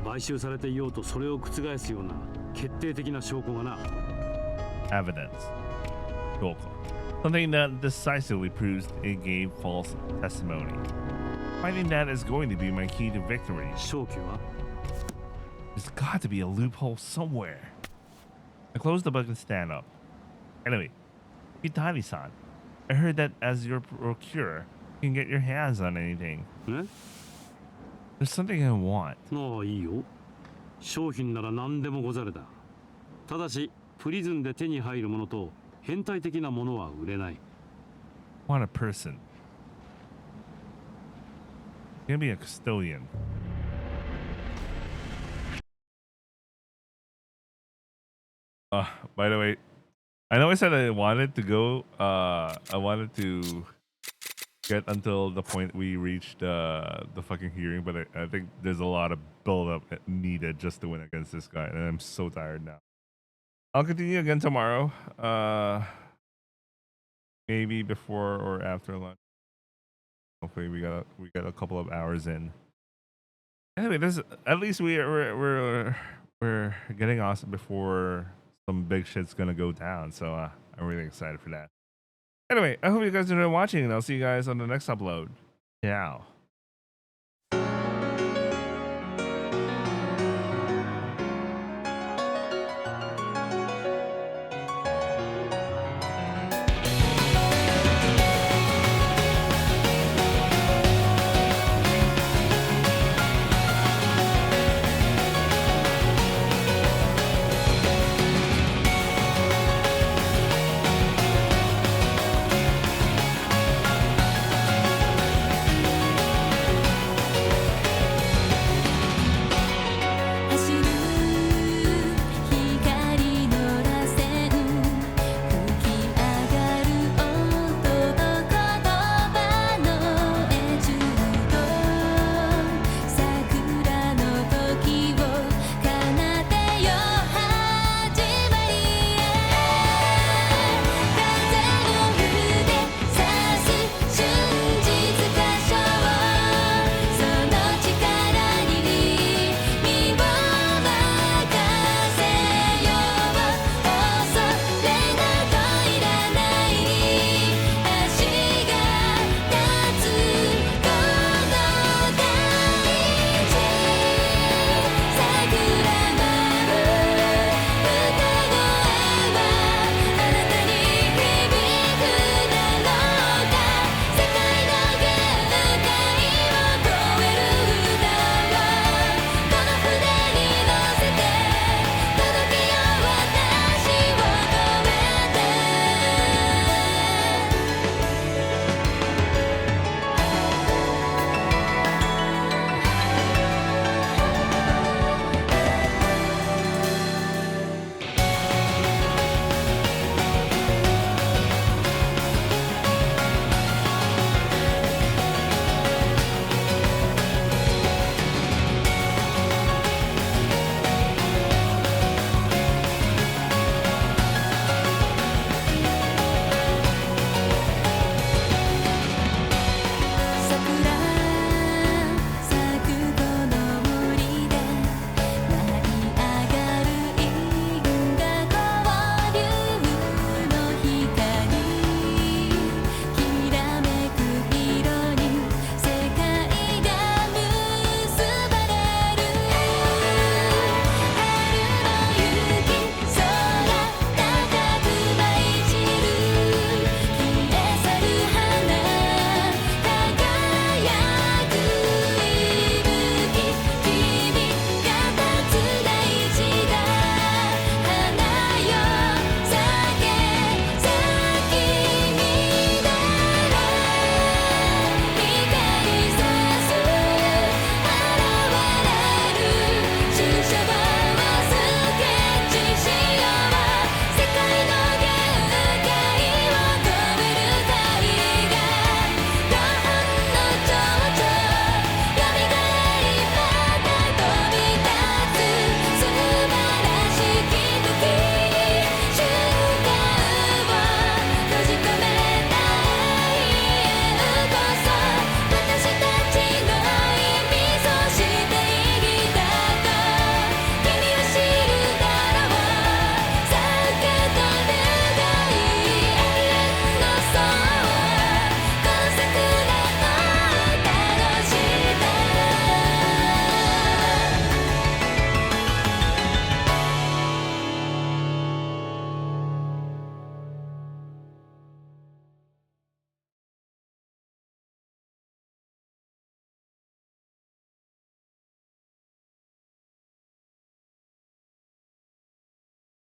買収されていようとそれを覆すような決定的な証拠がな。Evidence. Goka. Something that decisively proves it gave false testimony. Finding that is going to be my key to victory. 証拠は There's got to be a loophole somewhere. I close the book and stand up. Anyway, Kitani-san, I heard that as your procurer, you can get your hands on anything. There's something I want. ああ、いいよ。商品なら何でもござるだ。ただし、プリズンで手に入るものと変態的なものは売れない。Want a person. Gonna be a custodian. By the way, I know I said I wanted to go. I wanted to get until the point we reached the fucking hearing, but I think there's a lot of build up needed just to win against this guy, and I'm so tired now. I'll continue again tomorrow. Maybe before or after lunch. Hopefully we got a couple of hours in. Anyway, this at least we're getting awesome before some big shit's gonna go down. So I'm really excited for that. Anyway, I hope you guys enjoyed watching, and I'll see you guys on the next upload. Ciao.